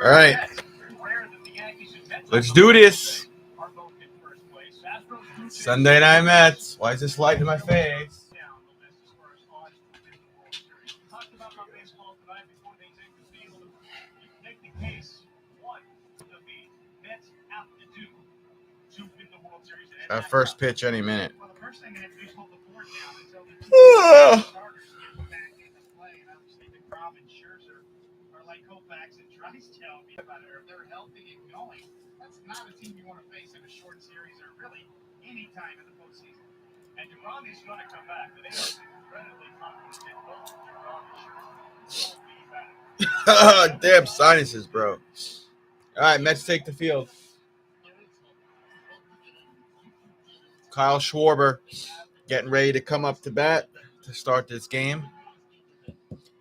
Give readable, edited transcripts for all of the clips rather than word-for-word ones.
All right. Let's do this. Sunday Night Mets. Why is this light in my face? Our first pitch any minute. Damn sinuses, bro. All right, Mets take the field. Kyle Schwarber getting ready to come up to bat to start this game.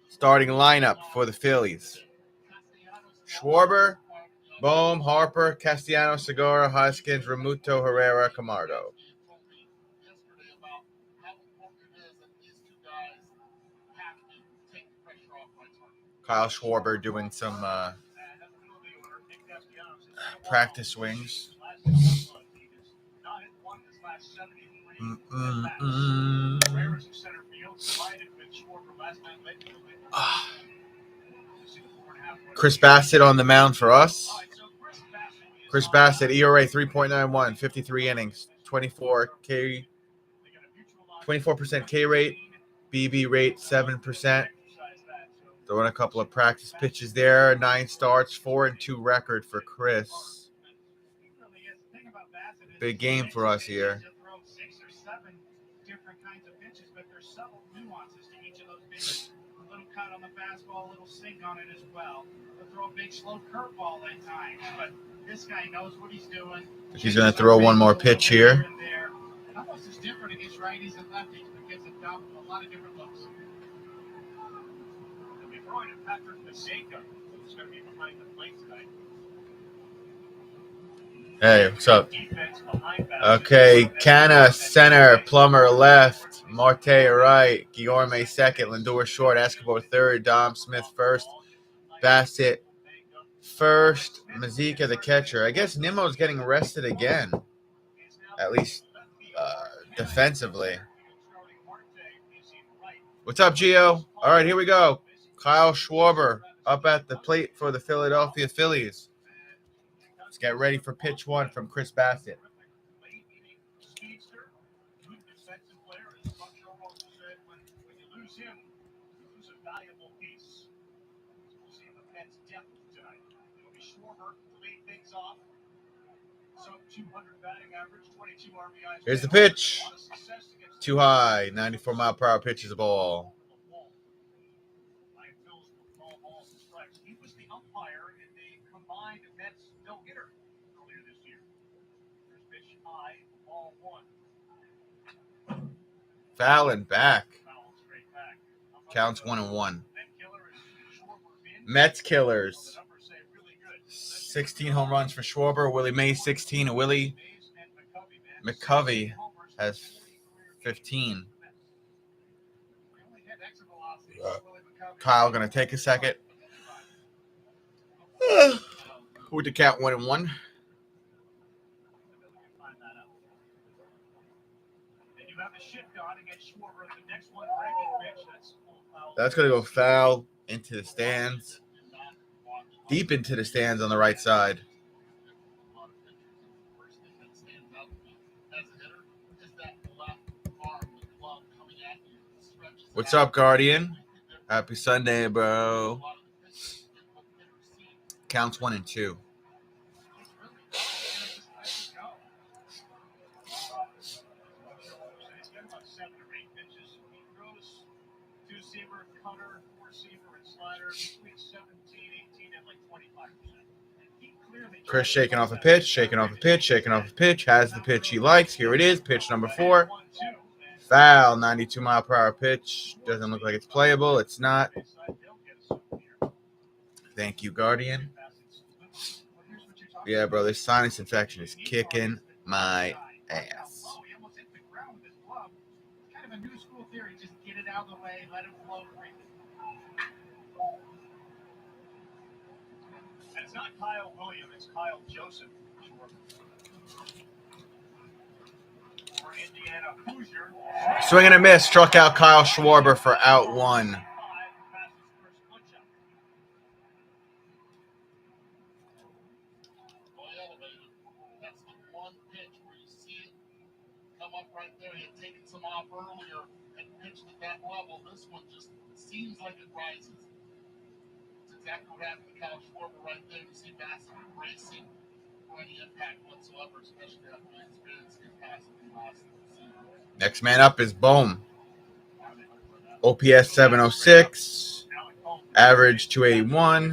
Starting lineup for the Phillies. Schwarber, Bohm, Harper, Castellanos, Segura, Hoskins, Remuto, Herrera, Camargo. Kyle Schwarber doing some practice swings. Chris Bassett on the mound for us. Chris Bassett, ERA 3.91, 53 innings, 24% K rate, BB rate 7%. Throwing a couple of practice pitches there. 9 starts, 4-2 record for Chris. Big game for us here. On the fastball, a little sink on it as well. He'll throw a big slow curveball at times, but this guy knows what he's doing. He's going to throw one more pitch here. It almost is different against righties and lefties because it's got a lot of different looks. They'll be throwing to Patrick Maseka, who's going to be behind the plate tonight. Hey, what's up? Okay, Canna center, Plummer left, Marte right, Guillorme second, Lindor short, Escobar third, Dom Smith first, Bassett first, Mazika the catcher. I guess Nimmo's getting rested again, at least defensively. What's up, Gio? All right, here we go. Kyle Schwarber up at the plate for the Philadelphia Phillies. Let's get ready for pitch one from Chris Bassett. Here's the pitch. Too high. 94-mile-per-hour pitch is a ball. Foul and back. Counts 1-1. Mets killers. 16 home runs for Schwarber. Willie Mays 16. Willie McCovey has 15. Kyle going to take a second. With the count 1-1. That's going to go foul into the stands. Deep into the stands on the right side. What's up, Guardian? Happy Sunday, bro. Counts 1-2. Chris shaking off a pitch, shaking off a pitch, shaking off a pitch. Has the pitch he likes. Here it is. Pitch number 4. Foul. 92-mile-per-hour pitch. Doesn't look like it's playable. It's not. Thank you, Guardian. Yeah, bro, this sinus infection is kicking my ass. Swing and a miss. Struck out Kyle Schwarber for out 1. Next man up is Bohm. OPS 706, average 281.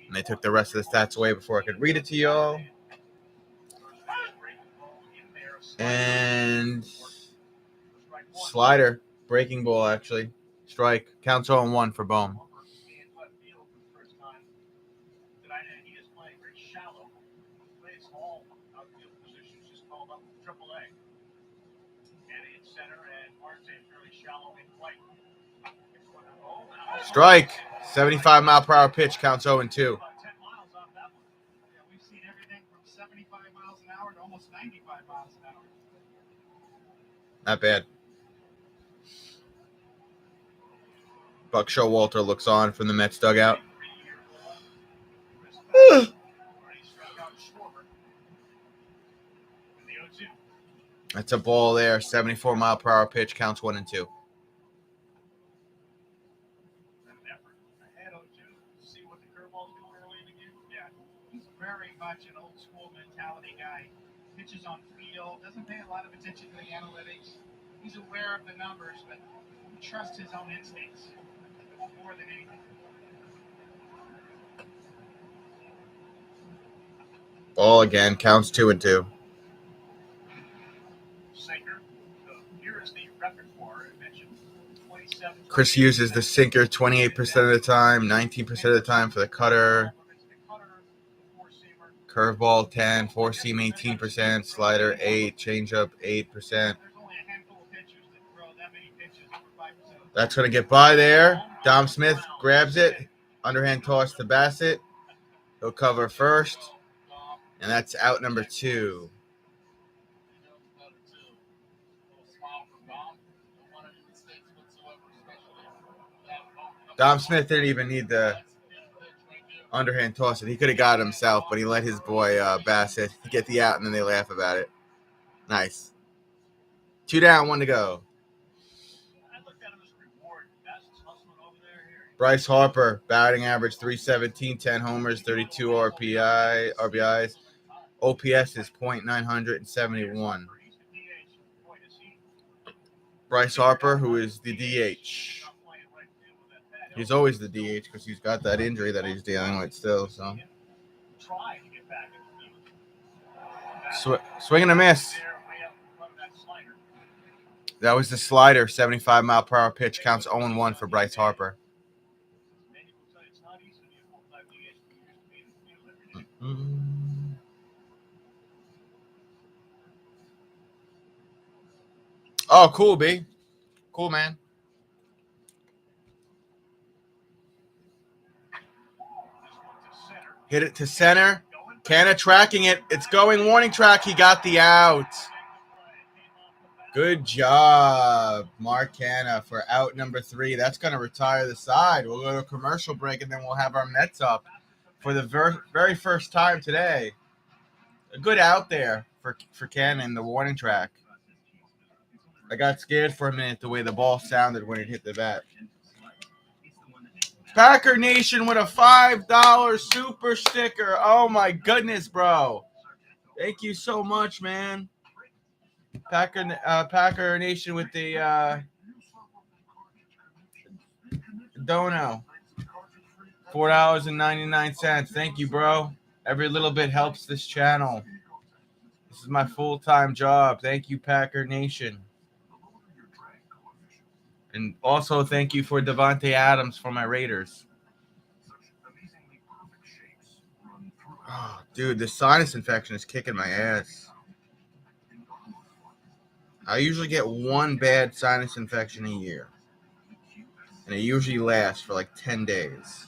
And they took the rest of the stats away before I could read it to y'all. And slider, breaking ball actually. Strike. Counts 0-1 for Bohm. Strike. 75-mile-per-hour pitch. Counts 0-2. Not bad. Buck Showalter looks on from the Mets dugout. That's a ball there. 74-mile-per-hour pitch. Counts 1-2. Ball again. Counts 2-2. Chris uses the sinker 28% of the time, 19% of the time for the cutter. Curveball 10, four seam 18%, slider 8, changeup 8%. That's going to get by there. Dom Smith grabs it. Underhand toss to Bassett. He'll cover first. And that's out number 2. Dom Smith didn't even need the underhand toss it. He could have got it himself, but he let his boy Bassett get the out, and then they laugh about it. Nice. 2 down, 1 to go. Bryce Harper, batting average 317, 10 homers, 32 RBIs. OPS is .971. Bryce Harper, who is the DH. He's always the DH because he's got that injury that he's dealing with still. So, swing and a miss. That was the slider, 75-mile-per-hour pitch. Counts 0-1 for Bryce Harper. Oh, cool, B. Cool, man. Hit it to center. Canna tracking it. It's going warning track. He got the out. Good job, Mark Canna, for out number 3. That's going to retire the side. We'll go to a commercial break, and then we'll have our Mets up for the very first time today. A good out there for Canna in the warning track. I got scared for a minute the way the ball sounded when it hit the bat. Packer Nation with a $5 super sticker. Oh, my goodness, bro. Thank you so much, man. Packer Nation with the dono. $4.99. Thank you, bro. Every little bit helps this channel. This is my full-time job. Thank you, Packer Nation. And also thank you for Devontae Adams for my Raiders. Oh, dude, this sinus infection is kicking my ass. I usually get one bad sinus infection a year. and it usually lasts for like 10 days.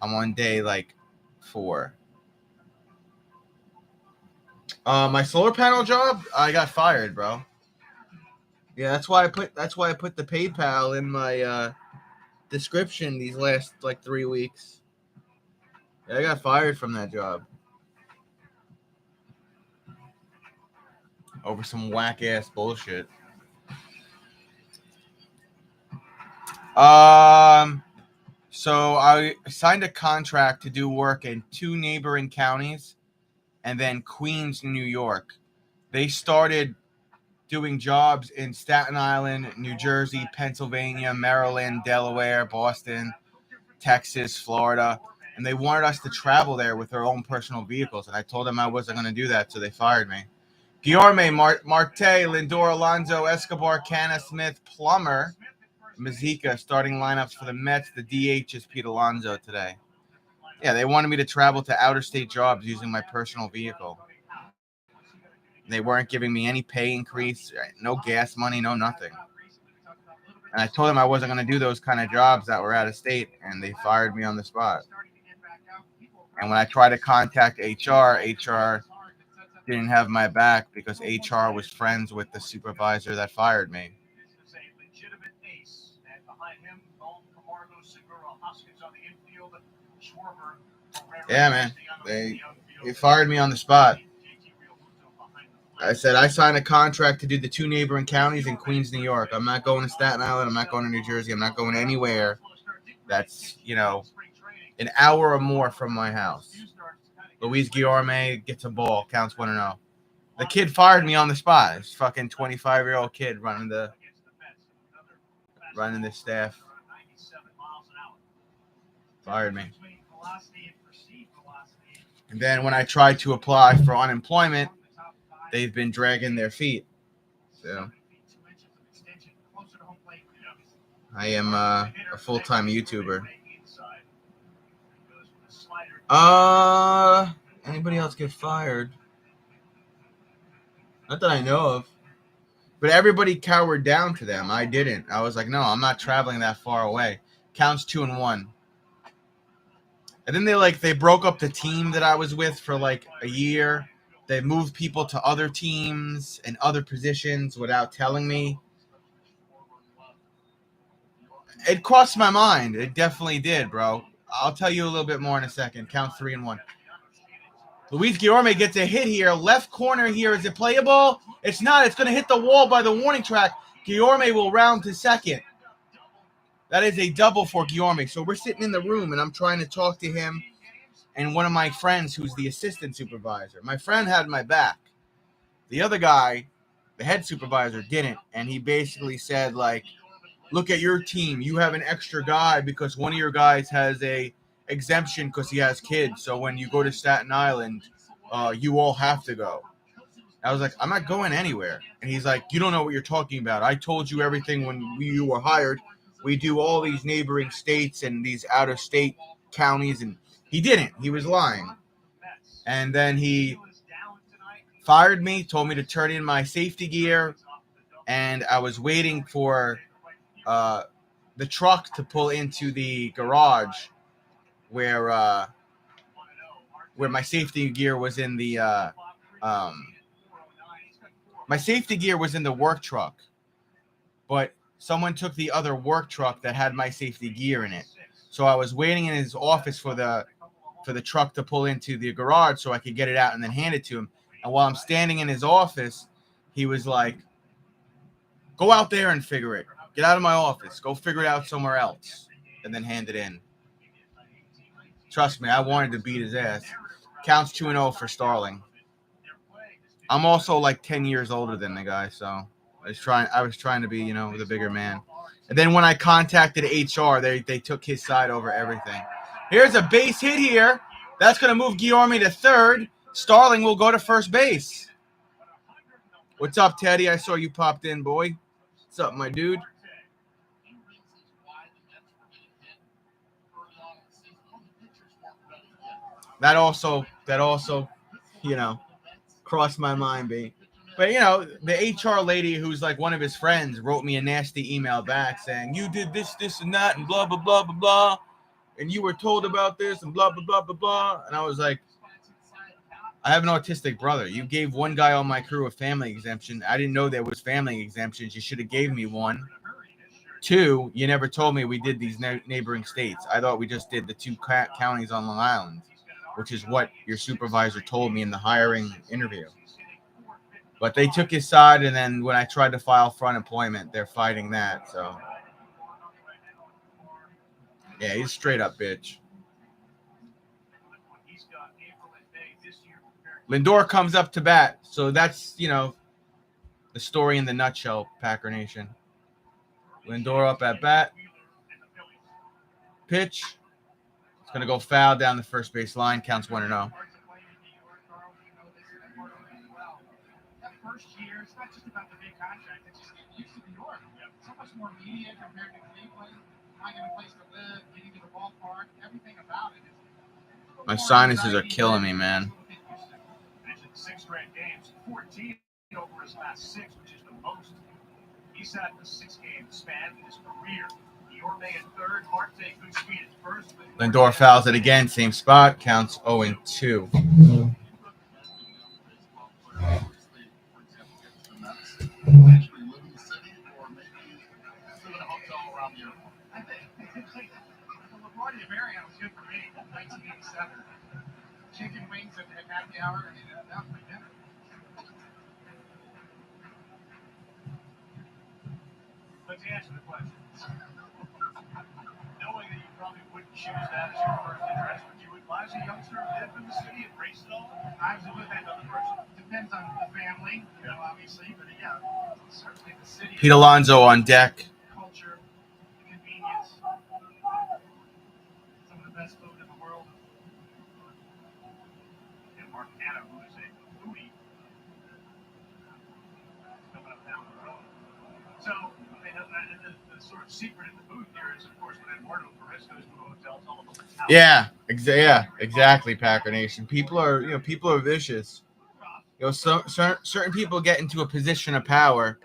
I'm on day like 4. My solar panel job, I got fired, bro. Yeah, that's why I put the PayPal in my description these last like 3 weeks. Yeah, I got fired from that job over some whack ass bullshit. So I signed a contract to do work in 2 neighboring counties and then Queens, New York. They started doing jobs in Staten Island, New Jersey, Pennsylvania, Maryland, Delaware, Boston, Texas, Florida, and they wanted us to travel there with our own personal vehicles. And I told them I wasn't going to do that, so they fired me. Guillorme, Marte, Lindor, Alonso, Escobar, Canna, Smith, Plummer, Mazika starting lineups for the Mets. The DH is Pete Alonso today. Yeah, they wanted me to travel to outer state jobs using my personal vehicle. They weren't giving me any pay increase, no gas money, no nothing. And I told them I wasn't going to do those kind of jobs that were out of state, and they fired me on the spot. And when I tried to contact HR didn't have my back because HR was friends with the supervisor that fired me. Yeah, man. They fired me on the spot. I said I signed a contract to do the 2 neighboring counties in Queens, New York. I'm not going to Staten Island. I'm not going to New Jersey. I'm not going anywhere that's, an hour or more from my house. Luis Guillorme gets a ball, counts 1-0. The kid fired me on the spot. This fucking 25-year-old kid running the staff. Fired me. And then when I tried to apply for unemployment, they've been dragging their feet. So I am a full-time YouTuber. Anybody else get fired? Not that I know of. But everybody cowered down to them. I didn't. I was like, no, I'm not traveling that far away. Counts 2-1. And then they broke up the team that I was with for like a year. They moved people to other teams and other positions without telling me. It crossed my mind. It definitely did, bro. I'll tell you a little bit more in a second. Count 3-1. Luis Guillorme gets a hit here. Left corner here. Is it playable? It's not. It's going to hit the wall by the warning track. Guillorme will round to second. That is a double for Guillorme. So we're sitting in the room, and I'm trying to talk to him and one of my friends who's the assistant supervisor. My friend had my back. The other guy, the head supervisor, didn't. And he basically said, like, look at your team. You have an extra guy because one of your guys has a exemption because he has kids. So when you go to Staten Island, you all have to go. I was like, I'm not going anywhere. And he's like, you don't know what you're talking about. I told you everything when you were hired. We do all these neighboring states and these out-of-state counties. And he didn't. He was lying. And then he fired me, told me to turn in my safety gear. And I was waiting for the truck to pull into the garage where my safety gear was in the my safety gear was in the work truck, but someone took the other work truck that had my safety gear in it. So I was waiting in his office for the truck to pull into the garage so I could get it out and then hand it to him. And while I'm standing in his office, he was like, go out there and figure it. Get out of my office. Go figure it out somewhere else. And then hand it in. Trust me, I wanted to beat his ass. Counts 2-0 for Starling. I'm also like 10 years older than the guy, so I was trying to be, the bigger man. And then when I contacted HR, they took his side over everything. Here's a base hit here. That's going to move Guillorme to third. Starling will go to first base. What's up, Teddy? I saw you popped in, boy. What's up, my dude? That also, crossed my mind, B. But, you know, the HR lady who's like one of his friends wrote me a nasty email back saying, you did this, this, and that, and blah, blah, blah, blah, blah. And you were told about this, and blah, blah, blah, blah, blah. And I was like, I have an autistic brother. You gave one guy on my crew a family exemption. I didn't know there was family exemptions. You should have gave me one. 2, you never told me we did these neighboring states. I thought we just did the 2 counties on Long Island, which is what your supervisor told me in the hiring interview. But they took his side, and then when I tried to file for unemployment, they're fighting that. So, yeah, he's straight up bitch. Lindor comes up to bat. So that's, you know, the story in the nutshell, Packer Nation. Lindor up at bat. Pitch. It's going to go foul down the first base line. Counts 1-0. First year, it's not just about the big contract. It's just getting used to New York. So much more media compared to Cleveland. Finding a place to live, getting to the ballpark, everything about it. My sinuses are killing me, man. 6 straight games, 14 over his last 6, which is the most he's had in the 6-game span in his career. Yorme at third, Marte Goodspeed at first. Lindor fouls it again, same spot. Counts 0-2. Was good for me. 1987. Chicken wings at happy hour. I mean, that was my dinner. But to answer the question, knowing that you probably wouldn't choose that as your first interest, would you advise a youngster to live in the city and race it all? I was with that other person. Depends on the family, you know, obviously, but yeah, certainly the city. Pete Alonso on deck. Culture, convenience, some of the best food in the world. And Mark Canna, who is a foodie, coming up down the road. So, I mean, the sort of secret in the booth here is, of course, when Eduardo Perez goes to a hotel, it's all about the house. Yeah, exactly, Packer Nation. People are vicious. You know, certain people get into a position of power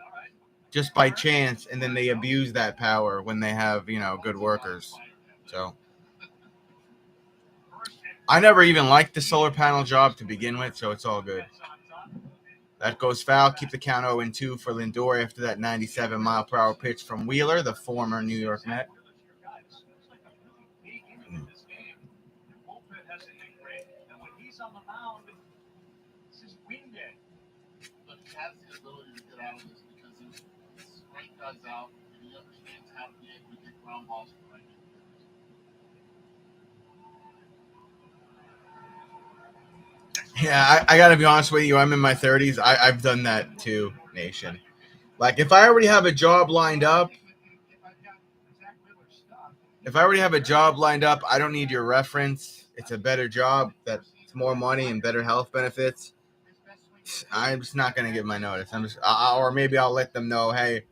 just by chance, and then they abuse that power when they have, you know, good workers. So I never even liked the solar panel job to begin with, so it's all good. That goes foul. Keep the count 0-2 for Lindor after that 97-mile-per-hour pitch from Wheeler, the former New York Met. Has the ability to get out of this because he strike guys out and he understands how to be able to get ground balls for right. Yeah, I got to be honest with you. I'm in my 30s. I've done that too, Nation. Like, if I already have a job lined up, I don't need your reference. It's a better job. That's more money and better health benefits. I'm just not going to give my notice. Or maybe I'll let them know, hey,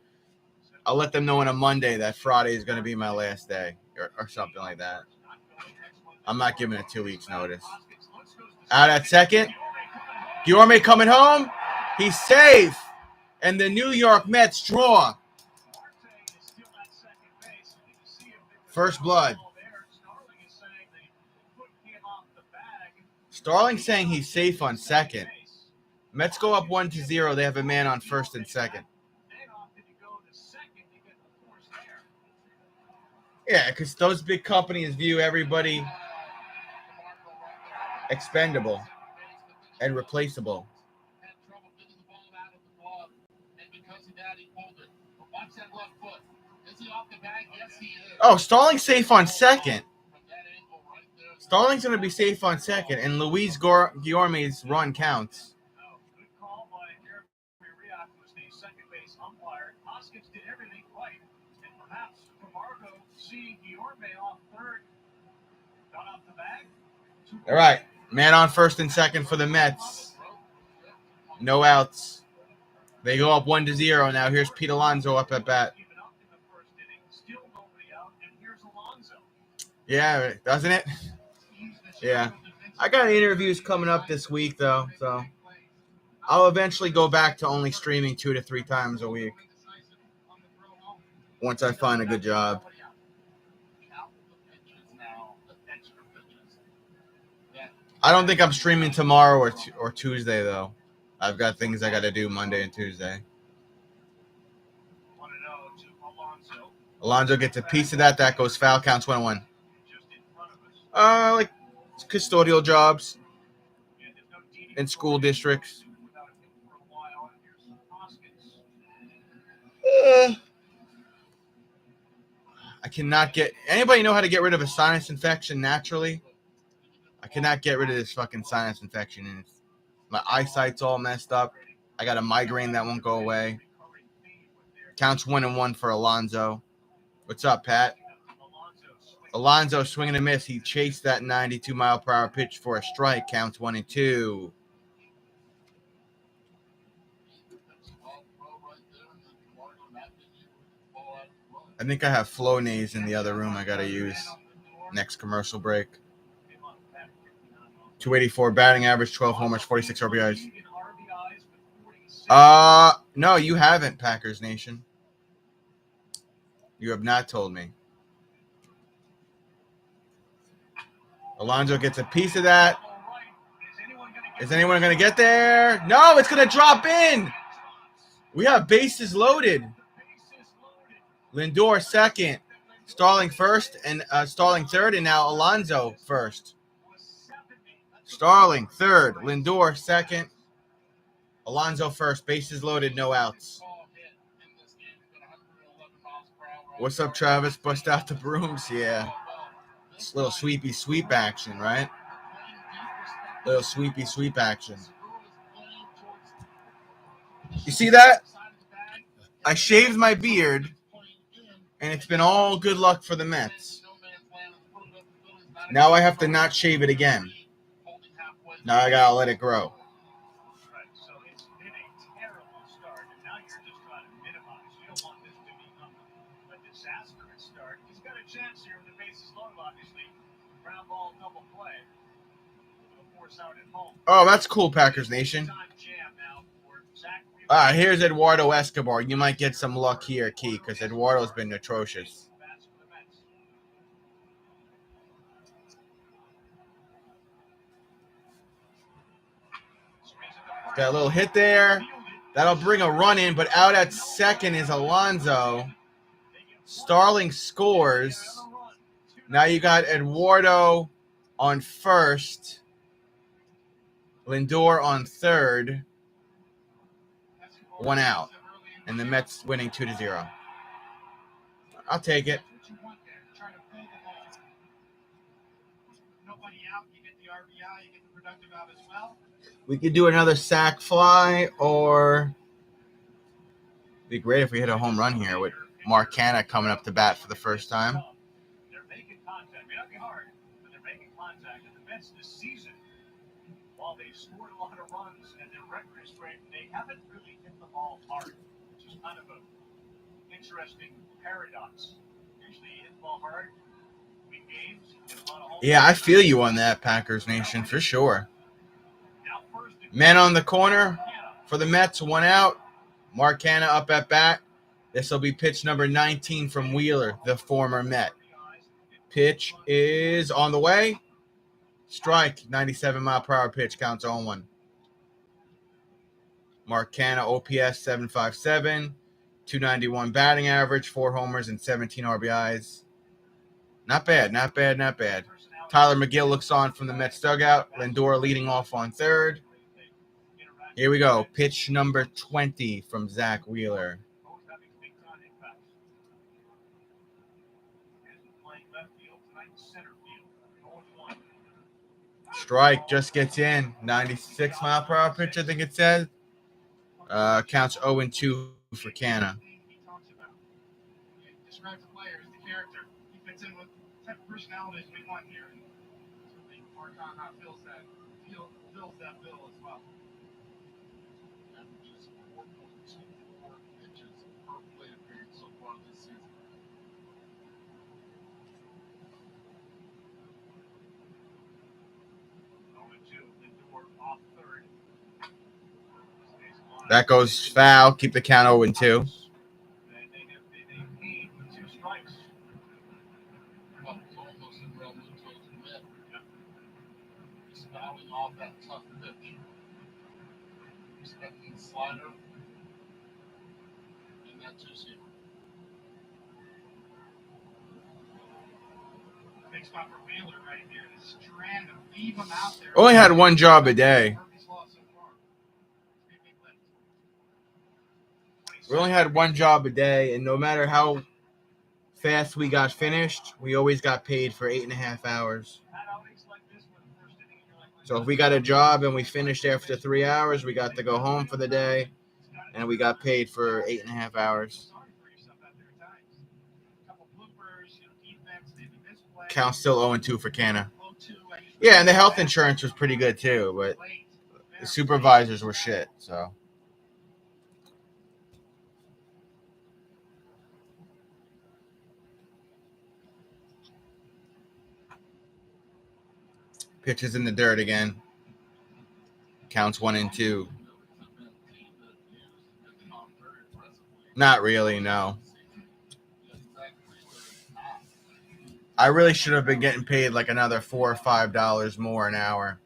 I'll let them know on a Monday that Friday is going to be my last day or something like that. I'm not giving a 2 weeks notice. Out at second, Guillorme coming home. He's safe. And the New York Mets draw. First blood. Starling saying he's safe on second. Mets go up 1-0. They have a man on first and second. Yeah, because those big companies view everybody expendable and replaceable. Oh, Starling's safe on second. Starling's going to be safe on second, and Luis Guillorme's run counts. All right, man on first and second for the Mets. No outs. They go up 1-0. Now here's Pete Alonso up at bat. Yeah, doesn't it? Yeah. I got interviews coming up this week, though, so I'll eventually go back to only streaming 2 to 3 times a week once I find a good job. I don't think I'm streaming tomorrow or Tuesday, though. I've got things I got to do Monday and Tuesday. Alonso gets a piece of that. That goes foul. Counts 1-1. Like custodial jobs in school districts. I cannot get... Anybody know how to get rid of a sinus infection naturally? I cannot get rid of this fucking sinus infection. And my eyesight's all messed up. I got a migraine that won't go away. Counts 1-1 for Alonso. What's up, Pat? Alonso swinging a miss. He chased that 92-mile-per-hour pitch for a strike. Counts 1-2. I think I have Flonase in the other room I got to use next commercial break. 284 batting average, 12 homers, 46 RBIs. No, you haven't, Packers Nation. You have not told me. Alonso gets a piece of that. Is anyone going to get there? No, it's going to drop in. We have bases loaded. Lindor second, Starling first, and Starling third, and now Alonso first. Starling third, Lindor second, Alonso first. Bases loaded, no outs. What's up, Travis? Bust out the brooms, yeah. It's a little sweepy sweep action, right? Little sweepy sweep action. You see that? I shaved my beard, and it's been all good luck for the Mets. Now I have to not shave it again. Now I gotta let it grow. Oh, that's cool, Packers Nation. Here's Eduardo Escobar. You might get some luck here, Key, because Eduardo's been atrocious. Got a little hit there. That'll bring a run in, but out at second is Alonso. Starling scores. Now you got Eduardo on first. Lindor on third. 1 out. And the Mets winning 2-0. I'll take it. We could do another sack fly, or it'd be great if we hit a home run here with Mark Canha coming up to bat for the first time. They're making contact. It may not be hard, but they're making contact. And the Mets this season, while they've scored a lot of runs and their record is great, they haven't really hit the ball hard, which is kind of an interesting paradox. Usually you hit the ball hard, win games, get a lot of home runs. Yeah, I feel you on that, Packers Nation, for sure. Man on the corner for the Mets, 1 out. Mark Canha up at bat. This will be pitch number 19 from Wheeler, the former Met. Pitch is on the way. Strike, 97-mile-per-hour pitch, counts 0-1. Mark Canha, OPS 757, 291 batting average, 4 homers and 17 RBIs. Not bad, not bad, not bad. Tyler McGill looks on from the Mets dugout. Lindor leading off on third. Here we go. Pitch number 20 from Zach Wheeler. Strike, just gets in. 96-mile-per-hour pitch, I think it says. Counts 0-2 for Canha. Describes the player as the character. He fits in with the type of personalities we want here. And certainly Mark Canha fills that bill as well. Averages 4.24 pitches per plate appearance so far this season. Lindor off third. That goes foul. Keep the count 0-2. They have been a pain with 2 strikes. Well, it's almost irrelevant to admit. He's fouling off that tough pitch. Expecting the slider and that 2-seamer. Big spot for Wheeler right here. Just trying to leave him out there. Only had one job a day. We only had one job a day, and no matter how fast we got finished, we always got paid for 8.5 hours. So if we got a job and we finished after 3 hours, we got to go home for the day, and we got paid for 8.5 hours. Count still 0-2 for Canna. Yeah, and the health insurance was pretty good too, but the supervisors were shit, so. Pitches in the dirt again. Counts 1-2. Not really, no. I really should have been getting paid like another $4 or $5 more an hour.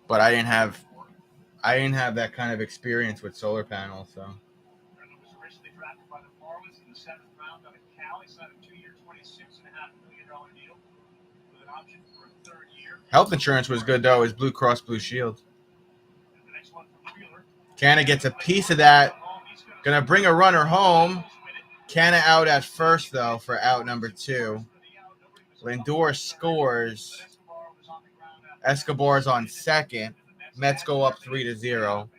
But I didn't have that kind of experience with solar panels, so. Was originally drafted by the Phillies in the 7th round out of Cal. He signed a 2-year, $26.5 million deal with an option for a 3rd year. Health insurance was good though. It was Blue Cross Blue Shield. The next one from Wheeler. Canna gets a piece of that. Gonna bring a runner home. Canna out at first though for out number 2. Lindor scores. Escobar's on second. Mets go up 3-0. 2-seamer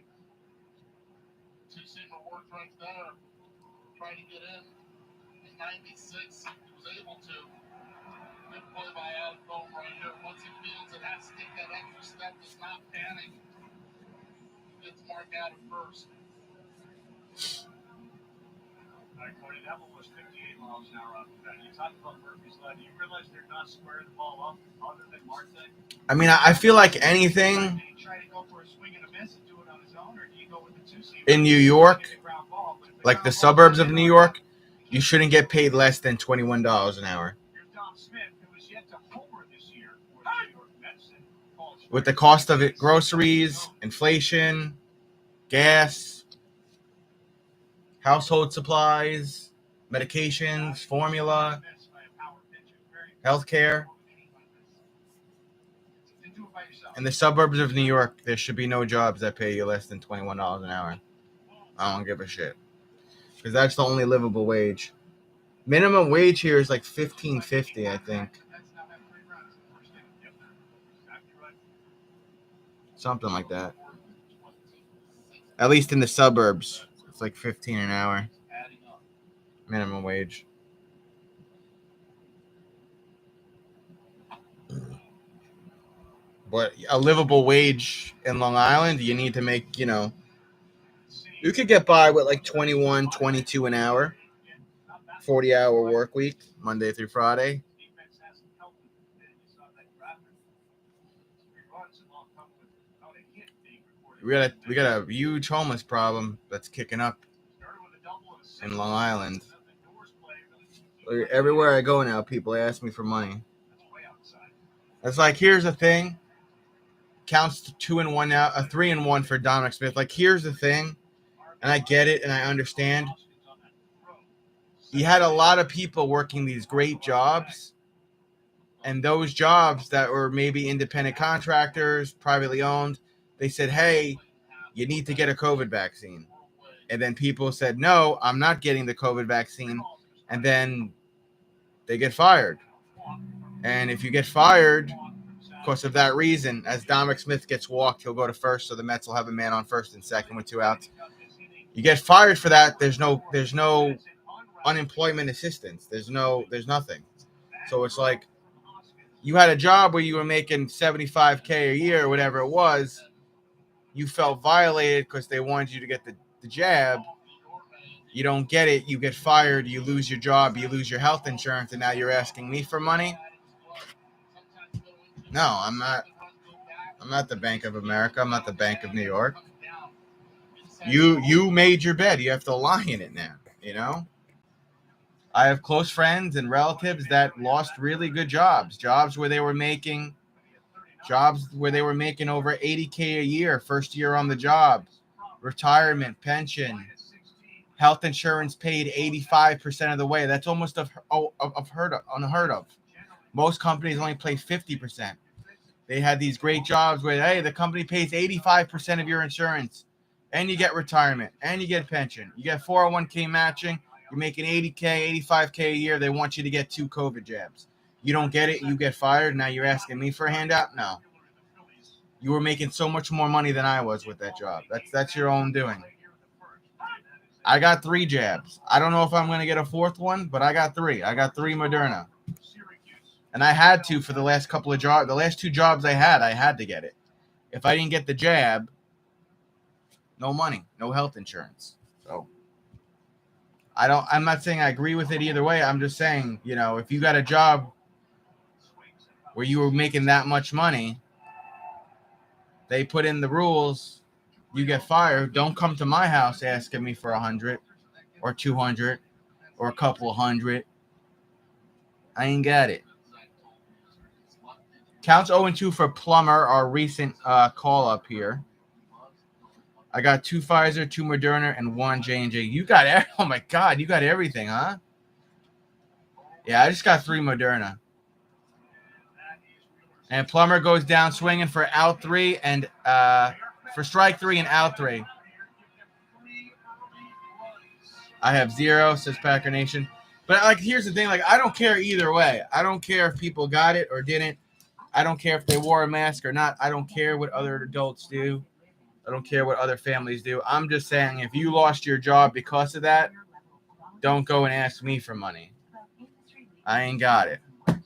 worked right there. Trying to get in. In 96, he was able to. Good play by Adam right here. Once he feels it has to take that extra step, does not panic. Gets Mark out at first. All right, Cody, that one was 58 miles an hour off the bat. You talked about Murphy's Law. Do you realize they're not squaring the ball up other than Marte? I mean, I feel like anything Did he try to go for a swing and a miss and do it on his own, or do you go with the 2-seamer? in New York, like the suburbs of New York, you shouldn't get paid less than $21 an hour. Here's Dom Smith, who was yet to homer this year for the New York Mets. With the cost of it, groceries, inflation, gas, household supplies, medications, formula, healthcare. In the suburbs of New York, there should be no jobs that pay you less than $21 an hour. I don't give a shit. Because that's the only livable wage. Minimum wage here is like $15.50, I think. Something like that. At least in the suburbs, it's like $15 an hour. Minimum wage. But a livable wage in Long Island, you need to make, you could get by with like 21, 22 an hour. 40-hour work week, Monday through Friday. We got a huge homeless problem that's kicking up in Long Island. Everywhere I go now, people ask me for money. It's like, here's the thing. Counts to 2-1 now, a 3-1 for Dominic Smith. Like, here's the thing, and I get it and I understand. He had a lot of people working these great jobs, and those jobs that were maybe independent contractors, privately owned, they said, hey, you need to get a COVID vaccine. And then people said, no, I'm not getting the COVID vaccine. And then they get fired. And if you get fired because of that reason, as Dominic Smith gets walked, he'll go to first, so the Mets will have a man on first and second with 2 outs. You get fired for that, there's no unemployment assistance. There's nothing. So it's like, you had a job where you were making $75K a year or whatever it was. You felt violated because they wanted you to get the jab. You don't get it. You get fired. You lose your job. You lose your health insurance. And now you're asking me for money. No, I'm not. I'm not the Bank of America. I'm not the Bank of New York. You made your bed. You have to lie in it now. You know. I have close friends and relatives that lost really good jobs where they were making over 80K a year, first year on the job, retirement, pension, health insurance paid 85% of the way. That's almost unheard of. Most companies only pay 50%. They had these great jobs where, hey, the company pays 85% of your insurance, and you get retirement, and you get pension. You get 401k matching. You're making 80K, 85K a year. They want you to get 2 COVID jabs. You don't get it, you get fired. Now you're asking me for a handout? No. You were making so much more money than I was with that job. That's your own doing. I got 3 jabs. I don't know if I'm going to get a 4th one, but I got 3. I got 3 Moderna. And I had to for the last couple of jobs. The last 2 jobs I had to get it. If I didn't get the jab, no money, no health insurance. So I'm not saying I agree with it either way. I'm just saying, if you got a job where you were making that much money, they put in the rules, you get fired. Don't come to my house asking me for 100 or 200 or a couple of hundred. I ain't got it. Counts 0-2 for Plummer, our recent call up here. I got 2 Pfizer, 2 Moderna, and 1 J&J. You got oh my God, you got everything, huh? Yeah, I just got 3 Moderna. And Plummer goes down swinging for out 3 and for strike 3 and out 3. I have 0, says Packer Nation. But here's the thing, I don't care either way. I don't care if people got it or didn't. I don't care if they wore a mask or not. I don't care what other adults do. I don't care what other families do. I'm just saying, if you lost your job because of that, don't go and ask me for money. I ain't got it.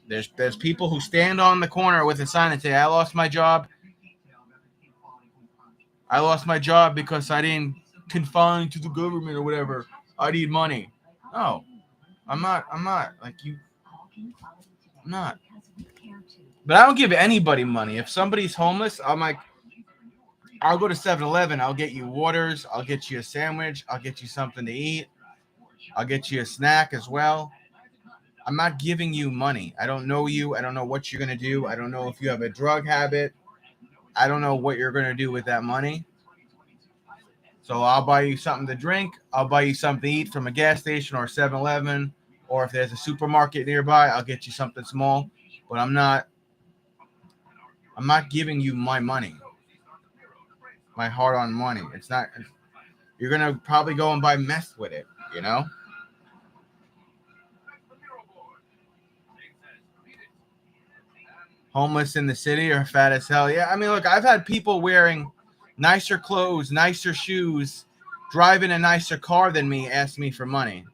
There's people who stand on the corner with a sign and say, I lost my job. I lost my job because I didn't confine to the government or whatever. I need money. No, I'm not. I'm not. But I don't give anybody money. If somebody's homeless, I'll go to 7-Eleven. I'll get you waters. I'll get you a sandwich. I'll get you something to eat. I'll get you a snack as well. I'm not giving you money. I don't know you. I don't know what you're going to do. I don't know if you have a drug habit. I don't know what you're going to do with that money. So I'll buy you something to drink. I'll buy you something to eat from a gas station or 7-Eleven. Or if there's a supermarket nearby, I'll get you something small. But I'm not giving you my money. My hard-earned money. It's not. You're going to probably go and buy meth with it, Homeless in the city or fat as hell. Yeah, I mean, look, I've had people wearing nicer clothes, nicer shoes, driving a nicer car than me ask me for money.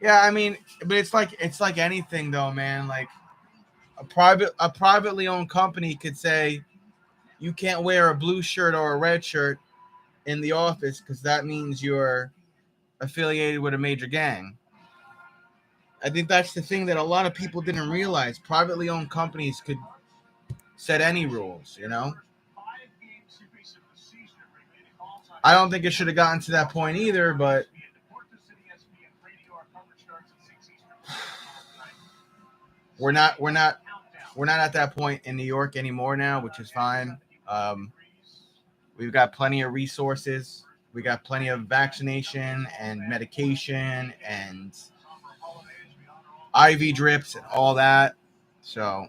Yeah, I mean, but it's like anything though, man. Like a privately owned company could say you can't wear a blue shirt or a red shirt in the office because that means you're affiliated with a major gang. I think that's the thing that a lot of people didn't realize. Privately owned companies could set any rules, I don't think it should have gotten to that point either, but we're not at that point in New York anymore now, which is fine. We've got plenty of resources. We got plenty of vaccination and medication and IV drips and all that. So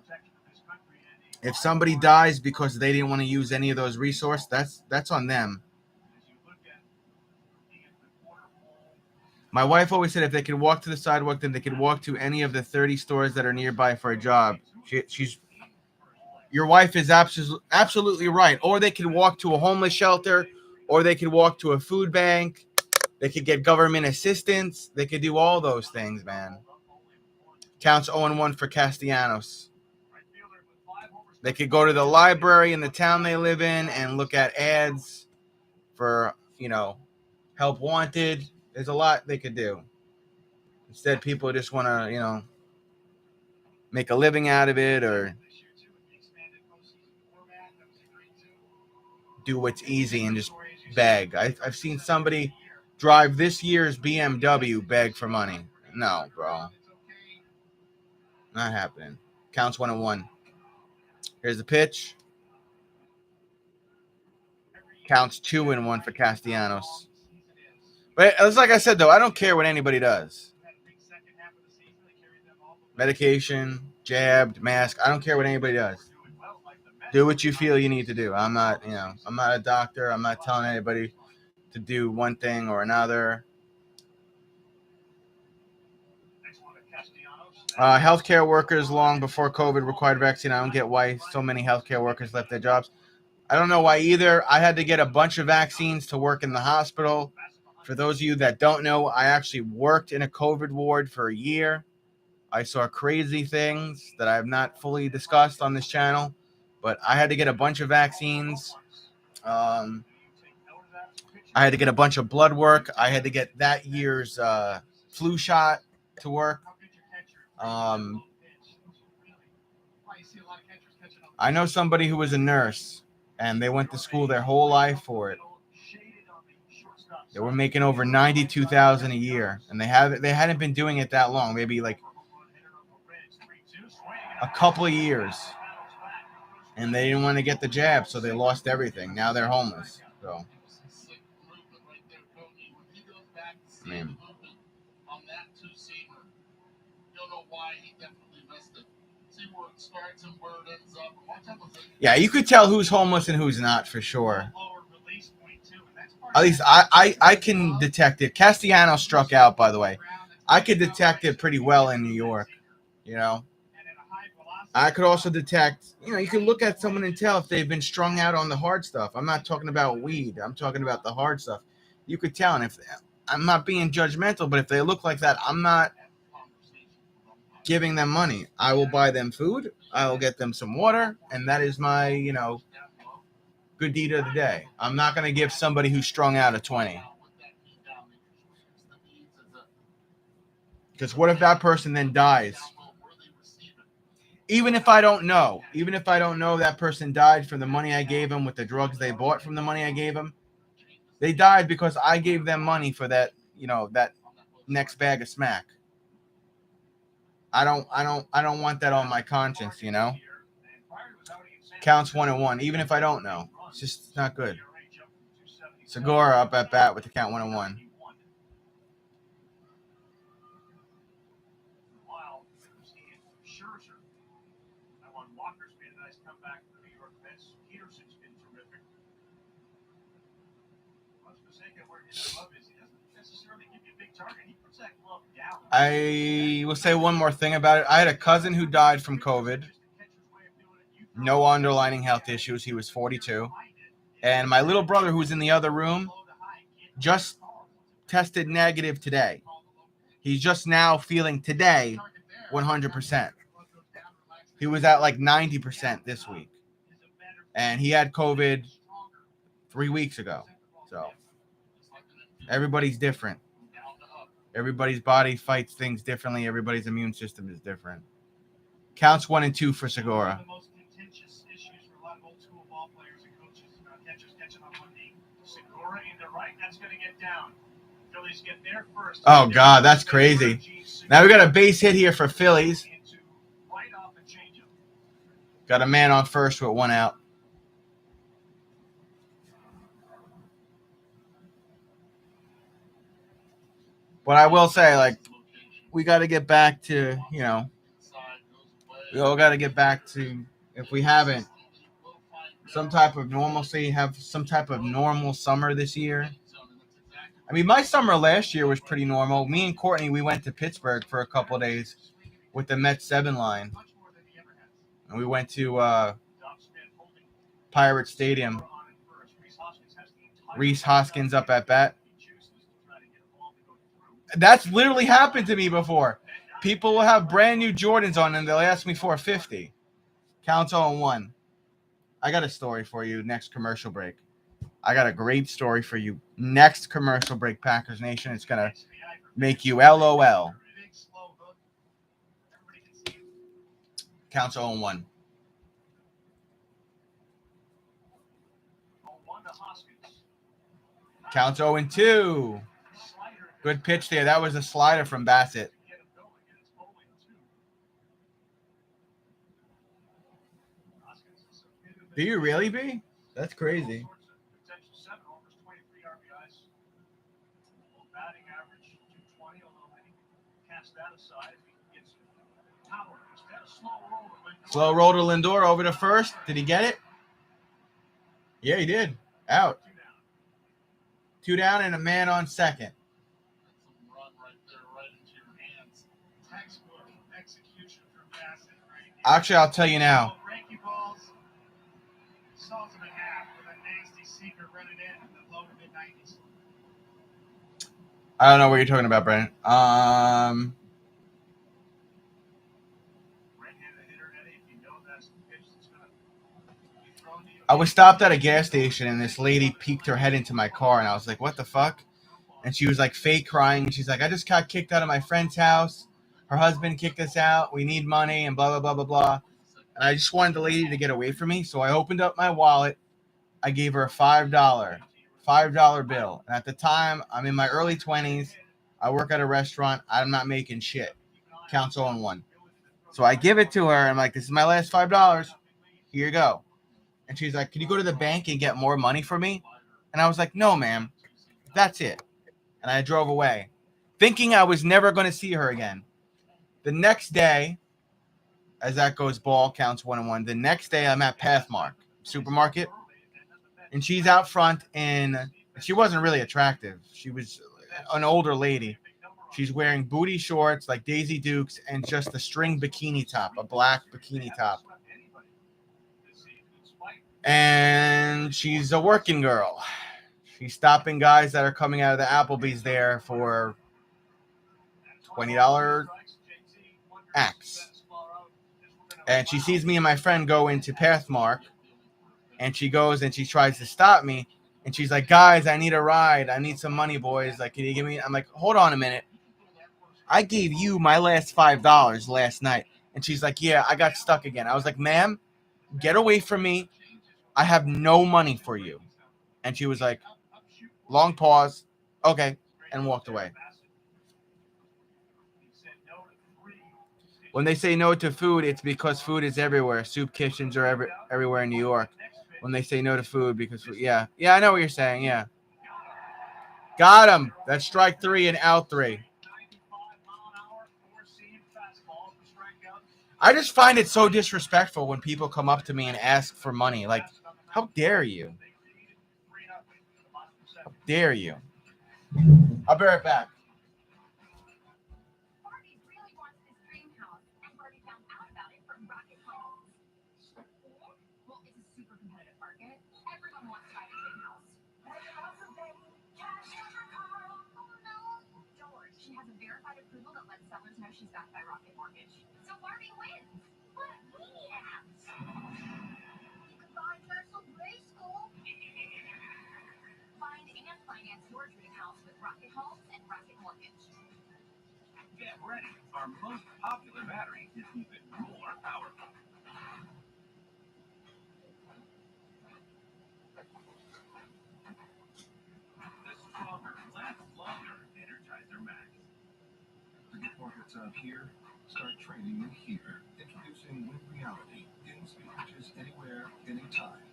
if somebody dies because they didn't want to use any of those resources, that's on them. My wife always said if they could walk to the sidewalk, then they could walk to any of the 30 stores that are nearby for a job. Your wife is absolutely right. Or they could walk to a homeless shelter, or they could walk to a food bank. They could get government assistance. They could do all those things, man. Counts 0-1 for Castellanos. They could go to the library in the town they live in and look at ads for, help wanted. There's a lot they could do. Instead, people just want to, make a living out of it or do what's easy and just beg. I've seen somebody drive this year's BMW beg for money. No, bro. Not happening. Counts 1-1. Here's the pitch. Counts 2-1 for Castellanos. But it's like I said, though, I don't care what anybody does. Medication, jabbed, mask. I don't care what anybody does. Do what you feel you need to do. I'm not a doctor. I'm not telling anybody to do one thing or another. Healthcare workers long before COVID required vaccine. I don't get why so many healthcare workers left their jobs. I don't know why either. I had to get a bunch of vaccines to work in the hospital. For those of you that don't know, I actually worked in a COVID ward for a year. I saw crazy things that I have not fully discussed on this channel, but I had to get a bunch of vaccines. I had to get a bunch of blood work. I had to get that year's flu shot to work. I know somebody who was a nurse, and they went to school their whole life for it. They were making over $92,000 a year, and they hadn't been doing it that long, maybe like a couple of years, and they didn't want to get the jab, so they lost everything. Now they're homeless. So, I mean, yeah, you could tell who's homeless and who's not for sure. At least I can detect it. Castellanos struck out, by the way. I could detect it pretty well in New York, I could also detect, you can look at someone and tell if they've been strung out on the hard stuff. I'm not talking about weed. I'm talking about the hard stuff. You could tell. And if I'm not being judgmental, but if they look like that, I'm not giving them money. I will buy them food. I will get them some water. And that is my, good deed of the day. I'm not going to give somebody who's strung out a 20. Because what if that person then dies? Even if I don't know that person died from the money I gave them with the drugs they bought from the money I gave them, they died because I gave them money for that, that next bag of smack. I don't want that on my conscience, Counts 1-1, even if I don't know. It's just not good. Segura up at bat with the count 1-1. I will say one more thing about it. I had a cousin who died from COVID. No underlying health issues. He was 42. And my little brother, who's in the other room, just tested negative today. He's just now feeling today 100%. He was at like 90% this week. And he had COVID 3 weeks ago. So everybody's different. Everybody's body fights things differently. Everybody's immune system is different. Counts 1-2 for Segura. Oh, God, that's crazy. Now we got a base hit here for Phillies. Got a man on first with 1 out. But I will say, we got to get back to, we all got to get back to, if we haven't, some type of normalcy, have some type of normal summer this year. I mean, my summer last year was pretty normal. Me and Courtney, we went to Pittsburgh for a couple of days with the Mets 7 line. And we went to Pirate Stadium. Reese Hoskins up at bat. That's literally happened to me before. People will have brand new Jordans on and they'll ask me for a 50. Counts 0-1. I got a story for you next commercial break. I got a great story for you next commercial break, Packers Nation. It's going to make you LOL. Counts 0-1. 0-1 to Hoskins. Counts 0-2. Good pitch there. That was a slider from Bassett. Do you really, B? That's crazy. Potential 7 homers, 23 RBIs. Batting average 220, although many cast that aside. If he gets power, instead of slow roll to Lindor. Slow roll to Lindor over to first. Did he get it? Yeah, he did. Out. 2 down and a man on second. Some run right there, right into your hands. Textbook execution from Bassett. Right? Actually, I'll tell you now. Frankie balls. Saws him in half with a nasty seeker running in the low to mid 90s. I don't know what you're talking about, Brandon. Right-handed hitter, Eddie, if you know that's the pitch that's going to be thrown to you. I was stopped at a gas station and this lady peeked her head into my car and I was like, what the fuck? And she was like fake crying and she's like, I just got kicked out of my friend's house. Her husband kicked us out. We need money and blah, blah, blah, blah, blah. And I just wanted the lady to get away from me. So I opened up my wallet. I gave her a $5 bill. And at the time, I'm in my early 20s. I work at a restaurant. I'm not making shit. Counts 0-1. So I give it to her. I'm like, this is my last $5. Here you go. And she's like, can you go to the bank and get more money for me? And I was like, no, ma'am. That's it. And I drove away, thinking I was never going to see her again. The next day, as that goes, ball counts 1-1. The next day, I'm at Pathmark supermarket, and she's out front and she wasn't really attractive. She was an older lady. She's wearing booty shorts like Daisy Dukes and just a string bikini top, a black bikini top. And she's a working girl. She's stopping guys that are coming out of the Applebee's there for $20 acts. And she sees me and my friend go into Pathmark, and she goes and she tries to stop me. And she's like, guys, I need a ride. I need some money, boys. Like, can you give me? I'm like, hold on a minute. I gave you my last $5 last night. And she's like, yeah, I got stuck again. I was like, ma'am, get away from me. I have no money for you. And she was like, long pause. Okay. And walked away. When they say no to food, it's because food is everywhere. Soup kitchens are everywhere in New York. When they say no to food, because yeah, I know what you're saying. Yeah, got him. That's strike 3 and out 3. I just find it so disrespectful when people come up to me and ask for money. Like, how dare you? How dare you? I'll be right back. She's backed by Rocket Mortgage. So Barbie wins. What maniacs! You can buy Castle Play School. Find and finance your dream house with Rocket Homes and Rocket Mortgage. Get ready. Our most popular battery is even more powerful. The stronger, lasts longer Energizer Max. To get markets out here, start training in here. Introducing Win Reality. In-speed pitches anywhere, anytime.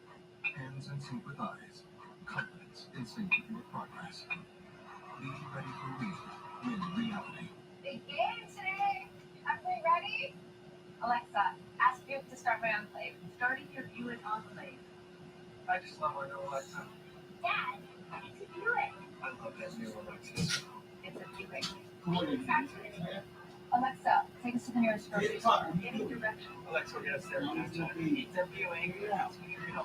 Hands in sync with eyes. Confidence in sync with your progress. Be ready for real. Win Reality. Big game today. Everybody ready? Alexa, ask Buick to start my Enclave. Starting your Buick Enclave. I just love our new Alexa. Dad, it's a Buick. I love that new Alexa. It's a Buick. Alexa, take us to the nearest grocery store. Any direction. Alexa, get us there. It's a Buick.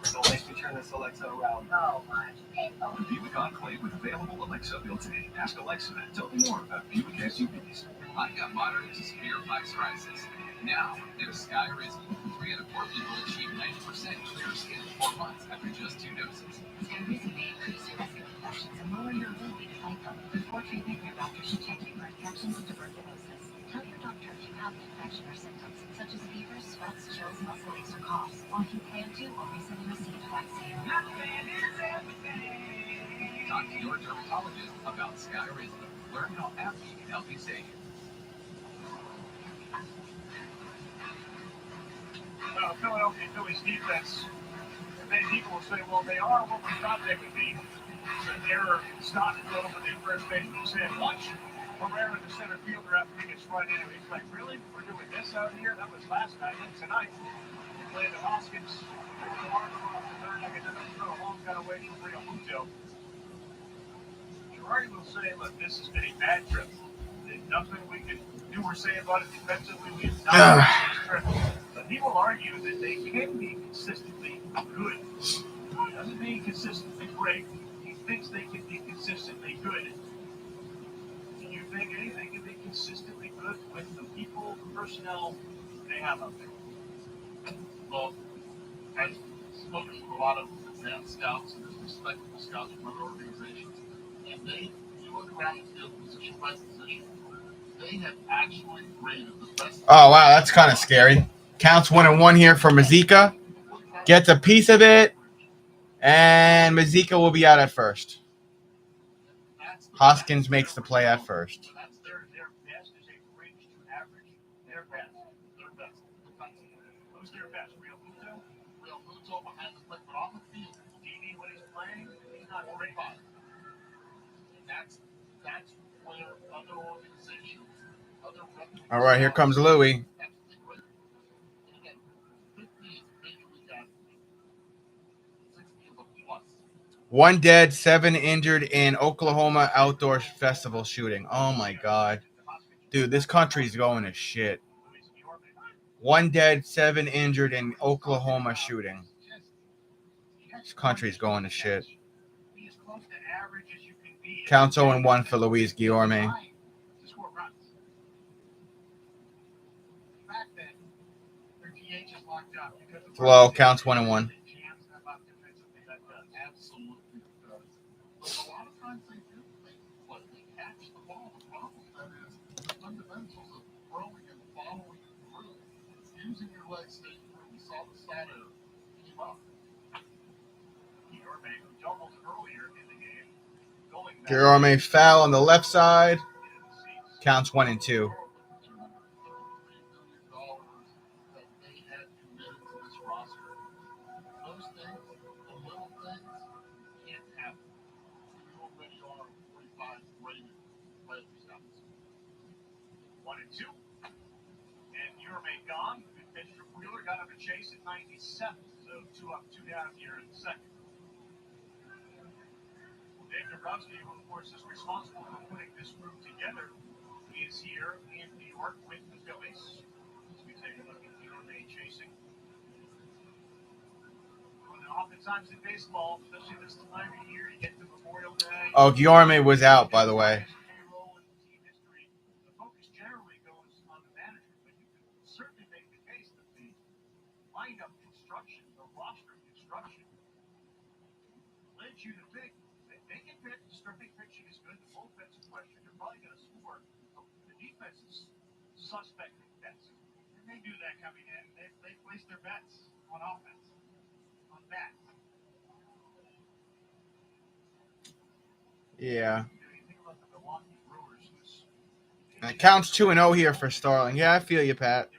So let's turn this Alexa around. Oh my. The Buick Enclave with available Alexa built-in. Ask Alexa to tell you more about Buick SUVs. I got moderate to severe plaque psoriasis. Now, there's Skyrizi. 3 out of 4 people achieve 90% clear skin in 4 months after just 2 doses. Skyrizi may increase your risk of infections and lower your ability to fight them. Before treatment, your doctor should check you for infections and tuberculosis. Tell your doctor if you have have an infection or symptoms, such as fevers, sweats, chills, muscle aches, or coughs, or if you plan to or recently received a vaccine. Talk to your dermatologist about Skyrizi. Learn how AbbVie can help you save. Philadelphia Phillies defense, many people will say, well, they are what we thought they would be. It's an error stop throw for the first baseman, Sam Lunch. Herrera, the center fielder, after he gets run into. He's like, really? We're doing this out here? That was last night and tonight. Playing the Hoskins. I get another throw. Long got away from Real Muto. Girardi will say, look, this has been a bad trip. There's nothing we can do or say about it defensively. We have not had this trip. But he will argue that they can be consistently good. Doesn't mean consistently great. He thinks they can be consistently good. Do you think anything can be consistently good with the people, the personnel they have out there? Well, I've spoken to a lot of advanced scouts and respectable scouts from other organizations, and you look around the field position by position, they have actually rated the best. Oh, wow, that's kind of scary. Counts 1-1 here for Mazika. Gets a piece of it, and Mazika will be out at first. Hoskins makes the play at first. Their best is a range to average. Their best. Who's their best? Real Muto? Real Muto behind the plate, but on the field, TV when he's playing, he's not great. That's where other organizations, other records. All right, here comes Louie. One dead, 7 injured in Oklahoma outdoor festival shooting. Oh, my God. Dude, this country's going to shit. 1 dead, 7 injured in Oklahoma shooting. This country's going to shit. Counts 0-1 for Luis Guillorme. Low, counts 1-1. Using your legs, we saw the side of came up. Guillorme foul on the left side. Counts 1-2. Got him a chase at 97, so 2 up, 2 down here in the second. Dave Dombrowski, who of course is responsible for putting this group together, is here in New York with the Phillies. As we take a look at Guillorme chasing. Oftentimes in baseball, especially this time of year, you get to Memorial Day. Oh, Guillorme was out, by the way. The focus generally goes on the manager, but you can certainly make the case that the lineup construction, the roster construction, led you to think that they can pick. The starting pitching is good. The bullpen's a question. They're probably going to score. The defense is suspect at best. And they do that coming in. They place their bets on offense, on bats. Yeah. And it counts 2-0 here for Starling. Yeah, I feel you, Pat.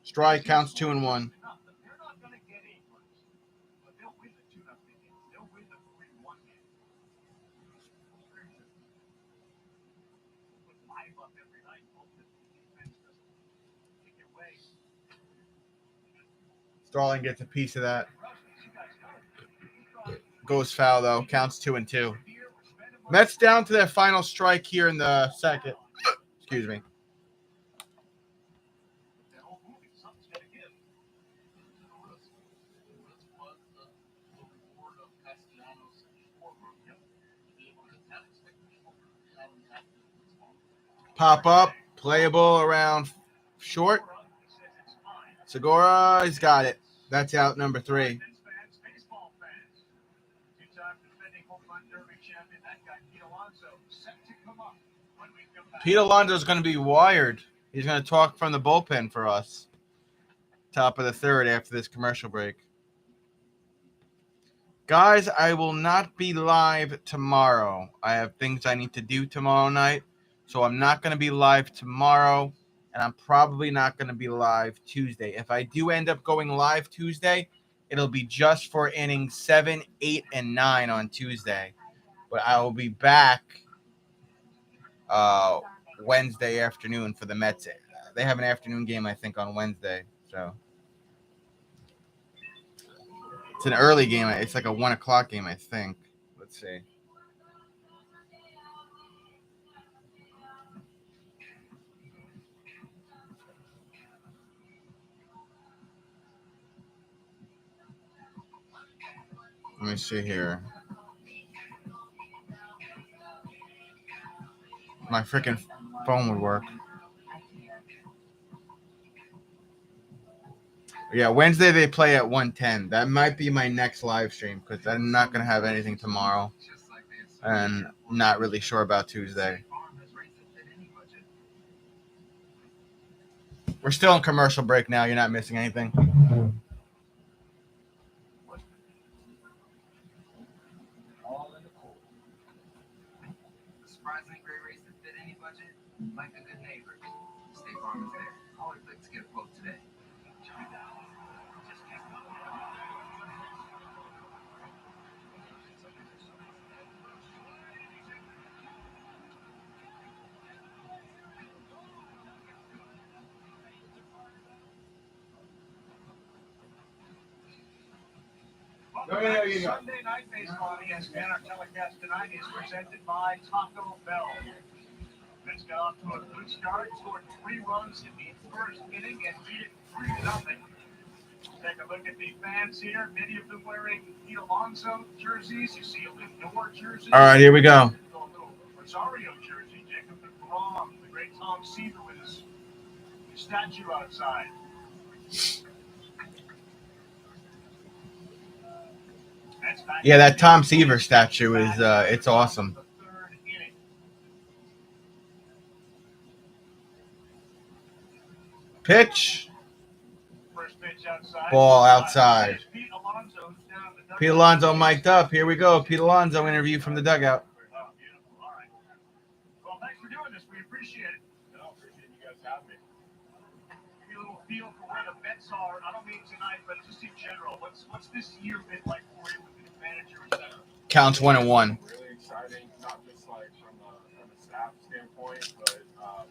Strike counts 2-1. Starling gets a piece of that. Goes foul, though. Counts 2-2. Mets down to their final strike here in the second. Excuse me. Pop up. Playable around short. Segura, he's got it. That's out number 3. Baseball fans. Two-time defending home run derby champion, that guy, Pete Alonso, set to come up when we come back. Pete Alonso's going to be wired. He's going to talk from the bullpen for us. Top of the 3rd after this commercial break. Guys, I will not be live tomorrow. I have things I need to do tomorrow night. So I'm not going to be live tomorrow. And I'm probably not going to be live Tuesday. If I do end up going live Tuesday, it'll be just for innings 7, 8, and 9 on Tuesday. But I will be back Wednesday afternoon for the Mets. They have an afternoon game, I think, on Wednesday. So it's an early game. It's like a 1 o'clock game, I think. Let's see. Let me see here. My freaking phone would work. Yeah, Wednesday they play at 1:10. That might be my next live stream because I'm not going to have anything tomorrow. And not really sure about Tuesday. We're still in commercial break now. You're not missing anything. Surprisingly great race that fit any budget, like a good neighbor. State Farm is there. Call or click to get a quote today. Sunday Night Baseball on ESPN. Our telecast tonight is presented by Taco Bell. Mets got off to a good start, scored 3 runs in the first inning, and beat it 3-0. Take a look at the fans here. Many of them wearing Pete Alonso jerseys. You see Lindor jerseys. All right, here we go. A little Rosario jersey. Jacob DeGrom, the great Tom Seaver with his statue outside. Yeah, that Tom Seaver statue is it's awesome. Pitch. Ball outside. Pete Alonso mic'd up. Here we go. Pete Alonso interview from the dugout. Well, thanks for doing this. We appreciate it. I appreciate you guys having me. Give me a little feel for where the Mets are. I don't mean tonight, but just in general. What's this year been like for you with the new manager, etc.? Counts 1-1. Really exciting, not just like from a staff standpoint, but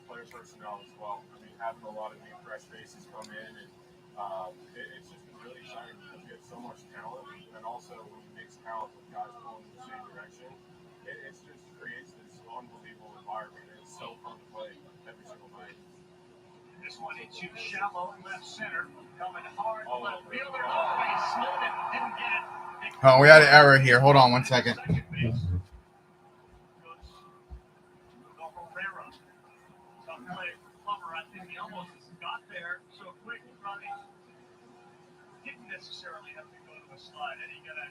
player personnel as well. I mean, having a lot of new fresh faces come in, and it's just really exciting because we have so much talent, and also when you mix talent with guys going in the same direction, it just creates this unbelievable environment. It's so fun to play every single night. This one into shallow left center, coming hard left fielder. Oh, he slipped it, didn't get it. Oh, we had an error here. Hold on 1 second. Necessarily have to go to a slide, and he got a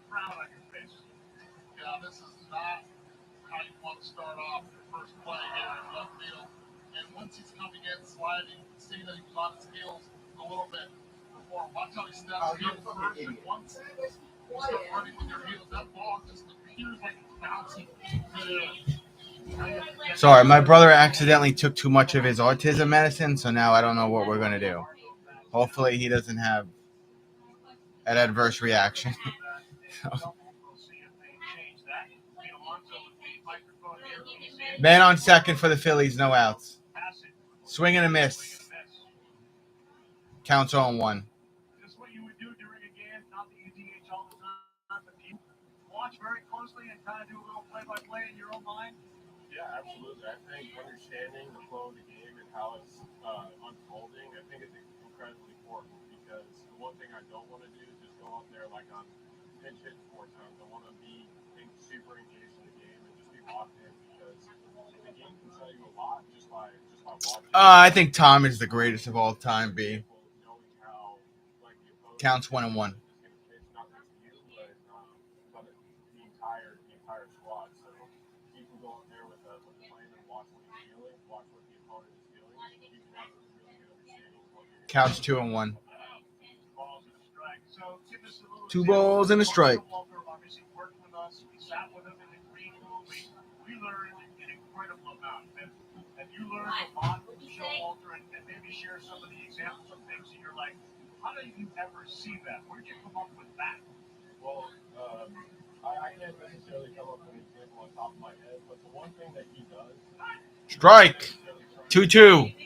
frown on your face. Yeah, this is not how you want to start off your first play here in left field. And once he's coming in, sliding, seeing that he was on his heels a little bit before. Watch how he steps in first, and once you start running with your heels, that ball just appears like it's bouncing. Sorry, my brother accidentally took too much of his autism medicine, so now I don't know what we're going to do. Hopefully he doesn't have an adverse reaction. Man on second for the Phillies, no outs. Swing and a miss. Counts 0-1. Is this what you would do during a game? Not that you DH all the time, but you watch very closely and kind of do a little play-by-play in your own mind? Yeah, absolutely. I think understanding the flow of the game and how it's unfolding, I think it's incredibly important because the one thing I don't want to do is just go out there like I'm pinch hitting 4 times. I want to be super engaged in the game and just be locked in because the game can tell you a lot just by watching. I think Tom is the greatest of all time, B. Counts 1-1. It's not just you, but the entire squad. So you can go up there with a plan and watch what he's feeling, watch what the opponent is feeling. You can have a really good understanding of what you're Counts 2-1. Balls and a strike. So give us a little 2 balls and a strike. Walter obviously worked with us. We sat with him in the green room. We learned an incredible amount. And you learned a lot from Walter and maybe share some of the examples of things that you're like, how did you ever see that? Where did you come up with that? Well, I can't necessarily come up with an example on top of my head, but the one thing that he does. Strike. 2-2.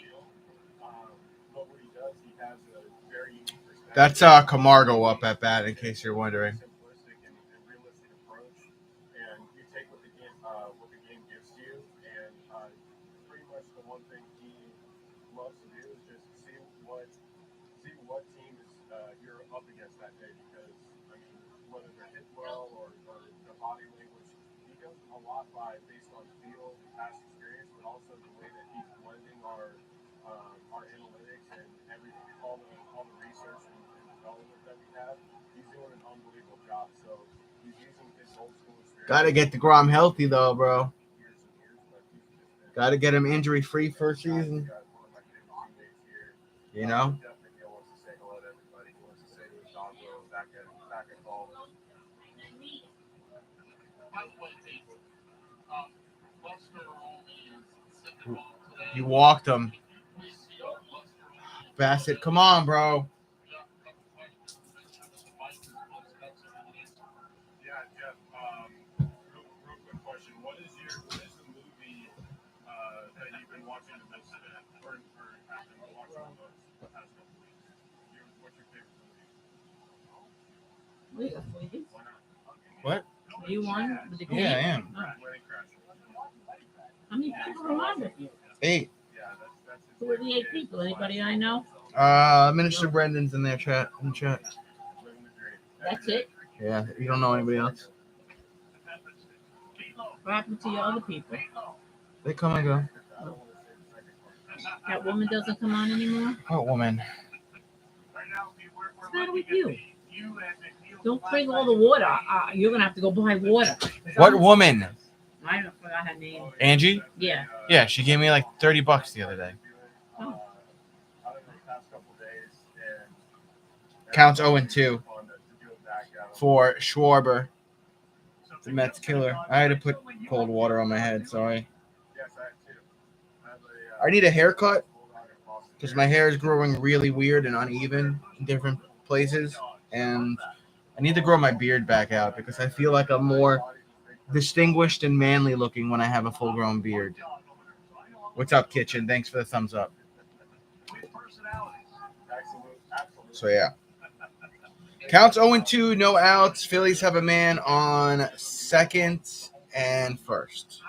But what he does, he has a very unique perspective. That's Camargo up at bat, in case you're wondering. Simplistic and realistic approach, and you take what the game gives to you, and pretty much the one thing he loves to do is just see what team is you're up against that day, because I mean whether they're hit well or their body language, he does a lot based on feel, past experience, but also the way that he's blending our analytics and all the research and development that we have. He's doing an unbelievable job. So he's using his old school experience. Got to get the Grom healthy, though, bro. Years and years, but he's just been. Got to get him injury-free first season. Got one of my favorite teammates here. You know? Definitely wants to say hello to everybody. He wants to say to his dog back at home. By the way, Dave, Lester only is sitting home today. You walked him. Bassett, come on, bro. Yeah, Jeff. Real quick question: What is the movie that you've been watching the most today, or have been watching the most the past couple of weeks? What's your favorite movie? Wait, that's what it is. Why not? What? Are you on with the game? Yeah, I am. Oh. Wedding Crashers. How many people are on with you? 8. Yeah, that's Who are the 8 people? Anybody I know? Minister Brendan's in the chat. living the dream. That's it. Yeah, you don't know anybody else. What happened to your other people? They come and go. That woman doesn't come on anymore? Oh, woman. What's the matter with you? Don't drink all the water. You're going to have to go buy water. What woman? I forgot her name. Angie? Yeah. Yeah, she gave me like $30 the other day. Oh. Counts 0-2 for Schwarber, the Mets killer. I had to put cold water on my head. Sorry. I need a haircut because my hair is growing really weird and uneven in different places, and I need to grow my beard back out because I feel like I'm more distinguished and manly looking when I have a full-grown beard. What's up, Kitchen? Thanks for the thumbs up. So, yeah. Counts 0-2, no outs. Phillies have a man on second and first.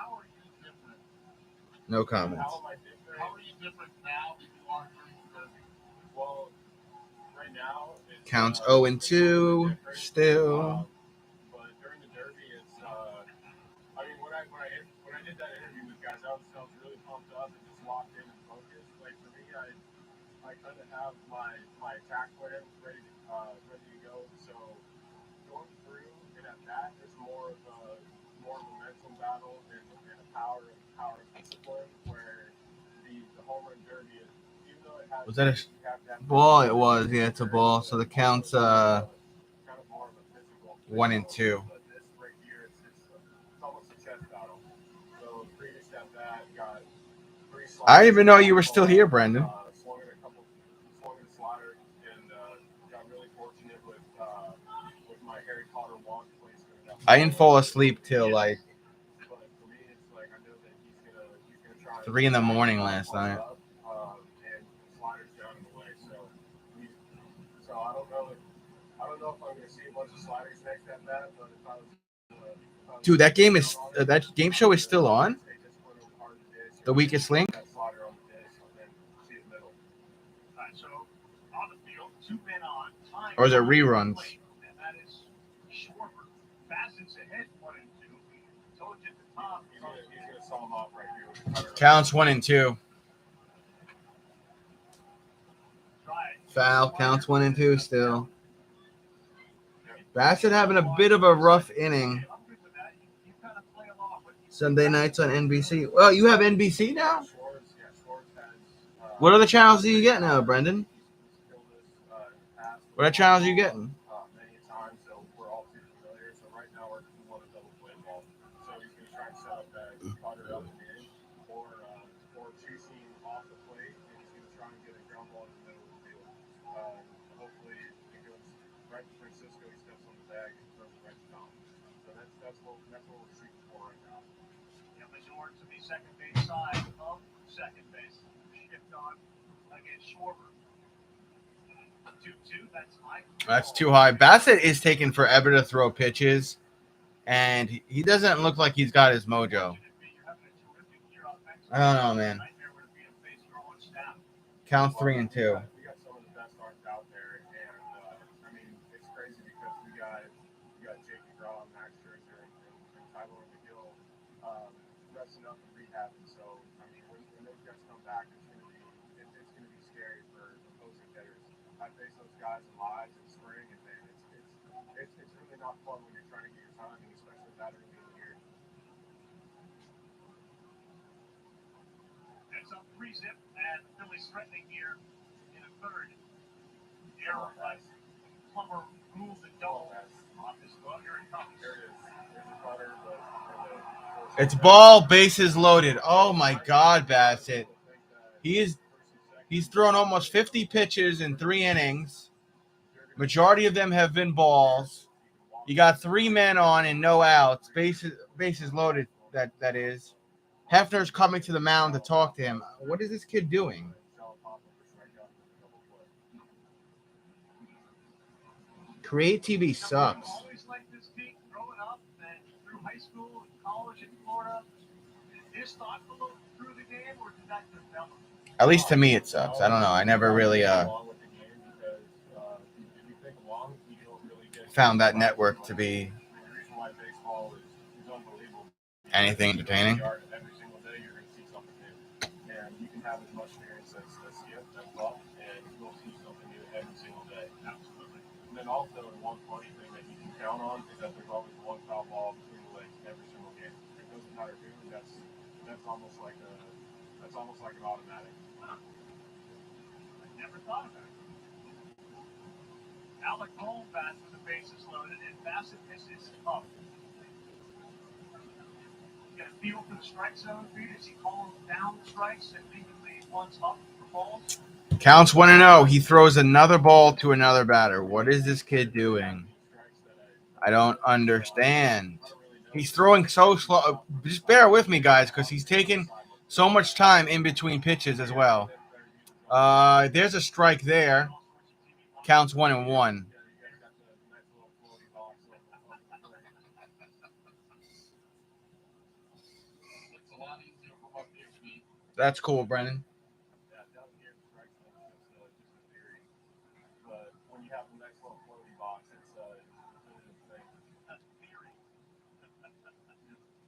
No comments. How are you different now than you are during the Derby? Well, right now, Counts 0-2 still. But during the Derby, it's I mean, when I did that interview with guys, I was really pumped up and just locked in and focused. Like for me, I kind of have my attack plan ready to go. So going through and at that, there's more of a mental battle and a power discipline where the home run derby is, even though it has. Was that a ball? It was. Yeah, it's a ball. So the counts Kind of more of a physical. 1-2. But this right here, it's almost a chess battle. So previous at that, got 3 sliders. I didn't even know you were still here, Brendan. Swung a slider, and got really fortunate with my Harry Potter wand placement. I didn't fall asleep till like But for me, it's like I know that he's gonna try 3 a.m. last night. And sliders down in the way. So I don't know if I'm gonna see a bunch of sliders next at that, but if I was Dude, that game show is still on. The Weakest Link. that slider on the disc and then see the middle. So on the field, 2 men on. Time Or is it reruns? and that is Schwarber. Bassett's ahead 1-2. Told you at the top. He's gonna sum them up right here with the cutter. Counts 1-2. Try. Foul. Counts 1-2 still. Bassett having a bit of a rough inning. Sunday nights on NBC. Well, you have NBC now? What other channels do you get now, Brendan? What other channels are you getting? Many times, so we're all too familiar. So right now we're going to double play ball. So he's going to try and set up that cutter up and in, or chasing off the plate, and he's going to try and get a ground ball in the middle of the field. Hopefully it goes right to Francisco. He steps on the bag and throws it right to Tom. So that's what we're shooting for right now. Yeah, Mazur to the second base side of second base. Shift on against Schwarber. 2-2. That's too high. Bassett is taking forever to throw pitches, and he doesn't look like he's got his mojo. I don't know, man. Count 3 and 2. We got some of the best arms out there, and I mean it's crazy because we got Jake McGraw, Max Scherzer, and Tyler McGill resting up and rehabbing. So I mean when those guys come back, it's going to be scary for opposing hitters. I face those guys in live in spring, and man, it's really not fun when you're trying to get your timing, especially that early in the year. It's a 3-zip, and the Phillies threatening here in a third. Arrow Plummer rules the double off his glove. Here it comes. There it is. There's the cutter, It's ball, bases loaded. Oh my God, Bassett. He's thrown almost 50 pitches in 3 innings. Majority of them have been balls. You got 3 men on and no outs. Bases loaded, that is. Hefner's coming to the mound to talk to him. What is this kid doing? Create TV sucks. Always liked this kid growing up and through high school and college in Florida. Is thoughtful through the game, or did that develop? At least to me it sucks. I don't know. I never really found that network to be anything entertaining. Every single day you're going to see something new. And you can have as much experience as Skip, as well, and you'll see something new every single day. Absolutely. And then also, the one funny thing that you can count on is that there's always one foul ball between the legs every single game. It doesn't matter who, that's almost like an automatic. I never thought of that. Alec Cole bats with the bases loaded, and Bassett misses up. Get a feel for the strike zone feed as he calls down the strikes and leaving the ones up for balls. Counts 1-0. He throws another ball to another batter. What is this kid doing? I don't understand. He's throwing so slow. Just bear with me, guys, because he's taking so much time in between pitches as well. There's a strike there. Counts 1-1. That's cool, Brennan.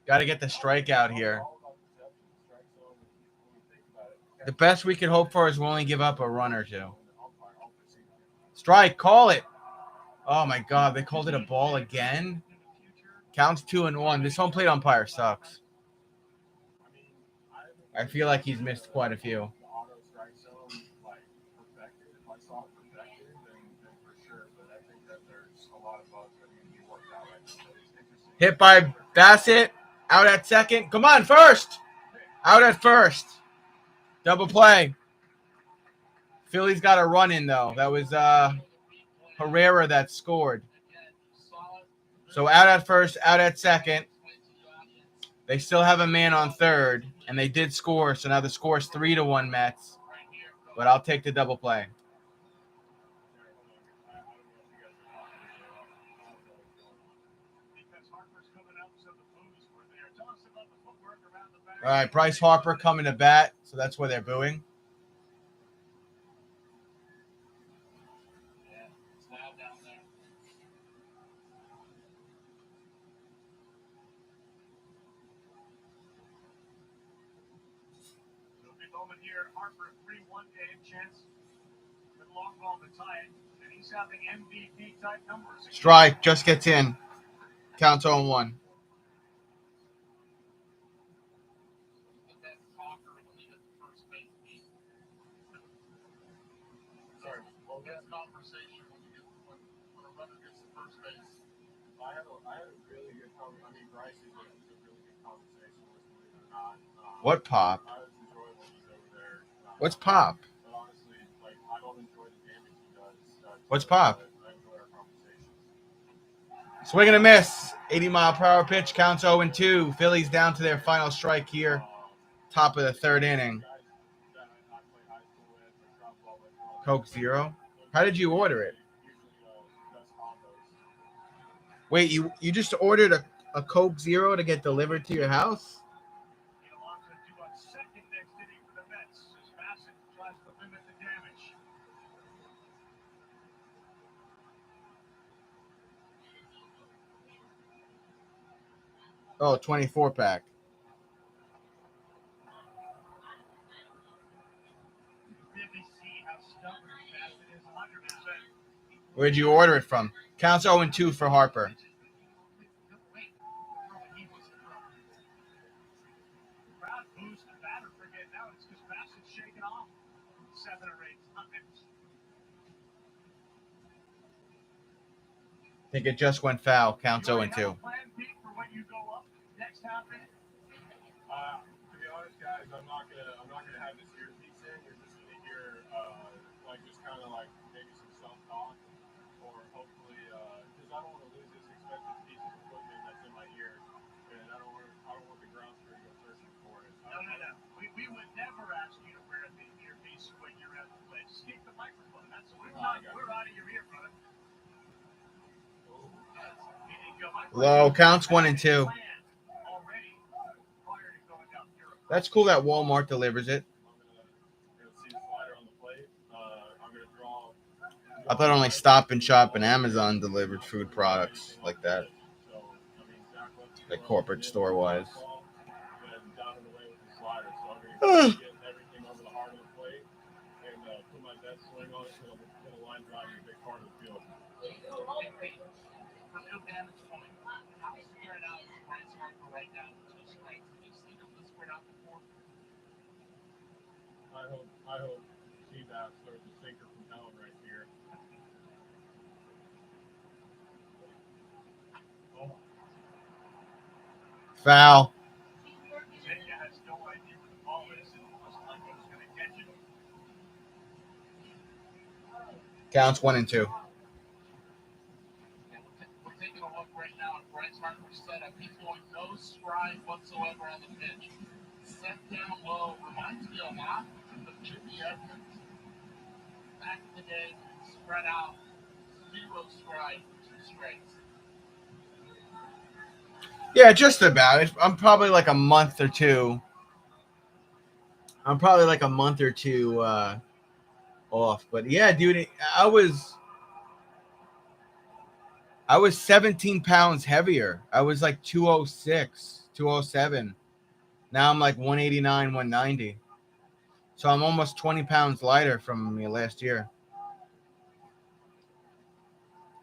Got to get the strikeout here. The best we could hope for is we'll only give up a run or two. Strike, call it. Oh my God, they called it a ball again. Counts 2-1. This home plate umpire sucks. I feel like he's missed quite a few. Hit by Bassett. Out at second. Come on, first. Out at first. Double play. Phillies got a run in, though. That was Herrera that scored. So out at first, out at second. They still have a man on third, and they did score. So now the score is 3-1 Mets. But I'll take the double play. All right, Bryce Harper coming to bat, so that's why they're booing. Moment here, Harper 3-1 game chance. The long ball to tie it, and he's having MVP type numbers. Strike. Just gets in. Counts 0-1. Sorry, well, that conversation when a runner gets to first base. I had a really good conversation. I mean, Bryce is a really good conversationalist, believe it or not. What pop? I was enjoying when he's over there. What's pop? But honestly, like, I don't enjoy the damage he does. What's pop? I enjoy our conversations. Swing and a miss. 80-mile-per-hour pitch. Counts 0-2. Phillies down to their final strike here. Top of the third inning. Guys that I play high school with, or drop ball with, Coke Zero. How did you order it? usually best combos. Wait, you just ordered a Coke Zero to get delivered to your house? Alonso due on second next inning for the Mets as Bassett tries to limit the damage. Oh, 24-pack. Really see how stubborn Bassett is 100%. Where'd you order it from? Counts 0-2 for Harper. Crowd boos the batter for getting out. It's because Bassett's shaking off 7 or 8 times. I think it just went foul. Counts You already 0-2. have a plan, Pete, for when you go up next half inning? To be honest, guys, I'm not gonna have this earpiece in. You're just gonna hear like just kind of like maybe some self-talk, or hopefully because I don't want to lose this expensive piece of equipment that's in my ear, and I don't want the ground crew to go searching for it. No. We would never ask you to wear the earpiece when you're at the plate. Just keep the microphone. We're out of your ear, brother. Low. Counts 1-2. That's cool that Walmart delivers it. I'm gonna see the slider on the plate. I'm gonna draw. I thought only Stop and Shop and Amazon delivered food products like that, So I mean, Zach left like corporate store wise. and down and away with the slider. So I'm gonna get everything over the heart of the plate and put my best swing on it to the line drive in a big part of the field. For no damage point, how spread out is Bryce Harper right now with 2 strikes? Have you seen him this spread out before? I hope T-Bass throws a sinker from hell right here. Oh. Foul. Zenya has no idea where the ball is, and looks like he was going to catch it. Counts 1-2. We're taking a look right now at Bryce Harper's setup. He's going no stride whatsoever on the pitch. Set down low. Reminds me a lot of Jimmy Edmonds. Back in the day, spread out, 0 stride, 2 strikes. Yeah, just about. I'm probably like a month or two. Off. But yeah, dude, I was 17 pounds heavier. I was like 206, 207. Now I'm like 189, 190. So I'm almost 20 pounds lighter from me last year.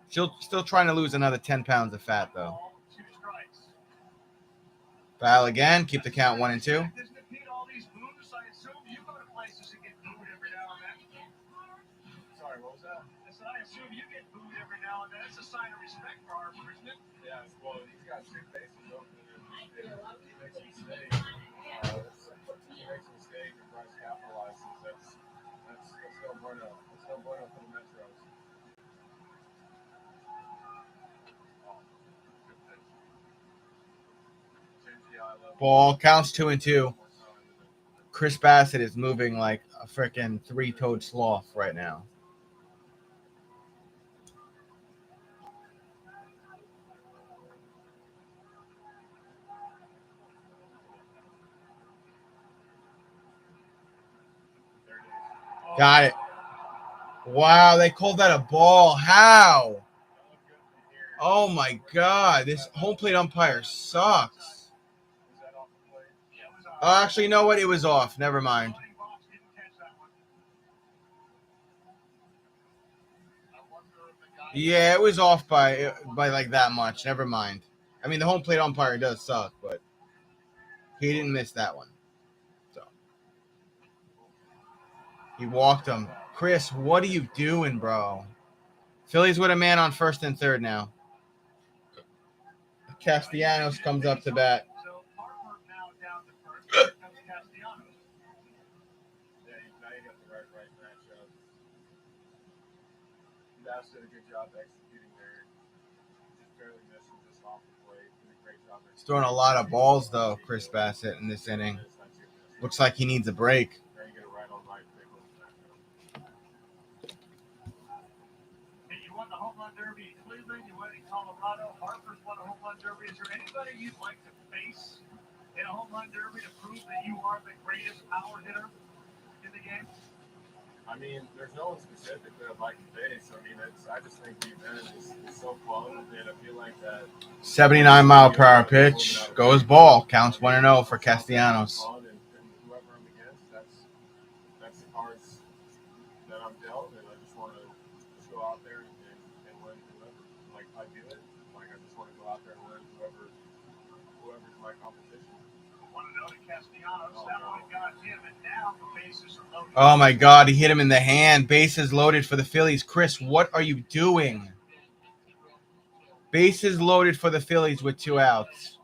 Still trying to lose another 10 pounds of fat, though. 2 strikes. Foul again. Keep the count 1-2. Doesn't it beat all these boos? I assume you go to places and get booed every now and then. Sorry, what was that? I assume you get booed every now and then. It's a sign of respect for Harper, isn't it? Yeah, well, he's got 2 bases open, and he makes a mistake. And Bryce capitalizes. That's no bueno. That's no bueno for the Metros. Ball counts 2-2. Chris Bassett is moving like a freaking 3-toed sloth right now. Got it. Wow, they called that a ball. How? Oh my God, this home plate umpire sucks. Oh, actually, you know what? It was off. Never mind. Yeah, it was off by like that much. Never mind. I mean, the home plate umpire does suck, but he didn't miss that one. So he walked him. Chris, what are you doing, bro? Phillies with a man on first and third now. Castellanos comes up to bat. So Harper now down to first. Here comes Castellanos. Yeah, now you got the right matchup. Bass did a good job executing there. Just barely missing just off the plate. Did a great job. He's throwing a lot of balls, though, Chris Bassett, in this inning. Looks like he needs a break. There you get it right on right. Hey, you won the home run derby in Cleveland. You won in Colorado. Harper's won a home run derby. Is there anybody you'd like to face in a home run derby to prove that you are the greatest power hitter in the game? I mean, there's no one specific that I'd like to face. I mean, I just think the event is so fun, and I feel like that. 79-mile-per-hour pitch. Goes ball. Counts 1-0 for Castellanos. And whoever I'm against, that's the cards that I'm dealt, and I just want to just go out there and win whoever. Like, I do it. Like, I just want to go out there and win whoever's my competition. Oh, my God. He hit him in the hand. Bases loaded for the Phillies. Chris, what are you doing? Bases loaded for the Phillies with 2 outs.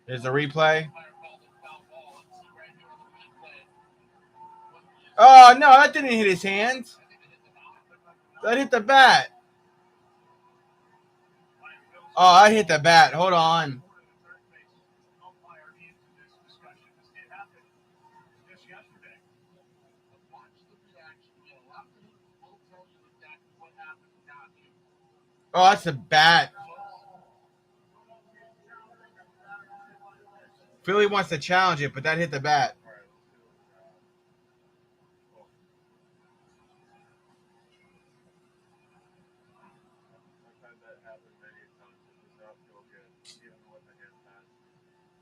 There's the replay. Oh, no, that didn't hit his hand. That hit the bat. Oh, I hit the bat. Hold on. Oh, that's the bat. Philly wants to challenge it, but that hit the bat.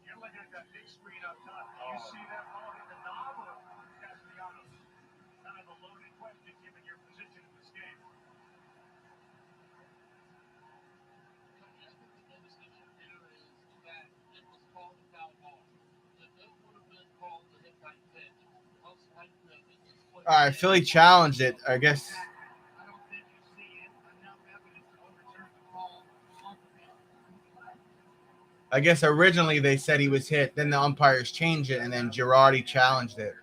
You're looking at that big screen up top. Do you see that ball hit the knob or Castellanos? Kind of a loaded question given your position in this game. All right, Philly challenged it, I guess. I don't think you see enough evidence to overturn the call off of it. I guess originally they said he was hit. Then the umpires changed it, and then Girardi challenged it.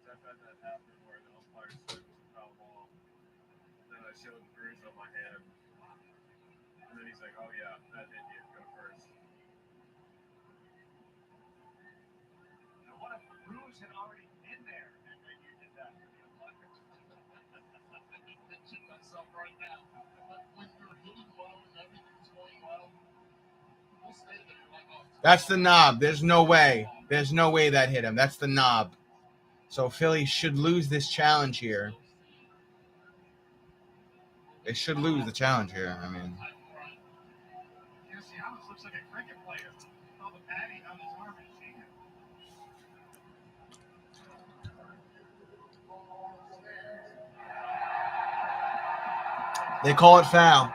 I've had that happen where the umpire said it was a foul ball. Then I showed the bruise on my hand. And then he's like, oh, yeah, that hit you. Go first. Now, what if the bruise had already been there and then you did that? Pinching myself right now. But when you're hitting well and everything's going well, we'll stay there. Like, oh, That's the knob. There's no way. There's no way that hit him. That's the knob. So Philly should lose this challenge here. They should lose the challenge here. I mean, Castellanos looks like a cricket player. All the padding on his arm is shaking. they call it foul.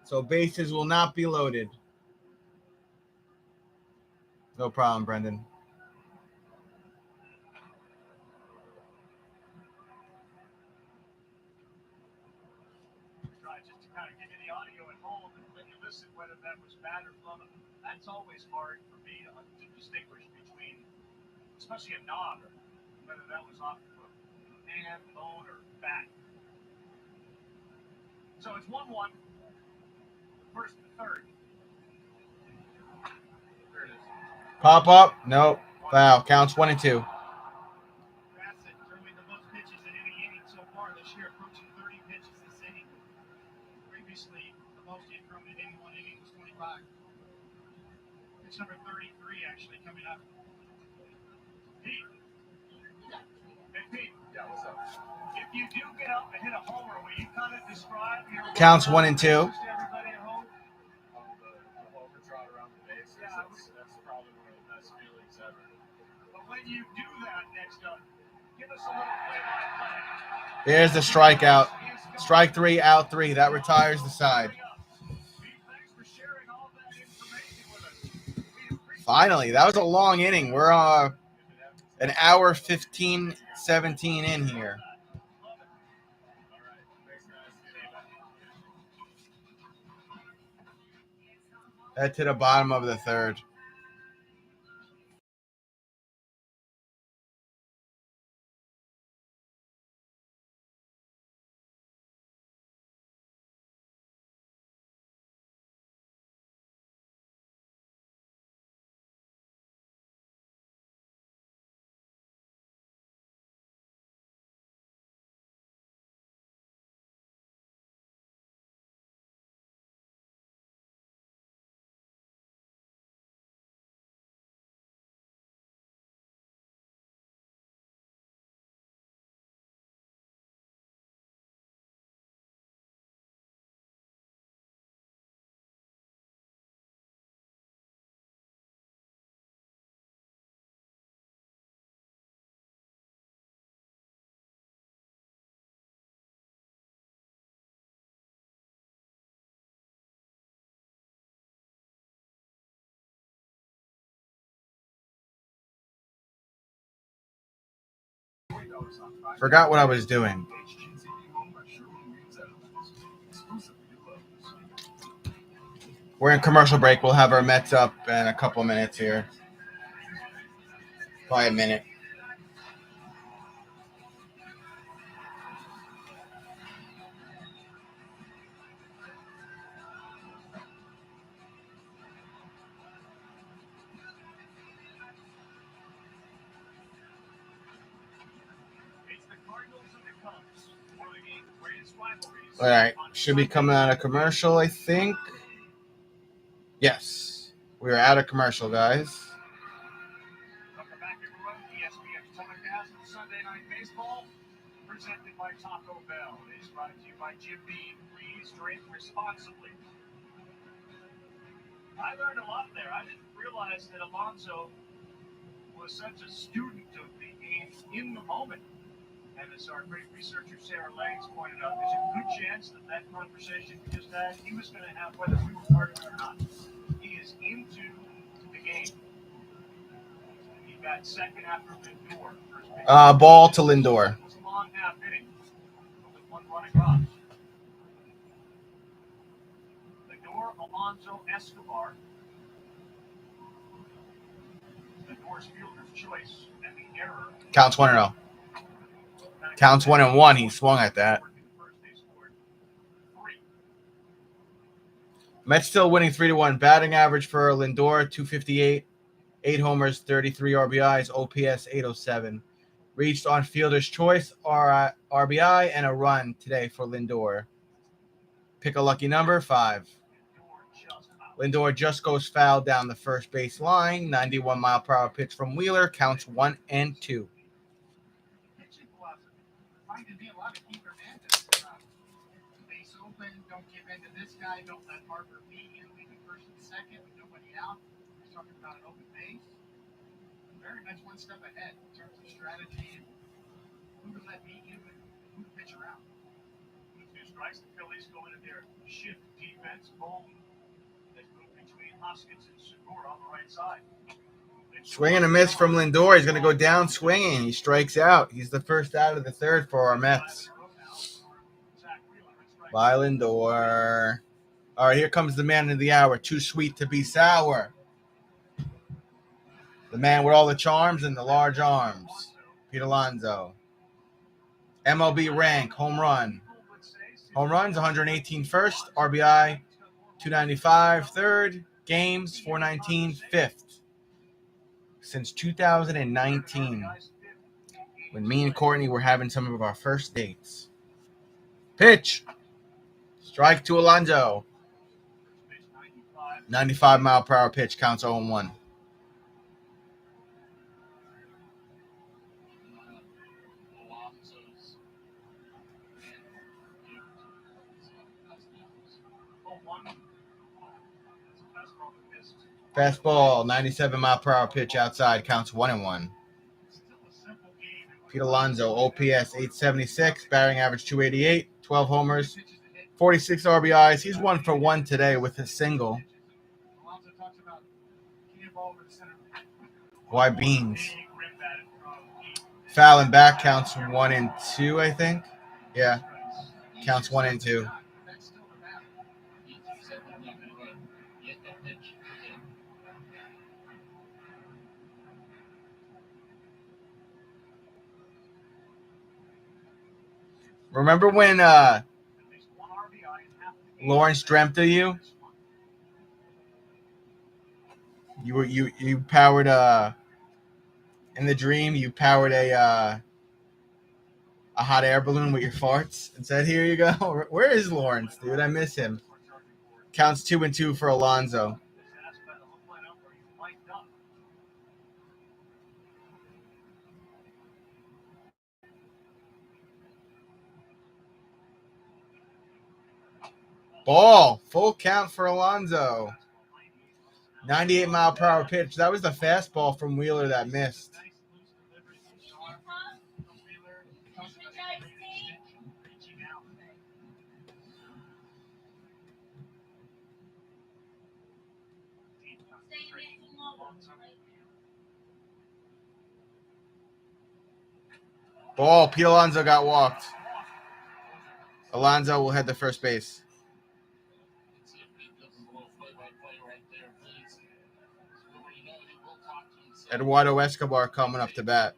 So bases will not be loaded. No problem, Brendan. Right, just to kind of give you the audio at home and let you listen whether that was bad or flub. That's always hard for me to distinguish between, especially a knob, whether that was off the hand, bone, or bat. So it's 1-1. First and third. There it is. Pop up. Nope. Foul. Counts 1 and 2. Bassett throwing the most pitches in any inning so far this year, approaching 30 pitches this inning. Previously, the most he'd thrown in any one inning was 25. Pitch number 33 actually coming up. Pete. Hey, Pete. Yeah, what's up? Give you do get up and hit a homer, will you kind of describe your Counts 1 and 2. to everybody at home? The homer trot around the bases, that's probably one of the best feelings ever. But when you do that next up, give us a little play-by-play. There's the strikeout. Strike 3, out 3. That retires the side. Thanks for sharing all that information with us. We appreciate Finally, that was a long inning. We're an hour 15, 17 in here. Head to the bottom of the third. Forgot what I was doing. We're in commercial break. We'll have our Mets up in a couple minutes here. Probably a minute. All right. Should be coming out of commercial, I think. Yes. We're out of commercial, guys. Welcome back, everyone. ESPN telecast of Sunday Night Baseball, presented by Taco Bell. It is brought to you by Jim Beam. Please drink responsibly. I learned a lot there. I didn't realize that Alonso was such a student of the game in the moment. And as our great researcher Sarah Langs pointed out, there's a good chance that that conversation we just had, he was going to have whether we were part of it or not. He is into the game. He got second after Lindor. Ball to Lindor. It was a long half inning with one run across. Lindor, Alonso, Escobar. Lindor's fielder's choice and the error. Counts 1 and 0. Counts 1 and 1. He swung at that. Mets still winning 3-1. Batting average for Lindor 258, 8 homers, 33 RBIs, OPS 807. Reached on fielder's choice, RBI, and a run today for Lindor. Pick a lucky number, 5. Lindor just goes foul down the first base line. 91-mile-per-hour pitch from Wheeler. Counts 1 and 2. Base open, don't give in to this guy, don't let Harper beat you, leave him first and second with nobody out. He's talking about an open base. Very much one step ahead in terms of strategy and who to let beat you and who to pitch around. With 2 strikes, the Phillies go into their shift defense. Bowman has moved between Hoskins and Segura on the right side. Swing and a miss from Lindor. He's going to go down swinging. He strikes out. He's the first out of the third for our Mets. By Lindor. All right, here comes the man of the hour. Too sweet to be sour. The man with all the charms and the large arms. Pete Alonso. MLB rank, home run. Home runs, 118 first. RBI, 295 third. Games, 419 fifth. Since 2019, when me and Courtney were having some of our first dates. Pitch. Strike to Alonso. 95-mile-per-hour pitch, counts 0-1. Fastball, 97-mile-per-hour pitch outside, counts 1-1. Pete Alonso, OPS 876, batting average 288, 12 homers, 46 RBIs. He's 1 for 1 today with a single. Why beans? Foul and back, counts 1-2, I think. Yeah, counts 1-2. Remember when Lawrence dreamt of you? You powered in the dream you powered a hot air balloon with your farts and said, "Here you go." Where is Lawrence, dude? I miss him. Counts 2-2 for Alonso. Ball, full count for Alonso. 98-mile-per-hour pitch. That was the fastball from Wheeler that missed. Ball. Pete Alonso got walked. Alonso will head to first base. Eduardo Escobar coming up to bat.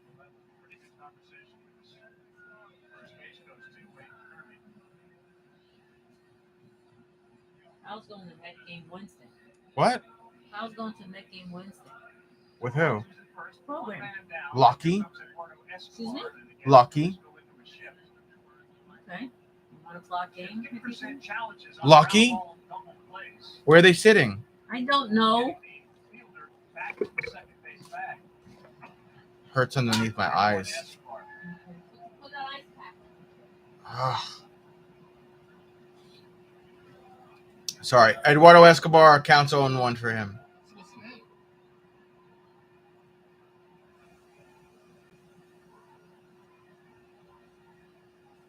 I was going to Met game Wednesday. What? I was going to Met game Wednesday. With who? Program. Lucky. Excuse me? Lucky. Okay. 1 o'clock game. Lucky? Where are they sitting? I don't know. Hurts underneath my eyes. Sorry. Eduardo Escobar counts 0-1 for him.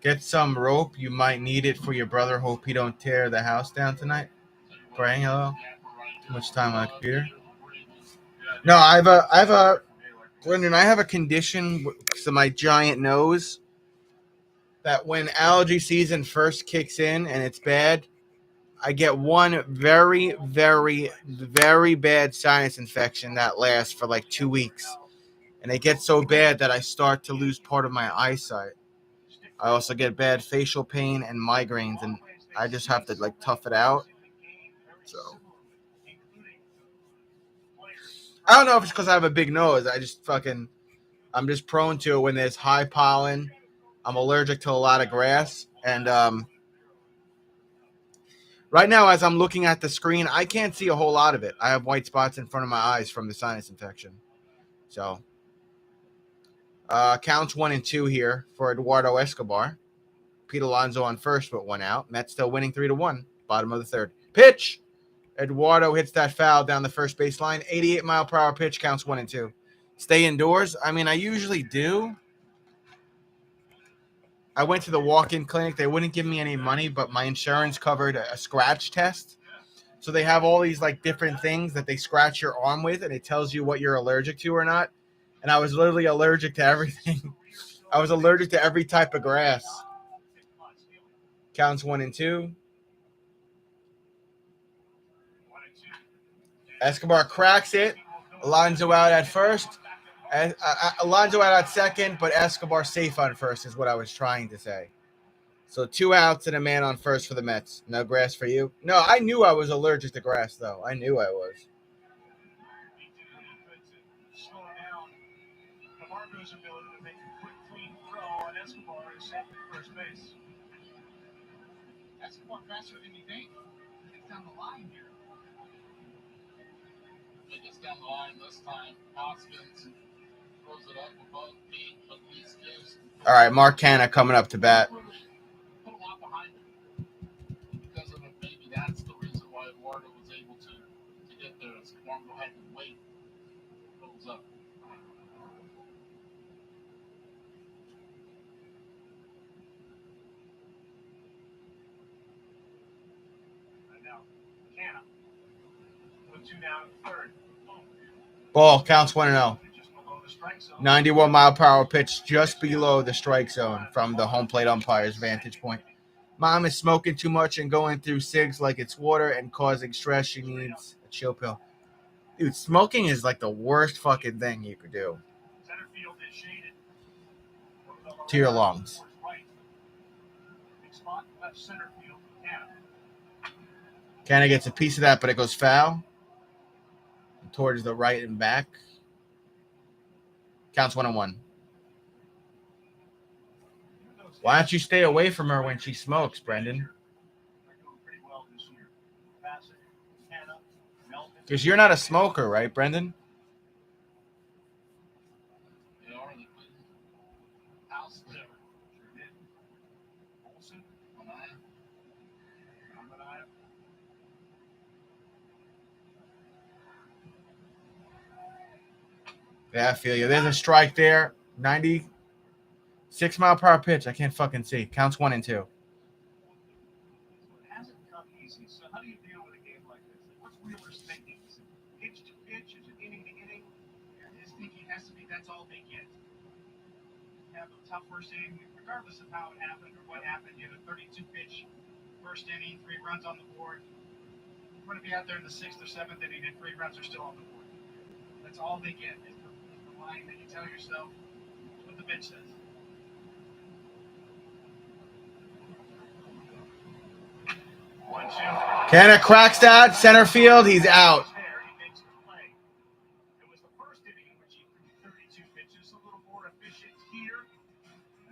Get some rope. You might need it for your brother. Hope he don't tear the house down tonight. Praying, hello. Too much time on the computer. No, I have a Brendan, I have a condition because of my giant nose that when allergy season first kicks in and it's bad, I get one very, very, very bad sinus infection that lasts for like 2 weeks. And it gets so bad that I start to lose part of my eyesight. I also get bad facial pain and migraines, and I just have to like tough it out. So I don't know if it's because I have a big nose. I'm just prone to it when there's high pollen. I'm allergic to a lot of grass, and right now, as I'm looking at the screen, I can't see a whole lot of it. I have white spots in front of my eyes from the sinus infection. So, counts 1-2 here for Eduardo Escobar. Pete Alonso on first with 1 out. Mets still winning 3-1. Bottom of the third. Pitch! Eduardo hits that foul down the first baseline. 88-mile-per-hour pitch, counts 1-2. Stay indoors? I mean, I usually do. I went to the walk-in clinic. They wouldn't give me any money, but my insurance covered a scratch test. So they have all these like different things that they scratch your arm with, and it tells you what you're allergic to or not. And I was literally allergic to everything. I was allergic to every type of grass. Counts 1-2. Escobar cracks it. Alonso out at first. Alonso out at second, but Escobar safe on first is what I was trying to say. So 2 outs and a man on first for the Mets. No grass for you? No, I knew I was allergic to grass, though. I knew I was. Escobar faster than you think. It's down the line here. It gets down the line this time. Hoskins throws it up above Pete, but Pete gives. All right, Mark Canha coming up to bat. Put a lot behind him. Because of it, maybe that's the reason why Eduardo was able to get there. As want to go ahead and wait. Goes up. And now, Canna. With 2 down in the third. Ball counts 1-0. Just below the strike zone. 91 mile per hour pitch just below the strike zone from the home plate umpire's vantage point. Mom is smoking too much and going through cigs like it's water and causing stress. She needs a chill pill. Dude, smoking is like the worst fucking thing you could do Center field is shaded. to your lungs. Right. Big spot, left center field. Canna. Canna gets a piece of that, but it goes foul towards the right and back. Counts 1-1. Why don't you stay away from her when she smokes, Brendan? They're doing pretty well this year. Bassett, Canna, Melvin. Because you're not a smoker, right, Brendan? They are the house there. Sure did. Olsen, Manaya. Manaya. Yeah, I feel you. There's a strike there. 96 mile per hour pitch. I can't fucking see. Counts 1 and 2. It hasn't come easy. So how do you deal with a game like this? What's Wheeler's thinking? Is it pitch to pitch? Is it inning to inning? His thinking has to be that's all they get. Have a tough first inning, regardless of how it happened or what happened. You had a 32-pitch first inning, 3 runs on the board. You're going to be out there in the 6th or 7th inning, and 3 runs are still on the board. That's all they get. Is the line that you tell yourself what the bench says. One, two. Canna cracks that. Center field. He's out. There, he makes the play. It was the first inning in which he threw 32 pitches, a little more efficient here.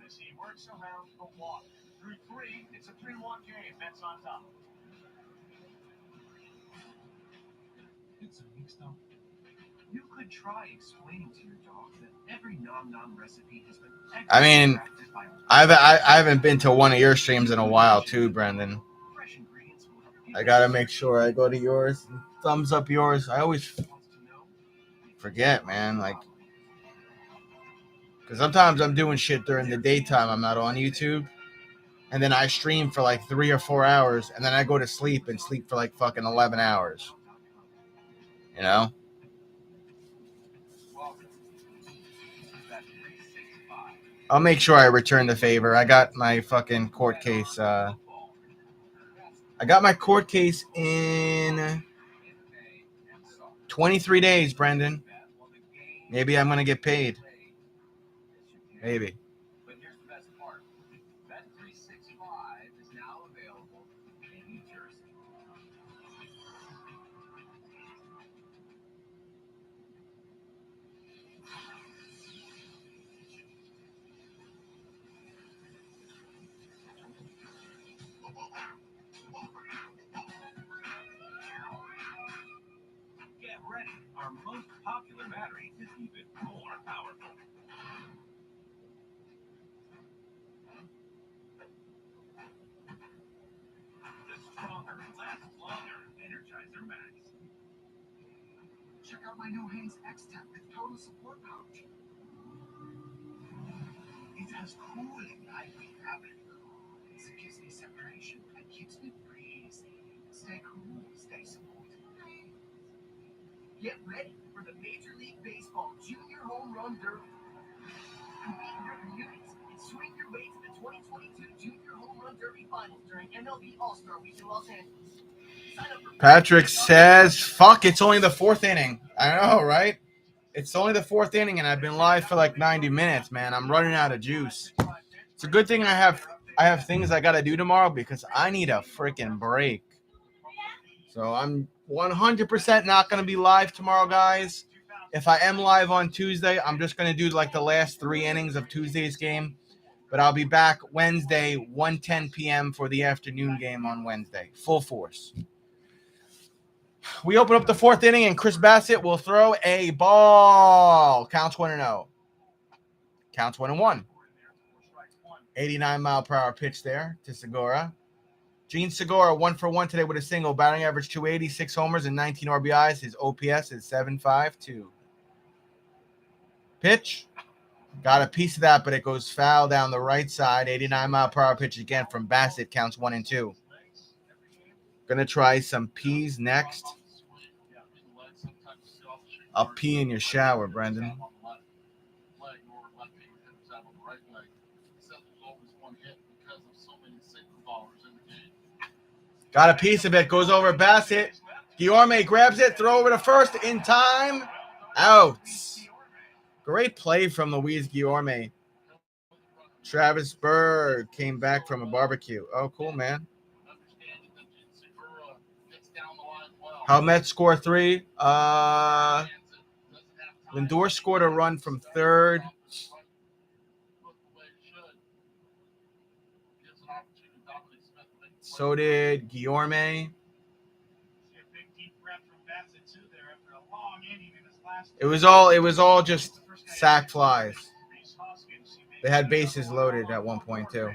As he works around the walk. Through 3, it's a 3-1 game. Mets on top. It's a mixed up. You could try explaining to your dog that every nom-nom recipe has been I mean, I haven't been to one of your streams in a while, too, Brendan. fresh ingredients will help you I got to make sure I go to yours. Thumbs up yours. I always wants to know. forget, man. Like, because sometimes I'm doing shit during the daytime. I'm not on YouTube. And then I stream for like 3 or 4 hours. And then I go to sleep and sleep for like fucking 11 hours. You know? I'll make sure I return the favor. I got my fucking court case. I got my court case in 23 days, Brendan. Maybe I'm going to get paid. Maybe. But here's the best part. Bet 365 is now available in New Jersey. Get ready. Our most popular battery is even more powerful. The stronger, lasts longer Energizer Max. Check out my new Hanes X-Tech with total support pouch. It has cooling lightweight fabric. It gives me separation and keeps me breezy. Stay cool, stay supported. Get ready for the Major League Baseball Junior Home Run Derby. Compete in your communities and swing your way to the 2022 Junior Home Run Derby Finals during MLB All-Star Week in Los Angeles. Sign up for Patrick says, fuck, it's only the 4th inning. I know, right? It's only the 4th inning, and I've been live for like 90 minutes, man. I'm running out of juice. It's a good thing I have things I got to do tomorrow because I need a freaking break. So I'm 100% not going to be live tomorrow, guys. If I am live on Tuesday, I'm just going to do like the last 3 innings of Tuesday's game. But I'll be back Wednesday, 1:10 p.m. for the afternoon game on Wednesday. Full force. We open up the 4th inning, and Chris Bassett will throw a ball. Counts 1-0. Counts 1-1. 89 mile per hour pitch there to Segura. Gene Segura, 1 for 1 today with a single. Batting average 280, 6 homers, and 19 RBIs. His OPS is 7.52. Pitch. Got a piece of that, but it goes foul down the right side. 89-mile-per-hour pitch again from Bassett. Counts 1 and 2. Gonna try some peas next. I'll pee in your shower, Brendan. Got a piece of it. Goes over Bassett. Guillorme grabs it. Throw over to first in time. Out. Great play from Luis Guillorme. Travis Berg came back from a barbecue. Oh, cool, man. How Mets score 3? Lindor scored a run from third. So did Guillorme. It was all just sack flies. They had bases loaded at one point too.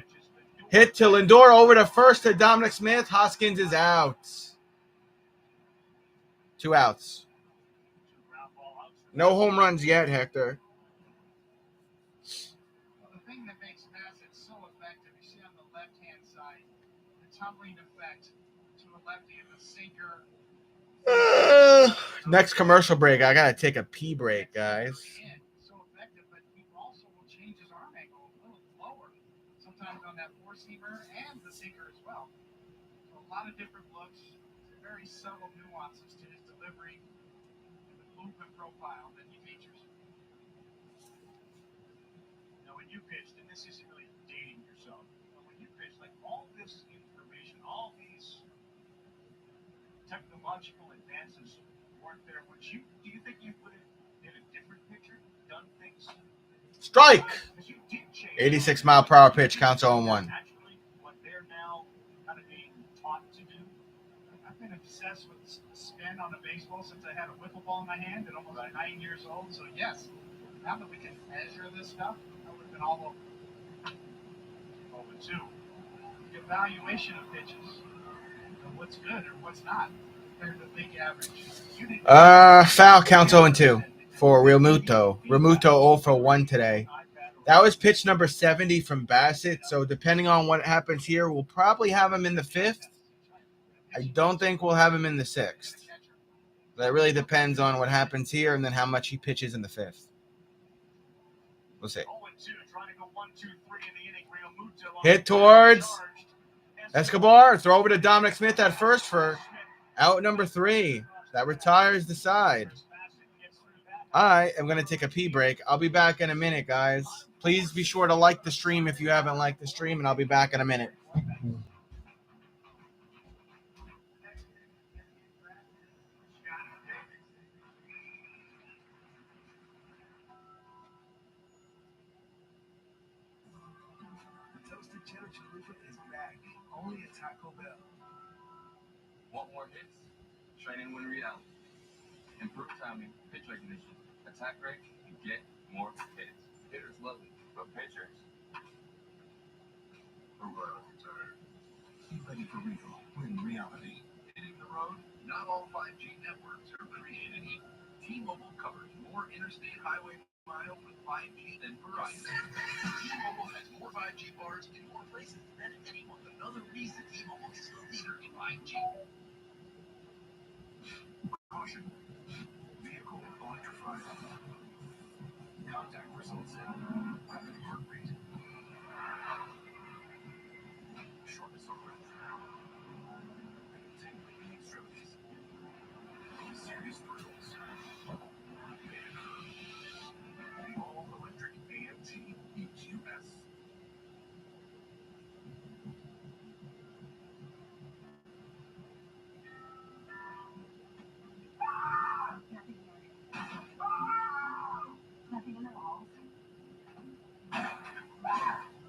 Hit to Lindor over to first to Dominic Smith. Hoskins is out. 2 outs. No home runs yet, Hector. The thing that makes Bassett so effective, you see on the left-hand side, the tumbling effect to a lefty of the sinker. Next commercial break. I gotta take a pee break, guys. So effective, but he also will change his arm angle a little lower, sometimes on that four-seamer and the sinker as well. So a lot of different looks, very subtle nuances to his delivery and the movement profile that he features. Now, when you pitched, and this isn't really dating yourself, but when you pitched, like all this information, all these technological advances weren't there. Do you think you would have did a different picture, done things? Strike. 86-mile-per-hour pitch. Counts 0-1. Naturally, what they're now kind of being taught to do. I've been obsessed with spin on a baseball since I had a wiffle ball in my hand at almost 9 years old. So yes, now that we can measure this stuff, I would have been all over. Over 2. The evaluation of pitches. What's good or what's not compared to the big average. Foul. Counts 0-2 for Realmuto. Realmuto 0 for 1 today. That was pitch number 70 from Bassett. So depending on what happens here, we'll probably have him in the 5th. I don't think we'll have him in the 6th. That really depends on what happens here and then how much he pitches in the 5th. We'll see. Hit towards Escobar. Throw over to Dominic Smith at first for out number 3. That retires the side. All right, I'm going to take a pee break. I'll be back in a minute, guys. Please be sure to like the stream if you haven't liked the stream, and I'll be back in a minute. Toasted cheddar chalupa is back, only at Taco Bell. Want more hits? Train and win reality. Improve timing, pitch recognition, attack rate, and get more hits. Hitters love it, but pitchers. Be ready for real, win reality. Hitting the road? Not all 5G networks are created equal. T-Mobile covers more interstate highway miles with 5G than Verizon. T-Mobile has more 5G bars in more places than anyone. Another reason T-Mobile is the leader in 5G. Caution. Vehicle electrified. Contact results in rapid heart rate. Shortness of breath. Tingling in extremities. Serious thrills. The all-electric AMG EQS. Nothing in the walls.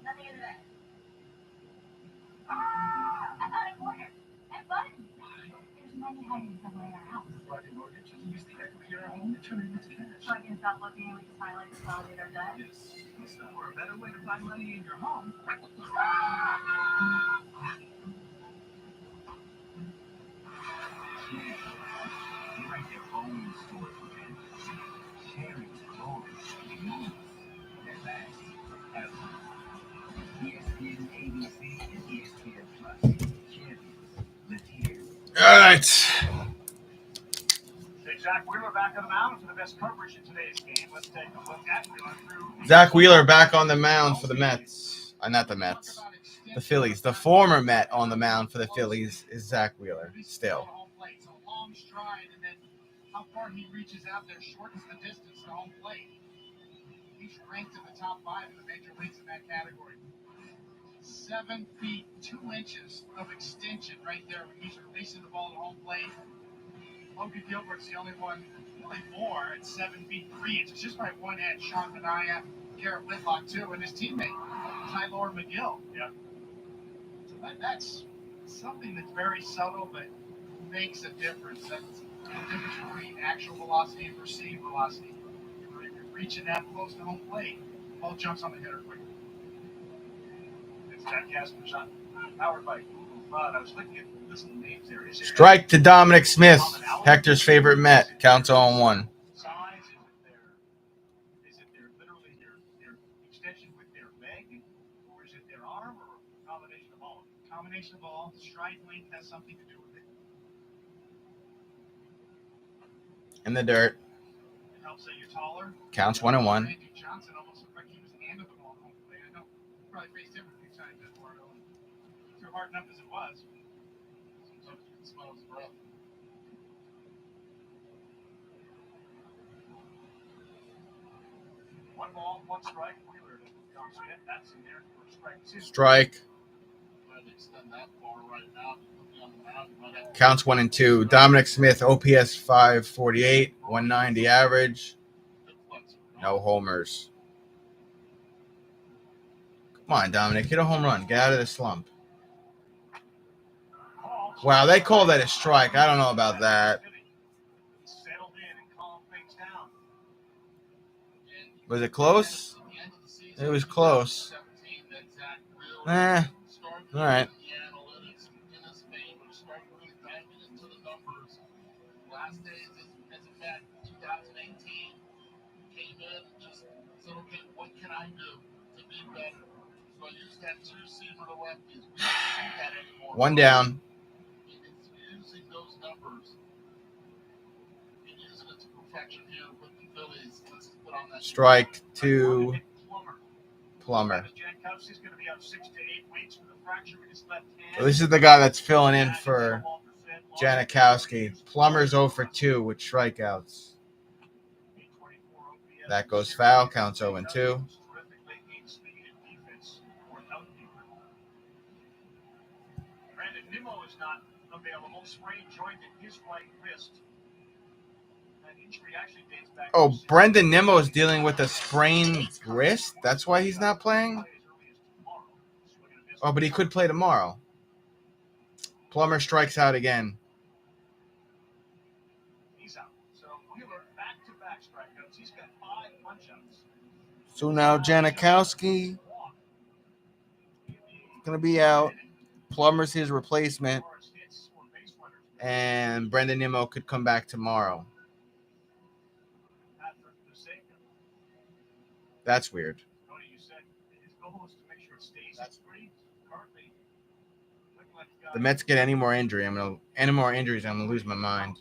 Nothing in the bed. I found a corner. And buttons. There's money hiding somewhere in our house. Friday mortgage, use the equity in our home to turn it into cash. So I can stop looking and we just finally consolidate our debt. Yes. Or a better way to find money in your home. They write their own story for fans. Sharing glory moves that lasts forever. ESPN, ABC, and ESPN Plus. Champions live here. All right. Zach Wheeler back on the mound for the best coverage in today's game. Let's take a look at Wheeler through. Zach Wheeler back on the mound for the Mets. Not the Mets. The Phillies. The former Met on the mound for the Phillies is Zach Wheeler. Still. So long stride, and then how far he reaches out there shortens the distance to home plate. He's ranked in the top 5 in the major leagues in that category. 7 feet 2 inches of extension right there when he's releasing the ball to home plate. Logan Gilbert's the only one, really more, at 7 feet 3 inches, just by one edge. Sean Manaea, Garrett Whitlock too, and his teammate Tyler McGill. Yeah. So that's something that's very subtle, but makes a difference. That's the difference between actual velocity and perceived velocity. If you're reaching that close to home plate, ball jumps on the hitter quick. It's Jack Casper's on. Powered by Google Cloud. I was looking at listening to names there. Strike to Dominic Smith. Hector's favorite Met. Counts 0-1. Size, is it literally their extension with their leg, or is it their arm, or a combination of all? Combination of all. Stride length has something to do with it. In the dirt. It helps that you're taller. Counts 1-1. Randy Johnson almost looked like he was the end of the ball home plate. I know probably faced him a few times, Eduardo. Threw hard enough as it was. Sometimes you can smell his breath. One ball, one strike. Wheeler to John Smith. That's in there for strike 2. Strike. Trying to extend that far right now. On the mound, you might have to Counts 1-2. Dominic Smith, OPS 548, 190 average. No homers. Come on, Dominic. Hit a home run. Get out of the slump. Wow, they call that a strike. I don't know about that. Settled in and calmed things down. Was it close? It was close. All right. Last days as a Met, 2018, came in and just said, okay, what can I do to be better? So I used that two-seamer to lefties. We don't see that anymore. One down. It's using those numbers and using it to perfection here with the Phillies. Let's put on that Strike to Plummer. Jankowski's going to be out 6 to 8 weeks with a fracture in his left hand. So this is the guy that's filling in for Janikowski. Plummer's 0 for 2 with strikeouts. That goes foul. Counts 0-2. Brandon Nimmo is not available. Sprain joint in his right wrist. That injury actually dates back. Oh, Brendan Nimmo is dealing with a sprained wrist? That's why he's not playing? Oh, but he could play tomorrow. Plummer strikes out again. He's out. So Wheeler back-to-back strikeouts. He's got 5 punch-outs. So now Janikowski going to be out. Plummer's his replacement. And Brendan Nimmo could come back tomorrow. That's weird. The Mets get any more injuries, I'm gonna lose my mind.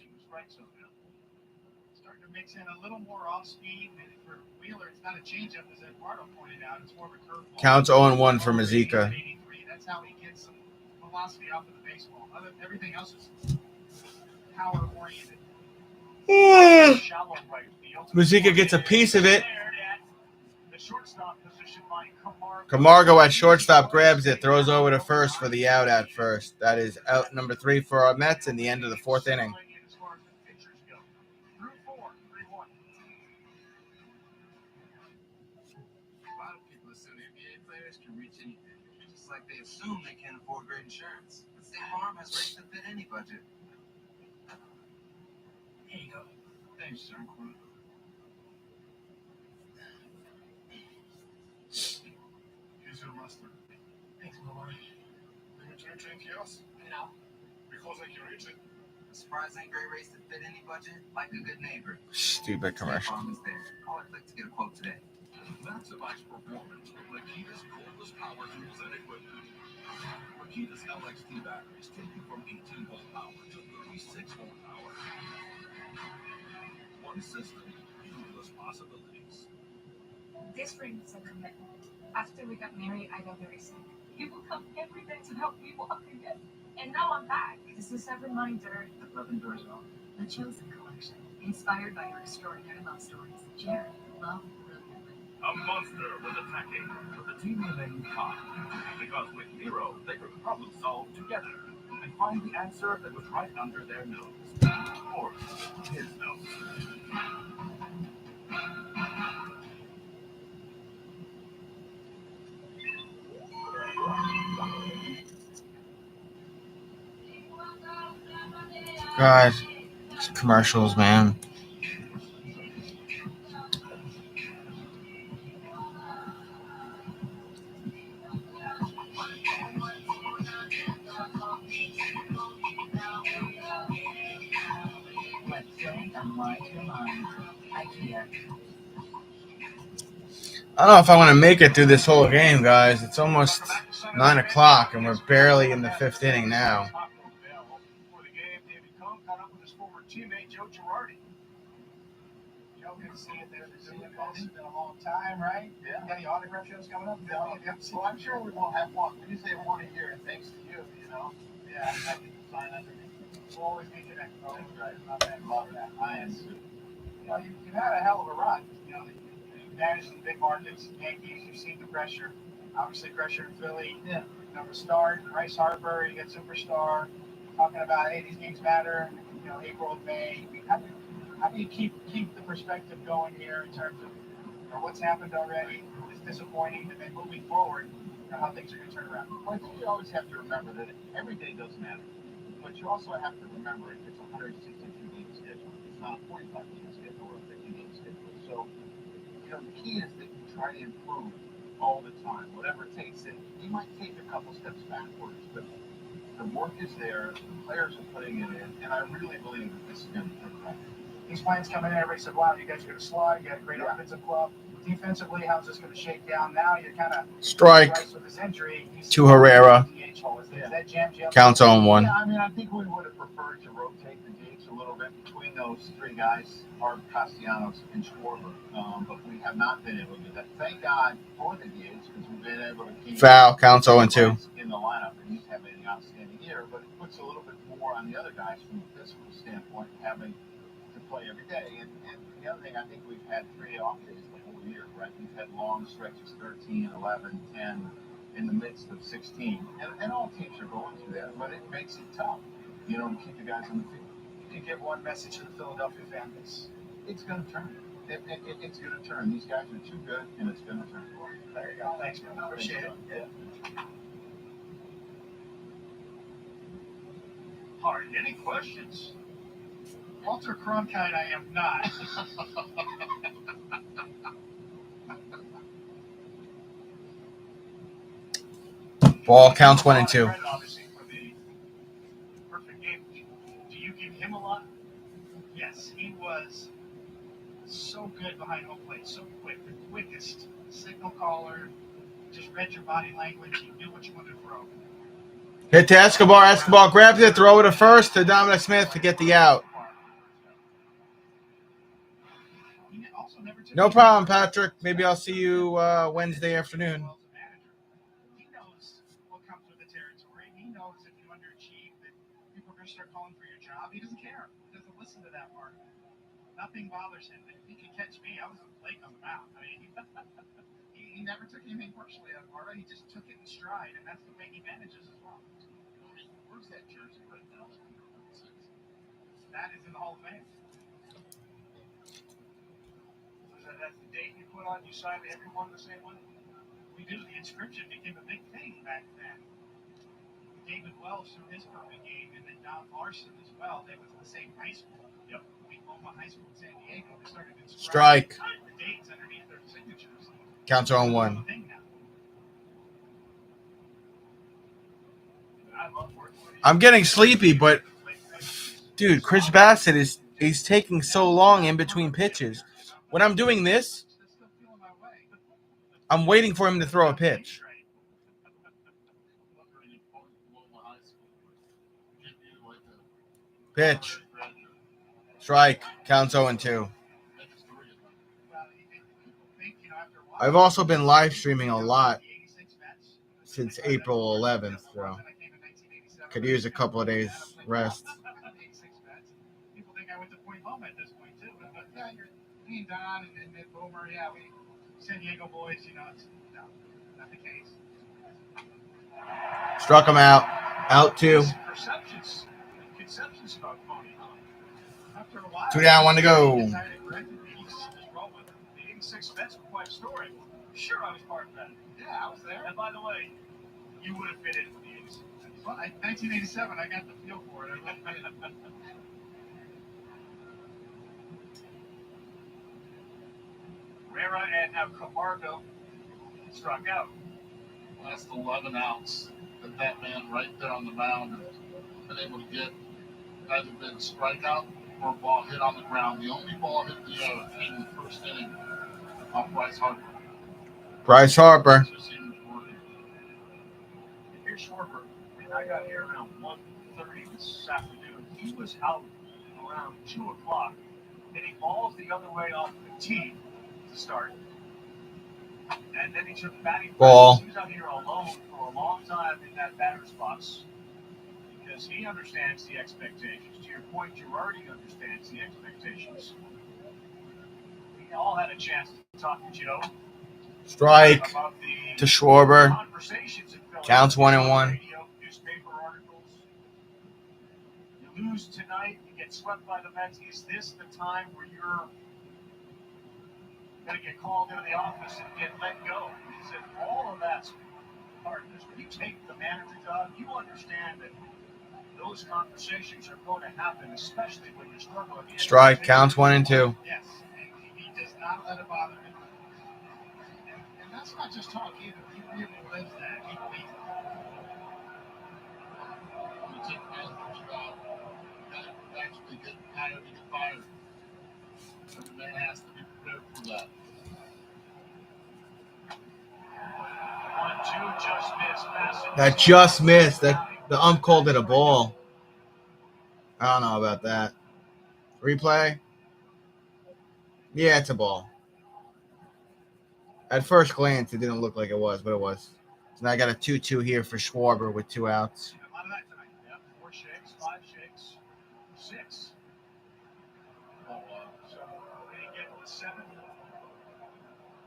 Starting to mix in a little more off speed, and for Wheeler, it's not a changeup, as Eduardo pointed out. It's more of a curveball. Counts 0-1 for Mazika. That's how he gets some velocity off of the baseball. Everything else is power oriented. Mazika gets a piece of it. Camargo at shortstop grabs it, throws over to first for the out at first. That is out number 3 for our Mets in the end of the 4th inning. A lot of people assume NBA players can reach anything, just like they assume they can't afford great insurance. But State Farm has rates that fit any budget. Here you go. Thanks, sir. Here's your master. Thanks, Mama. Let me turn to anything else? No. Because I can reach it. surprisingly great race to fit any budget, like a good neighbor. Stupid commercial. State Farm is there. Call or click to get a quote today. Maximize performance with Makita's cordless power tools and equipment. Makita's LXT batteries take you from 18-volt power to 36-volt power. One system, endless possibilities. This ring is a commitment. After we got married, I got very sick. People come every day to help me walk again. And now I'm back. This is a reminder that love endures all. The Chosen Collection, inspired by your extraordinary love stories. Jerry, love brilliantly. A monster was attacking, but the team remained calm. Because with Hero, they could problem solve together and find the answer that was right under their nose. Or his nose. God, these commercials, man. Let play unwind your mind. IKEA. I don't know if I want to make it through this whole game, guys. It's almost 9 o'clock, and we're barely in the fifth inning now. For the game, David Cohn caught up with his former teammate Joe Girardi. Joe, good to see you there. It's been a long time, right? Yeah. Got any autograph shows coming up? Well, I'm sure we will have one. We usually have one a year, and thanks to you, Yeah. I can sign underneath. We'll always be connected. That's right. Not bad. Love that. I am too. You've had a hell of a run. You've managed in big markets, Yankees. You've seen the pressure. Obviously, pressure in Philly. Yeah. Number start, Bryce Harper. You got superstar. Talking about, hey, these games matter. April, May. How do you keep the perspective going here in terms of what's happened already? It's disappointing, and then moving forward, how things are going to turn around. Well, I think you always have to remember that every day does matter. But you also have to remember it's a 162-game schedule. It's not a 45-game schedule or a 50-game schedule. So, the key is that you try to improve all the time, whatever it takes. And you might take a couple steps backwards, but the work is there, the players are putting it in, and I really believe that this is going to turn around. These plans coming in, everybody said, wow, you guys are going to slide. You got a great offensive club. Defensively, how's this going to shake down? Now you're kind of Strike with this injury. to Herrera. Is that jam? Counts on one. Yeah, I think we would have preferred to rotate the DH a little bit between those three guys, Art, Castellanos, and Schwarber, but we have not been able to do that. Thank God for the DH because we've been able to keep Foul. Counts 0-2. in the lineup, and he's having an outstanding year. But it puts a little bit more on the other guys from a physical standpoint, having to play every day. And the other thing, I think we've had 3 off days the whole year, right? We've had long stretches, 13, 11, 10. In the midst of 16, and all teams are going through that, but it makes it tough, to keep the guys on the field. You give one message to the Philadelphia fan base. It's going to turn. It's going to turn. These guys are too good, and it's going to turn. There you go. Thanks, man. Appreciate it. Yeah. Hard. Any questions? Walter Cronkite, I am not. Ball counts 1-2. Obviously, for the perfect game. Do you give him a lot? Yes, he was so good behind home plate, so quick, the quickest signal caller. Just read your body language. He knew what you wanted to throw. Hit to Escobar. Escobar grabs it. Throw it to first to Dominic Smith to get the out. No problem, Patrick. Maybe I'll see you Wednesday afternoon. He knows what comes with the territory. He knows if you underachieve that people are going to start calling for your job. He doesn't care. He doesn't listen to that part. Nothing bothers him. If he could catch me, I was a flake on the mound. I mean, he never took anything personally out of Marta. He just took it in stride, and that's the way he manages as well. Where's that jersey right now? That is in the Hall of Fame. That's the date you put on. You signed everyone the same way. We do. The inscription became a big thing back then. David Wells threw his perfect game, and then Don Larson as well. They went to the same high school. Yep. Weekoma High School in San Diego. They started Strike. the dates underneath their signatures. Counts 0-1. I'm getting sleepy, but Dude, Chris Bassett he's taking so long in between pitches. When I'm doing this, I'm waiting for him to throw a pitch. Pitch. Strike. Counts 0-2. I've also been live streaming a lot since April 11th, so could use a couple of days rest. People think I went to point home at this point too. But yeah, you're me and Don and Boomer. Yeah, we San Diego boys. You know, it's no, not the case. Struck him out. Out 2. Conceptions about phony, huh? After a while, 2 down, 1 to go. The 86 Mets were quite a story. Sure, I was part of that. Yeah, I was there. And by the way, you would have fit in with the 86. Well, 1987, I got the feel for it. Rera and now Camargo struck out. Last 11 outs that man right there on the mound has been able to get either been a strikeout or a ball hit on the ground. The only ball hit the air in the first inning off Bryce Harper. Bryce Harper. Here's Schwarber. And I got here around 1:30 this afternoon. He was out around 2 o'clock, hitting balls the other way off the tee to start. And then he took batting practice. He was out here alone for a long time in that batter's box because he understands the expectations. To your point, Girardi understands the expectations. We all had a chance to talk to Joe. Strike to Schwarber. Counts 1-1. Newspaper articles. You lose tonight, you get swept by the Mets. Is this the time where you're going to get called into the office and get let go? He said all of that's part of this. When you take the manager job, you understand that those conversations are going to happen, especially when you're struggling. Strike. Counts 1-2. Yes, and he does not let it bother him. And that's not just talk either. He really lives that. He believes it. You take manager's job, you got to actually get hired to get fired. Every man has to be prepared for that. 1-2 just missed. That just missed. That the ump called it a ball. I don't know about that. Replay? Yeah, it's a ball. At first glance, it didn't look like it was, but it was. So now I got a 2-2 here for Schwarber with 2 outs. A lot of that tonight. Yep. 4 shakes, 5 shakes, 6. Oh, wow. So they get to the 7th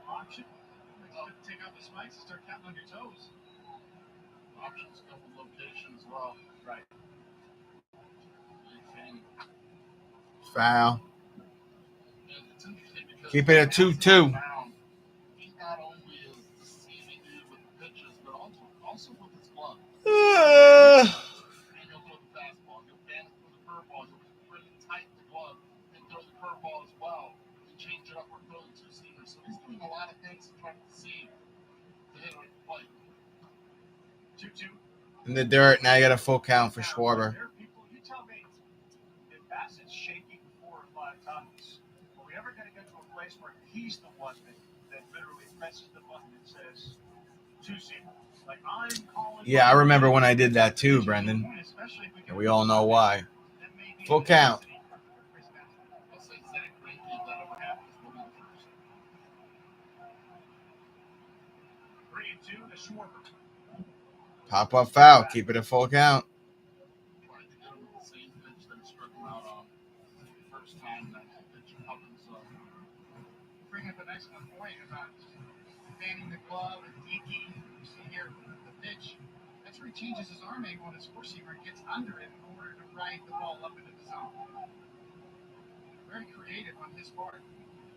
option. Take out the spikes and start counting on your toes. Options come with location as well. Right. Foul. It's interesting because Keep it at 2-2. He not only is deceiving you with the pitches, but also with his glove. And he'll throw the fastball. He'll ban it through the curveball. He'll really tighten the glove and throw the curveball as well. And change it up or throw the 2-seamer. So he's doing a lot of things to try to deceive the hitter at the plate. 2-2. In the dirt. Now you got a full count for Schwarber. You tell me, if Bassett's shaking 4 or 5 times, are we ever going to get to a place where he's the one that literally presses the button and says 2-seamer? Like I'm calling. Yeah, I remember when I did that too, Brendan. And we all know why. Full count. I'll say Zach Greinke, if that ever happens, will be the first. 3-2 to Schwarber. Pop up foul. Keep it a full count. Tried to get him with the same pitch that he struck him out on the first time that pitch helped himself. Bring up an excellent point about fanning the glove and deking. You see here the pitch. That's where he changes his arm angle on his four-seamer and gets under it in order to ride the ball up into the zone. Very creative on his part.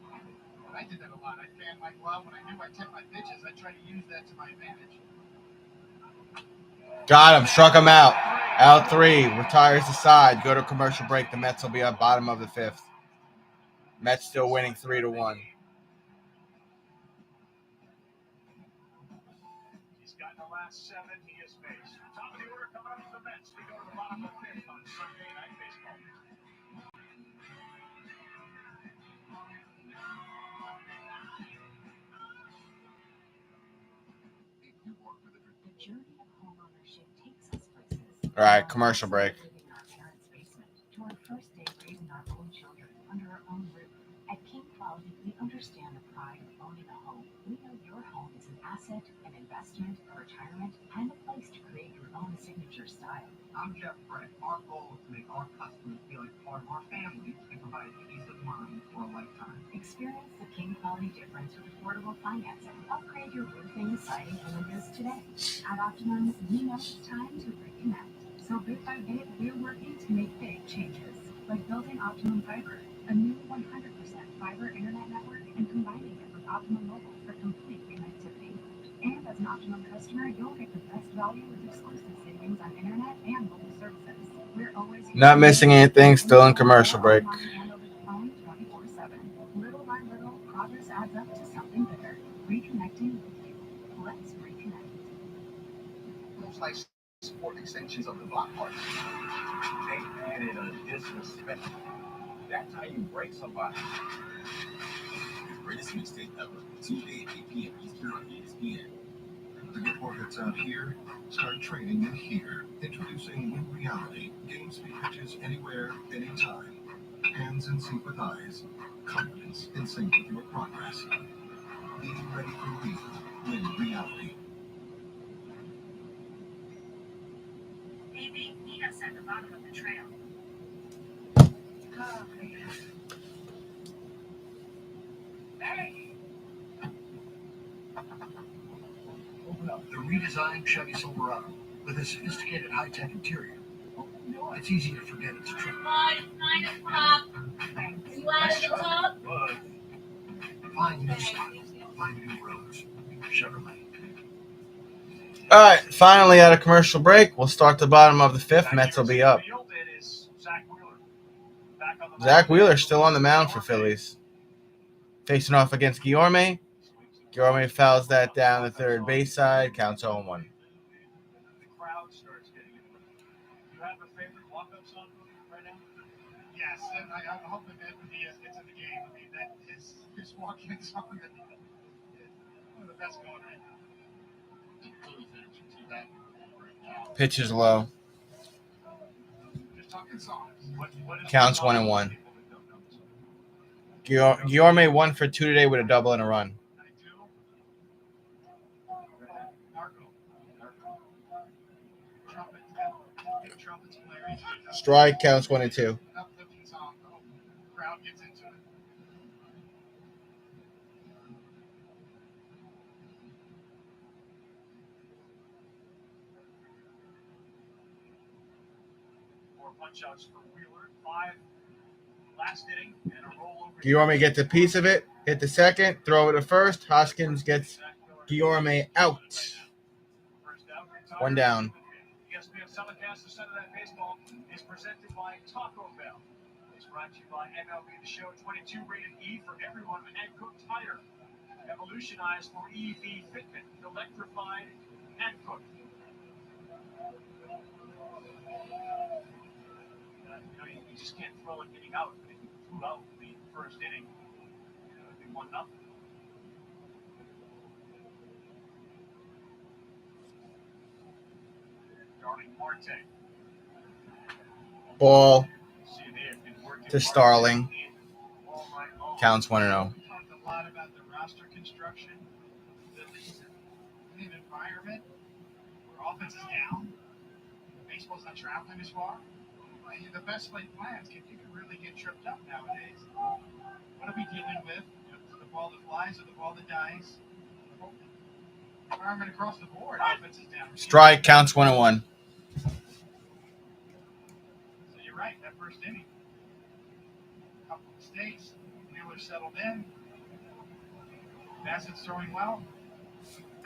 But I did that a lot. I fanned my glove when I knew I tipped my pitches. I tried to use that to my advantage. Got him. Struck him out. Out 3. Retires the side. Go to commercial break. The Mets will be at bottom of the 5th. Mets still winning 3-1. He's got the last 7 he has faced. Top of the order coming up for the Mets. We go to the bottom of the 5th on Sunday Night Baseball. All right, commercial break. To our first day raising our own children under our own roof. At King Quality, we understand the pride of owning a home. We know your home is an asset, an investment, a retirement, and a place to create your own signature style. I'm Jeff Brett. Our goal is to make our customers feel like part of our family and provide peace of mind for a lifetime. Experience the King Quality difference with affordable financing. Upgrade your roofing, siding, and windows today. At Optimum, we know it's time to reconnect. So bit by bit, we're working to make big changes, like building Optimum Fiber, a new 100% fiber internet network, and combining it with Optimum Mobile for complete connectivity. And as an Optimum customer, you'll get the best value with exclusive savings on internet and mobile services. We're always Not missing anything. Still in commercial break. and over the phone 24/7. Little by little, progress adds up to something bigger. Reconnecting with you. Let's reconnect. Those nice sport extensions of the block party. They added a disrespect. That's how you break somebody. The greatest mixtape ever. Tuesday at 8 p.m. Eastern on ESPN. The good work that's out here, start trading in here. Introducing Win Reality. Game speed pitches anywhere, anytime. Hands in sync with eyes. Confidence in sync with your progress. Be ready for real. Win Reality. Maybe meet us at the bottom of the trail. Oh, man. Hey! Open up the redesigned Chevy Silverado with a sophisticated high-tech interior. It's easy to forget it's a truck. It's 9 o'clock. You out of the tub? But find new style, find new roads. Chevrolet. All right, finally at a commercial break. We'll start the bottom of the fifth. Mets will be up. Zach Wheeler still on the mound for Phillies. Facing off against Guillorme. Guillorme fouls that down the third base side. Counts 0-1. The crowd starts getting into it. Do you have a favorite walk-up song right now? Yes, and I'm hoping that when he gets in the game, I mean, that his walk-in song is one of the best going right now. The Phillies are too happy right now. Pitch is low. Just talking songs. What is Counts the song 1-1. for people that don't know the song? Guillorme 1 for 2 today with a double and a run. I do. Narco. Trumpets, big trumpets blaring. Strike counts 1-2. Uplifting song. The whole crowd gets into it. Four punch-outs for Wheeler. 5 last inning and a rollover. Guillorme gets a piece of it. Hit the second. Throw it to first. Hoskins gets Guillorme out. First out. 1 down. ESPN Telecast, the Center That Baseball, is presented by Taco Bell. It's brought to you by MLB The Show 22 rated E for everyone and cooked tire. Evolutionized for EV fitment, electrified and cooked. You just can't throw an inning out. If you threw out the first inning, it'd be 1-0. Starting Marte. Ball See, they have been working to Starling. all night long. Counts 1-0. We talked a lot about the roster construction, the environment where offense is down. Baseball's not traveling as far. The best laid plans you can really get tripped up nowadays. What are we dealing with? The ball that flies or the ball that dies? Environment across the board, offense is down. Strike counts 1-1. So you're right, that first inning. A couple of mistakes. Wheeler settled in. Bassett's throwing well.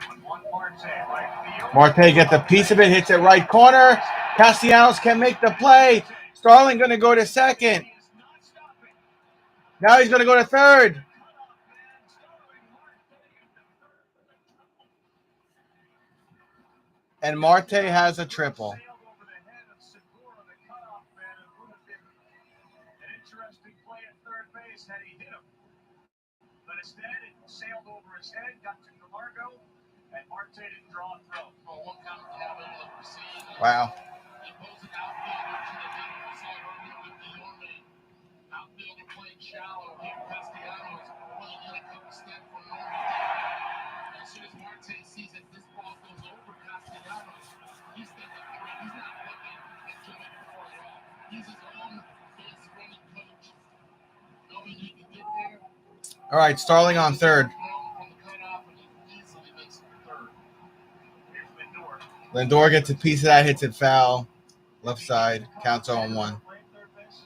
On one Marte, right field. Marte gets a piece of it. Hits it right corner. Castellanos can make the play. Starling going to go to second. Now he's going to go to third. And Marte has a triple. An interesting play at third base had he hit him. But instead, it sailed over his head, got to DeMarco, and Marte didn't draw a throw. Well, one kind of have able to proceed. Wow. opposing outfielder to the hitter. We saw it earlier with Guillorme. Outfielder playing shallow. Here, Castellanos pulling in a couple steps from normal. As soon as Marte sees it, this ball goes over Castellanos. He's thinking three. He's not looking at Jimmy before at all. He's his own base running coach. Knowing he can get there. All right, Starling on third. From the cutoff, and he easily makes third. Here's Lindor. Lindor gets a piece of that, hits it foul. Left side, counts 0-1. Playing third base.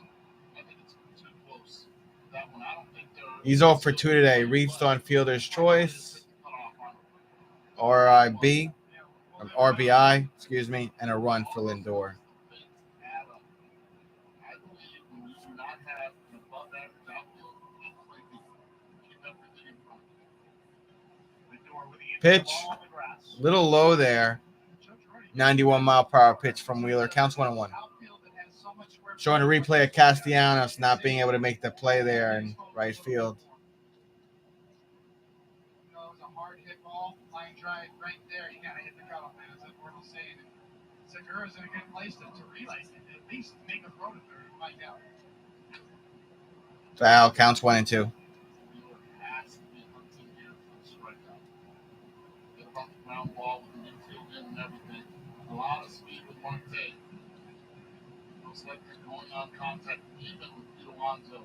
I think it's too close. That one, I don't think they're. He's 0 for 2 today. Reached on fielder's choice, RIB, RBI, excuse me, and a run for Lindor. I believe when you do not have an above average outfield, keep everything in front. Lindor with the Pitch, ball on the grass. little low there. 91 mile per hour pitch from Wheeler. Counts 1-1. Outfield that has so much square Showing a replay of Castellanos not being able to make the play there in right field. You know, it was a hard hit ball, line drive right there. You gotta hit the cutoff, man. As Eduardo's saying, Segura's in a good place to realize it. At least make a throw to third and find out. Foul, counts 1 and 2. Wheeler has to be hunting here for a strikeout. Get about the ground ball with an infield in and everything. A lot of speed with Marte. Looks like they're going on contact even with Alonso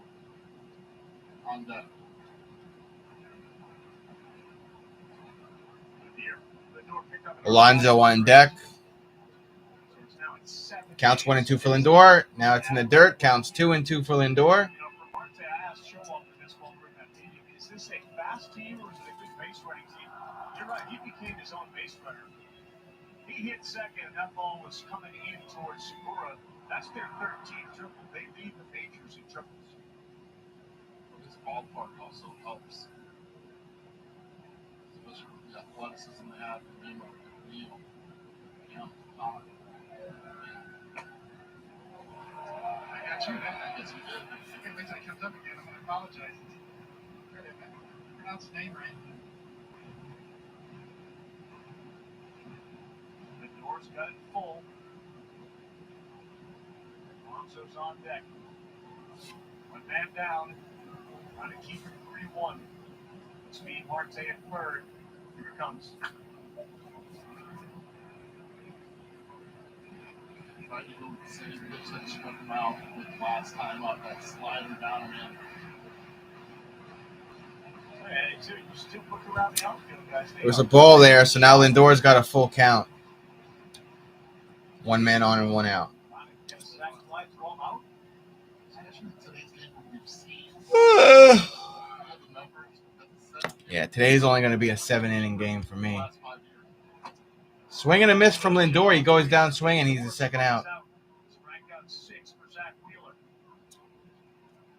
on deck. Lindor picked up Alonso on deck. so it's now at 7. Counts 1 and 2 for Lindor. Now it's in the dirt. Counts 2 and 2 for Lindor. You know, for Marte, I asked Showalter this while we were in that meeting. Is this a fast team or is it a good base running team? You're right. He became his own base runner. He hit second, and that ball was coming in towards Segura. That's their 13th triple. They lead the majors in triples. This ballpark also helps. Especially with the athleticism they have in Lima, Leo, Don. I got you, man. I guess you did. I can't wait till it comes up again. I'm gonna apologize. Try to pronounce his name right. Lindor's got it full. Alonso's on deck. One man down. Trying to keep it 3-1. Speed Marte at third. Here it comes. Tried to go with the same pitch that struck him out with last time up, that slider down and in. Hey, you still look around the outfield, guys. There was a ball there, so now Lindor's got a full count. 1 man on and 1 out. Today's game we've seen Uh, the numbers at the 7th Yeah, today's only going to be a 7-inning game for me. last 5 years. Swing and a miss from Lindor. He goes down swinging. He's the second out. Strike out 6 for Zach Wheeler.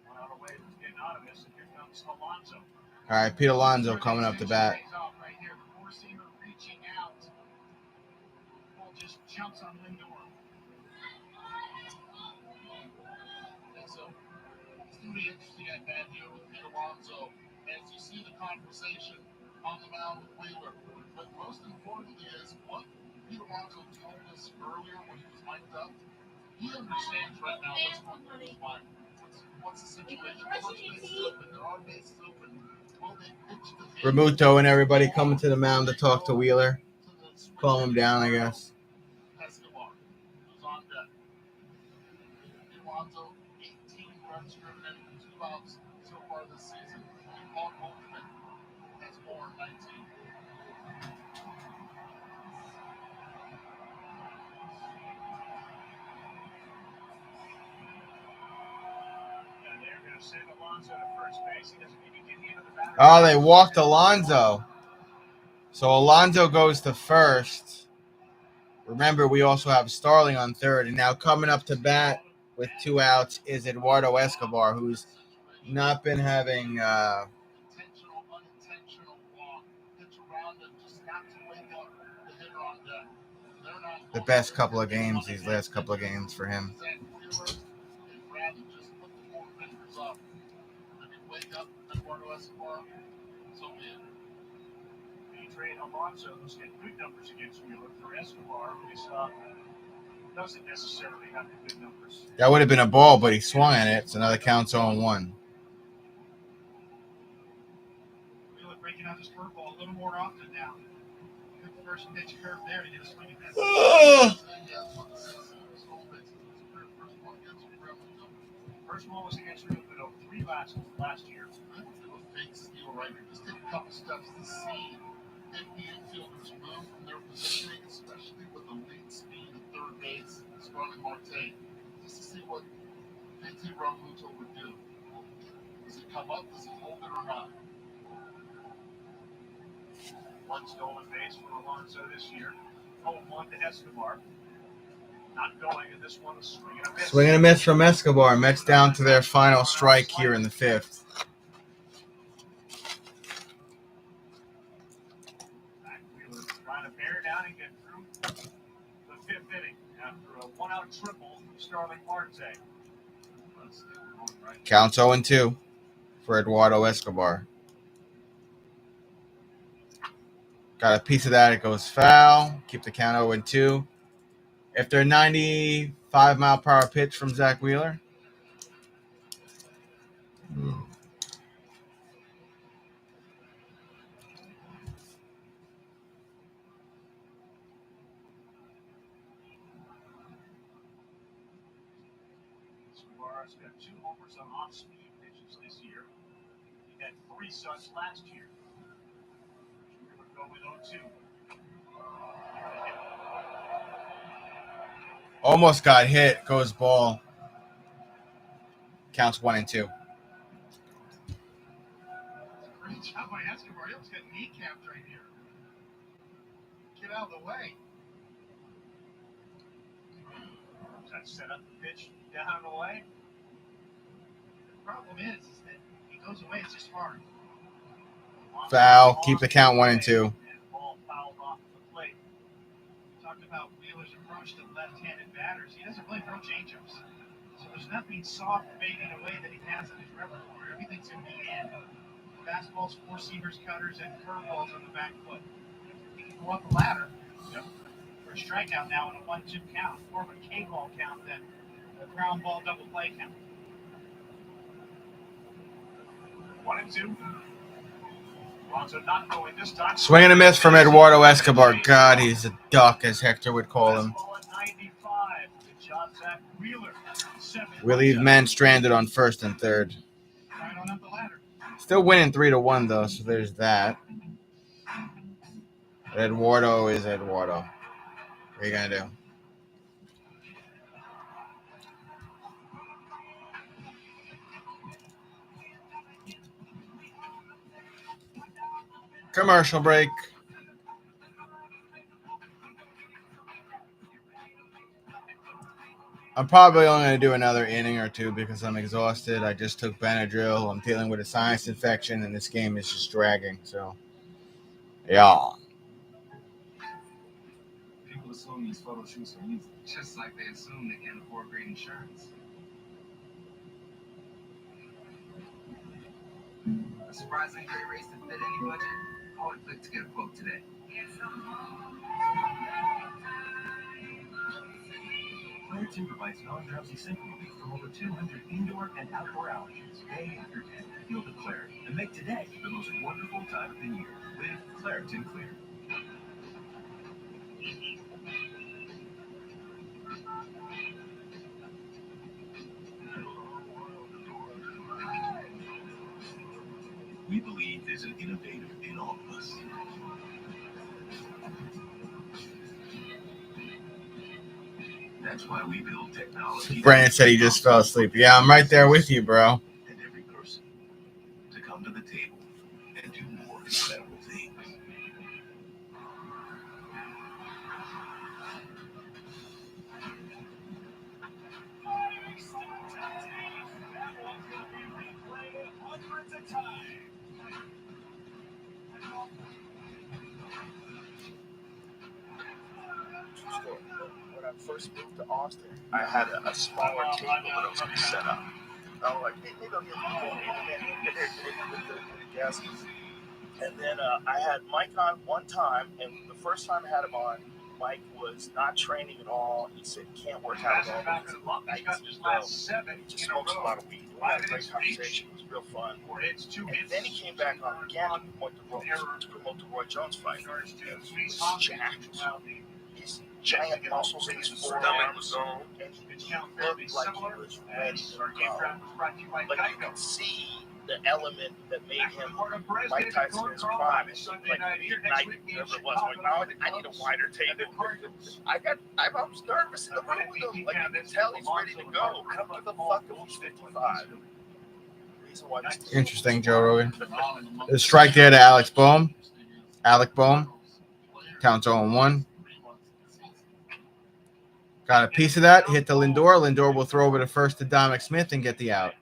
One out away from getting out of this, and here comes Alonso. All right, Pete Alonso coming up to bat. Pays off right here. The four-seamer reaching out. Ball just jumps on Lindor. And so it's going to be interesting at bat here with Pete Alonso as you see the conversation on the mound with Wheeler. But most importantly is what Pete Alonso told us earlier when he was mic'd up. He understands right now what's going through his mind. What's the situation? First base is open. There are bases open. Will they pitch to him? Ramuto and everybody coming to the mound to talk to Wheeler. Calm him down, I guess. Escobar, who's on deck. Alonso, 18 runs driven in 2 outs so far this season. Paul Goldman has more, 19. And they're going to send Alonso to first base. He doesn't even get into the batter. Oh, they walked Alonso. So Alonso goes to first. Remember, we also have Starling on third. And now coming up to bat with 2 outs is Eduardo Escobar, who's not been having Intentional, unintentional walk. Pitch around and just not to wake up the hitter on deck. They're not the best couple of games, these last couple of games for him. Zach Wheeler, they'd rather just put the 4 fingers up. If you wake up Eduardo Escobar, so be it. They trade Alonso, who's got good numbers against Wheeler, for Escobar, who is doesn't necessarily have the good numbers. That would have been a ball, but he swung at it, so now the count's 0-1. Wheeler breaking out his curveball a little more often now. Good first pitch curve there to get a swing at that. First one was against Rubino 3 last year. I would do a fake steal right here. Just take a couple steps to see if the infielders move from their positioning, especially with the lead speed at third base, Starling Marte, just to see what JT Realmuto would do. Does he come up? Does he hold it or not? One stolen base for Alonso this year. 0-1 to Escobar. Not going, and this one is swinging a miss. Swing and a miss from Escobar. Mets down to their final strike here in the 5th. Zach Wheeler trying to bear down and get through the 5th inning after a 1-out triple from Starling Marte. Counts 0-2 for Eduardo Escobar. Got a piece of that. It goes foul. Keep the count 0-2. After a 95-mile-per-hour pitch from Zach Wheeler. Escobar's got 2 homers on off-speed pitches this year. He had 3 such last year. Wheeler go with 0-2. Almost got hit. Goes ball. Counts 1-2. Great job by Escobar. He almost got kneecapped right here. Get out of the way. That set up the pitch down and away. The problem is that he goes away, it's just hard. Foul. Keep the count 1-2. Ball fouled off the plate. We talked about Wheeler's approach to left-handed batters. He doesn't really throw changeups. So there's nothing soft fading away that he has in his repertoire. Everything's in the end. Fastballs, four-seamers, cutters, and curveballs on the back foot. He can go up the ladder. Yep. For a strikeout now in a 1-2 count. More of a K-ball count than a ground ball double play count. 1-2. Alonso not going this time. Swing and a miss from Eduardo Escobar. God, he's a duck, as Hector would call him. Good job, Zach Wheeler. We leave men stranded on 1st and 3rd. Right on up the ladder. Still winning 3-1 though, so there's that. But Eduardo is Eduardo. What are you gonna do? Commercial break. I'm probably only going to do another inning or 2 because I'm exhausted. I just took Benadryl. I'm dealing with a sinus infection, and this game is just dragging. So, yeah. People assume these photo shoots are easy, just like they assume they can't afford great insurance. A surprisingly great race to fit any budget? Call it click to get a quote today. Claritin provides non-drowsy symptom relief from over 200 indoor and outdoor allergens. Day after day, feel the clarity and make today the most wonderful time of the year with Claritin Clear. We believe there's an innovator in all of us. That's why we build technology. Brandon said he just fell asleep. Yeah, I'm right there with you, bro. And every person to come to the table and do more incredible things. When I first moved to Austin, I had a smaller table that I was going to set up. I was like, hey, maybe I'll get the guests. And then I had Mike on one time, and the first time I had him on, Mike was not training at all. He said he can't work out at all because of the night he just smokes a lot of weed. We had a great conversation. It was real fun. And then he came back on again to promote the Roy Jones fight. And he was jacked. He's giant muscles in his forearms. And he looked like he was ready to go. But you can see the element that made him Mike Tyson in his prime. And he, like midnight, whatever it was, like, no, I need a wider table. I was nervous in the room with him. Like, you can tell he's ready to go. I don't give a fuck if he's 55. Interesting, Joe Rogan. The strike there to Alex Bohm. Alec Bohm. Counts 0-1. Got a piece of that. Hit to Lindor. Lindor will throw over to first to Dominic Smith and get the out.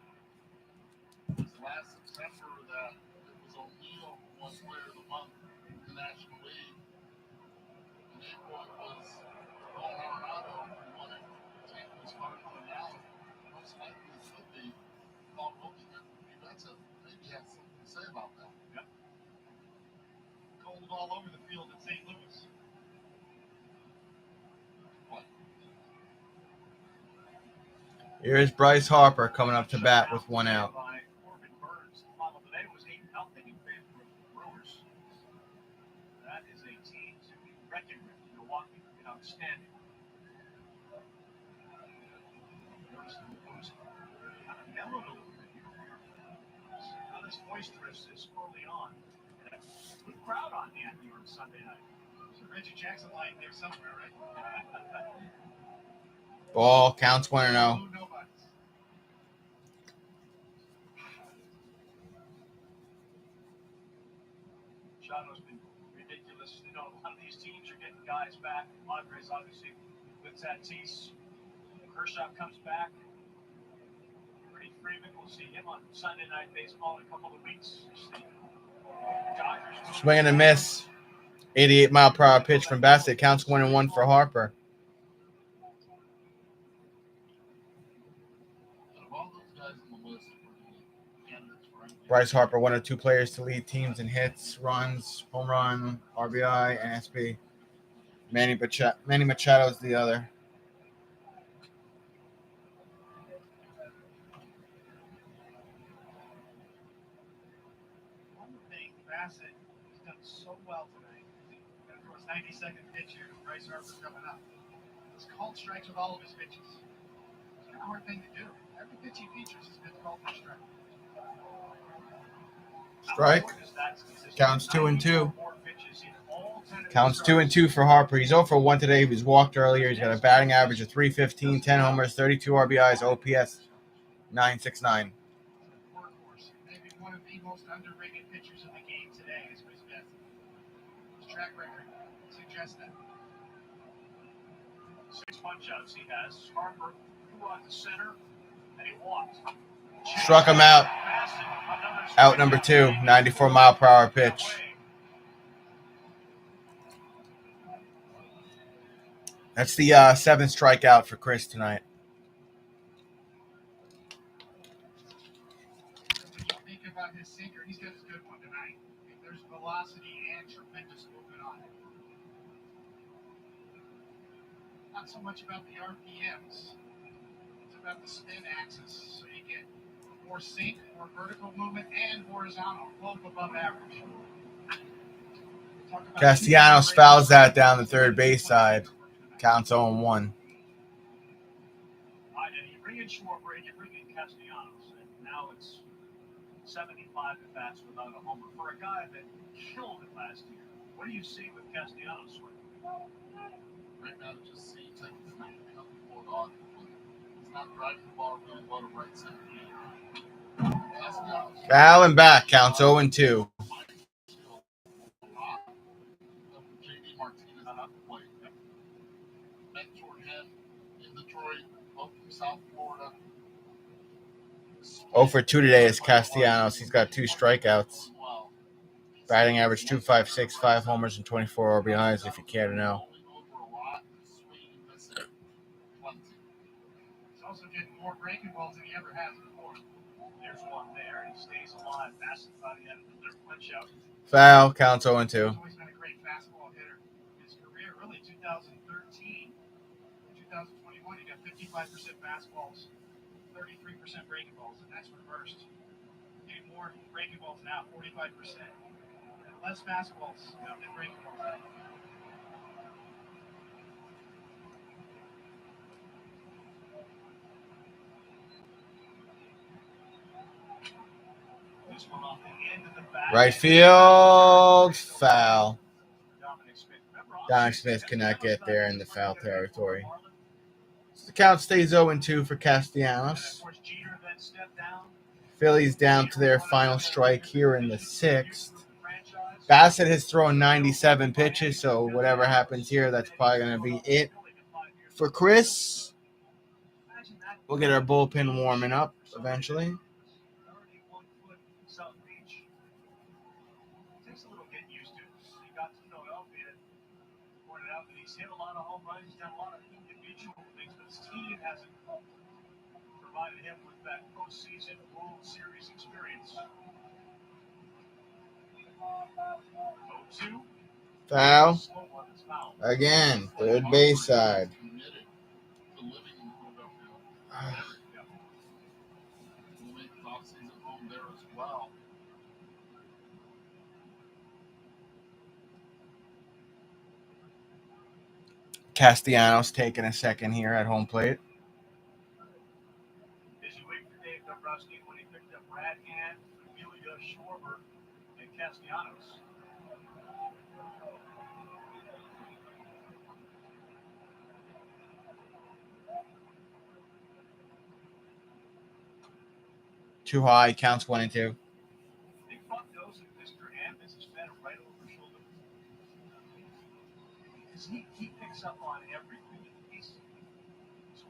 Last September, that it was O'Neill who won Player of the Month in the National League. And April it was Colorado who won it. Tank was farther than Allen. Most likely it should be Paul Wilkie. That's maybe has something to say about that. Yep. Cold all over the field at St. Louis. Here's Bryce Harper coming up to bat with one out. That is a team to be reckoned with. Milwaukee, outstanding. Notice the boost kind of mellowed a little bit here. Not as boisterous as early on. Good crowd on hand here on Sunday night. So Reggie Jackson lying there somewhere, right? Ball counts 1-0. Shadows been ridiculous. A lot of these teams are getting guys back. Padres obviously with Tatis. Kershaw comes back. Pretty Freeman, we'll see him on Sunday Night Baseball in a couple of weeks. Swing and a miss. 88-mile-per-hour pitch from Bassett. Counts 1-1 for Harper. Bryce Harper, one of two players to lead teams in hits, runs, home run, RBI, and SP. Manny Machado's the other. One thing, Bassett has done so well tonight. Of course, 92nd pitch here. Bryce Harper's coming up. He's called strikes with all of his pitches. It's kind of a hard thing to do. Every pitch he features has been called for strike. Strike. Counts 2-2. Counts 2-2 for Harper. He's 0-for-1 today. He was walked earlier. He's got a batting average of .315, 10 homers, 32 RBIs, OPS 969. Maybe one of the most underrated pitchers in the game today is Chris Bassett. His track record suggests that. 6 punch-outs he has. Harper threw out to center, and he walked. Struck him out. Out number 2, 94-mile-per-hour pitch. That's the 7th strikeout for Chris tonight. Think about his sinker. He's got a good one tonight. There's velocity and tremendous movement on it. Not so much about the RPMs. It's about the spin axis. So you get more sink, more vertical movement, and horizontal, both above average. Castellanos fouls that down the third base side. Counts 0-1. You bring in Schwarber and you bring in Castellanos, and now it's 75 at bats without a homer for a guy that killed it last year. What do you see with Castellanos? Right now, just see taking the night and helping pull it on. He's not driving the ball really well to right center. Foul and back. Counts 0-2. JD Martinez at the plate. Mentored him in Detroit, up from South Florida. 0-for-2 today is Castellanos. He's got 2 strikeouts. Batting average .256, 5 homers, and 24 RBIs, if you care to know. He's also getting more breaking balls than he ever has before. There's one there. He stays alive. Bassett thought he had another punch out. Foul. Counts 0-2. He's always been a great fastball hitter. His career, really, 2009 fastballs, 33% breaking balls, and that's reversed. Getting more breaking balls now, 45%. Less fastballs than breaking balls. This one off the end of the bat. Right field, foul. Dominic Smith cannot get there in the foul territory. So the count stays 0-2 for Castellanos. Phillies down to their final strike here in the sixth. Bassett has thrown 97 pitches, so whatever happens here, that's probably going to be it for Chris. We'll get our bullpen warming up eventually. Takes a little getting used to. He got to Philadelphia, pointed out that he's hit a lot of home runs, he's done a lot of individual things, but his team hasn't provided him with that postseason World Series experience. 0-2. Foul. Again, third base side. Castellanos taking a second here at home plate. As you wait for Dave Dombrowski when he picked up Brad Hand, Amelia Schwarber, and Castellanos. Too high, counts 1-2. Big Buck knows that Mr. and Mrs. Fenn are right over his shoulder. Because he picks up on everything. He's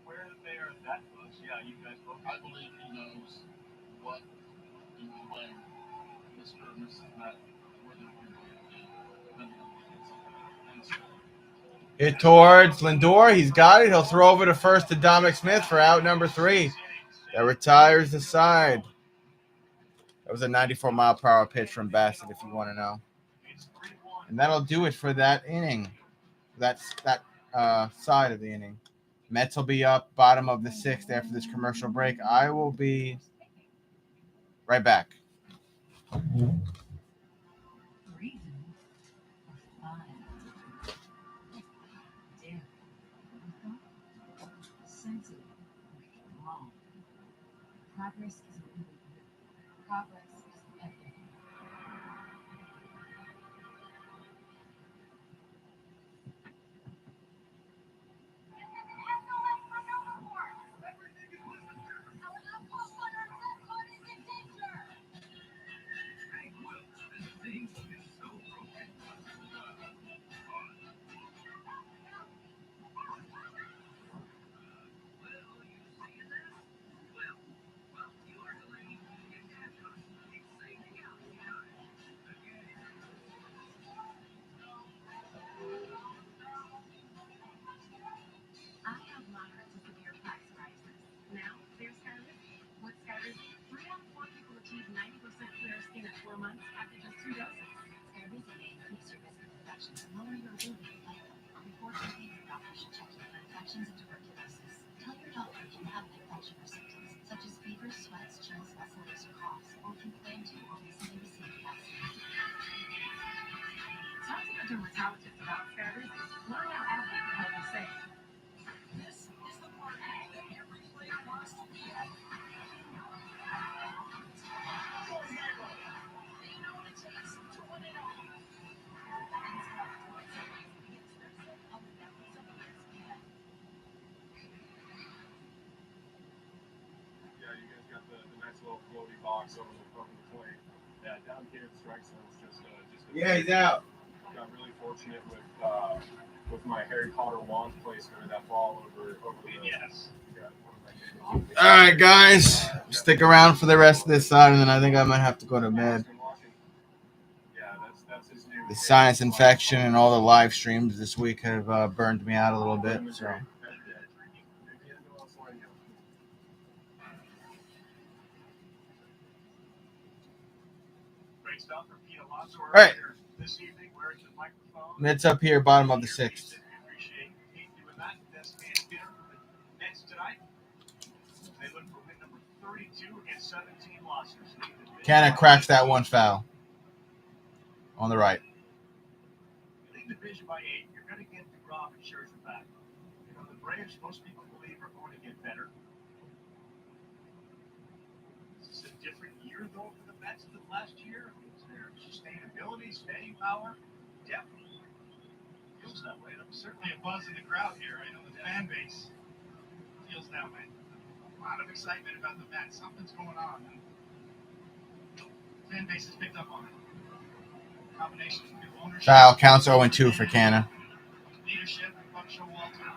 aware that they are that close. Yeah, you guys both. I believe he knows what and when Mr. and Mrs. Matt were going to be depending on the answer. Hit towards Lindor. He's got it. He'll throw over to first to Dominic Smith for out number 3. That retires the side. That was a 94-mile-per-hour pitch from Bassett, if you want to know. And that'll do it for that inning. That side of the inning. Mets will be up bottom of the 6th after this commercial break. I will be right back. Progress is progress is everything. Box over the plate. Yeah, down here at the strike zone is just Yeah, he's out. Got really fortunate with my Harry Potter wand placement of that ball over the yes. All right, guys, stick around for the rest of this side, and then I think I might have to go to bed. Yeah, that's his new. The sinus infection and all the live streams this week have burned me out a little bit. So. All right. Mets up here, bottom of the 6th. Canna cracks that one foul on the right. Lead the division by 8. You're going to get DeGrom and Scherzer back. You know, the Braves, most people believe, are going to get better. Is this a different year, though, for the Mets than last year? Is there sustainability, staying power, depth? Feels that way. There's certainly a buzz in the crowd here. I know the fan base feels that way. A lot of excitement about the Mets. Something's going on. And fan base has picked up on it. Combination of new ownership. Foul counts 0-2 for Canna. Leadership and Buck Showalter.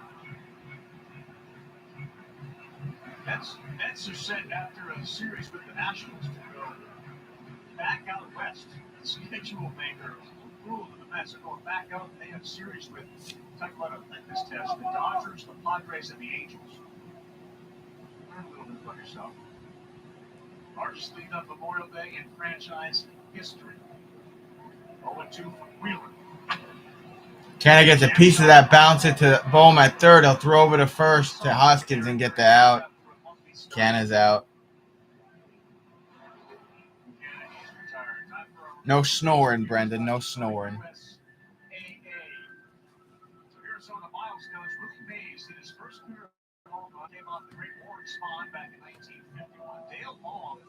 Mets are set after a series with the Nationals to go back out west. The schedule maker rule of the Mets are going back out, and they have a series with, talk about a litmus test, the Dodgers, the Padres, and the Angels. Learn a little bit about yourself. Largest lead up Memorial Day in franchise history. 0-2 from Wheeler. Canna gets a piece of that, bounce it to Bohm at third. He'll throw over to first to Hoskins and get the out. Canna's out. No snoring, Brendan. No snoring. Arizona milestones. Willie Mays hit his first career home run, came off the great Warren Spahn back in 1951. Dale Long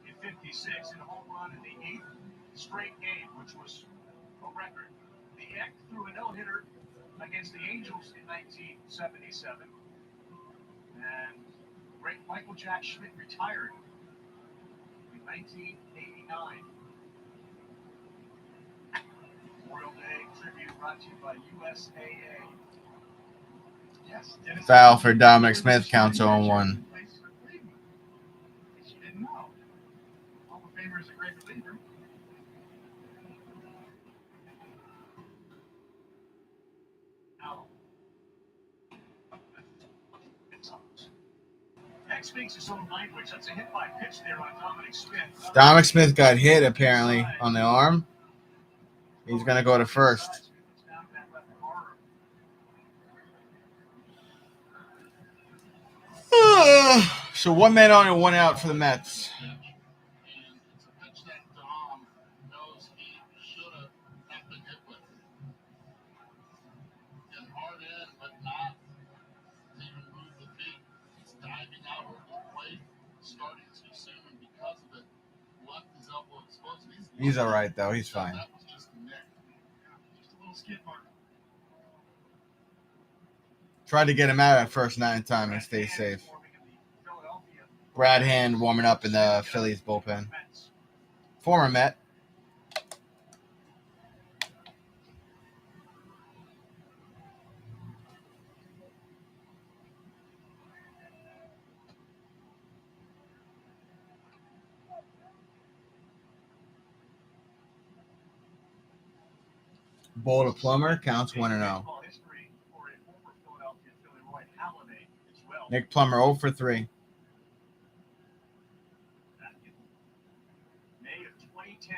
in 56 in a home run in the 8th straight game, which was a record. The Eck threw a no-hitter against the Angels in 1977. And great Michael Jack Schmidt retired in 1989. Memorial Day tribute brought to you by USAA. Yes, Foul for Dominic Smith, counts 0-1. You didn't know. Hall of Famer is a great reliever. Next speaks his own language. That's a hit by pitch there on Dominic Smith. Dominic Smith got hit, apparently, on the arm. He's going to go to first. So 1 man on and 1 out for the Mets. And it's a pitch that Dom knows he should have not been hit with. Getting hard in, but not to even move the feet. He's diving out over the plate, starting too soon, and because of it, left his elbow exposed. He's all right, though. He's fine. That was just a neck. Just a little skid mark. Tried to get him out at first 9 time and stay safe. Brad Hand warming up in the Phillies bullpen. Former Met. Bowl to Plummer, counts 1-0. Nick Plummer 0 for 3. May of 2010.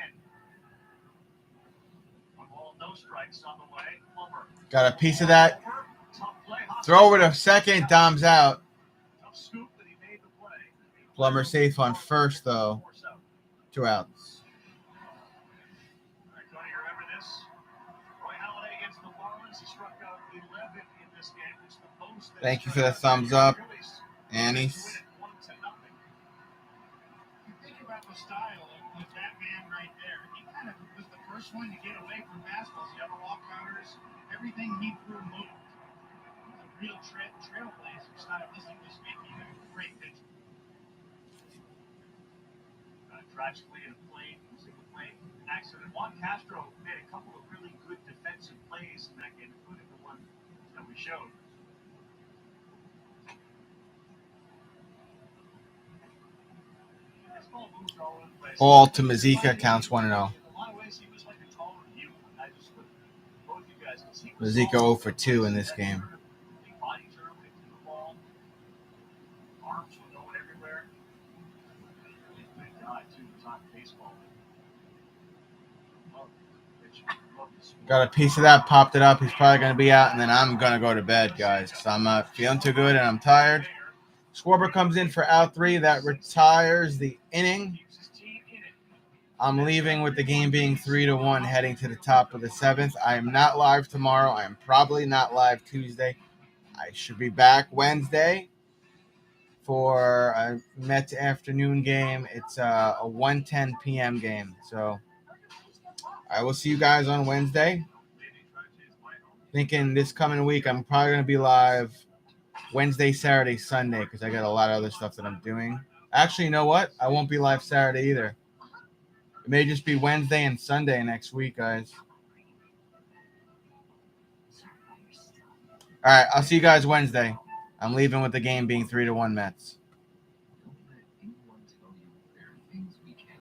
One ball, no strikes on the way. Plummer. Got a piece of that. Throw over to second. Dom's out. Tough scoop that he made the play. Plummer safe on first, though. 2 outs. All right, Tony, you remember this? Roy Halladay against the Marlins. He struck out 11 in this game. It's the most. Thank you for the thumbs up, Annie. Think about the style of that man right there. He kind of was the first one to get away from fastballs. The other walk counters, everything he threw moved. A real trailblazer, stylistically speaking, a great pitcher. Tragically, in a single plane accident, Juan Castro made a couple of really good defensive plays in that game, including the one that we showed. Ball to Mazika, counts 1-0. Mazika 0 for 2 in this game. Got a piece of that, popped it up. He's probably going to be out, and then I'm going to go to bed, guys, because I'm not feeling too good and I'm tired. Schwarber comes in for out 3. That retires the inning. I'm leaving with the game being 3-1 heading to the top of the 7th. I am not live tomorrow. I am probably not live Tuesday. I should be back Wednesday for a Mets afternoon game. It's a 1:10 p.m. game. So I will see you guys on Wednesday. Thinking this coming week I'm probably going to be live Wednesday, Saturday, Sunday because I got a lot of other stuff that I'm doing. Actually, you know what? I won't be live Saturday either. It may just be Wednesday and Sunday next week, guys. All right, I'll see you guys Wednesday. I'm leaving with the game being 3-1 Mets.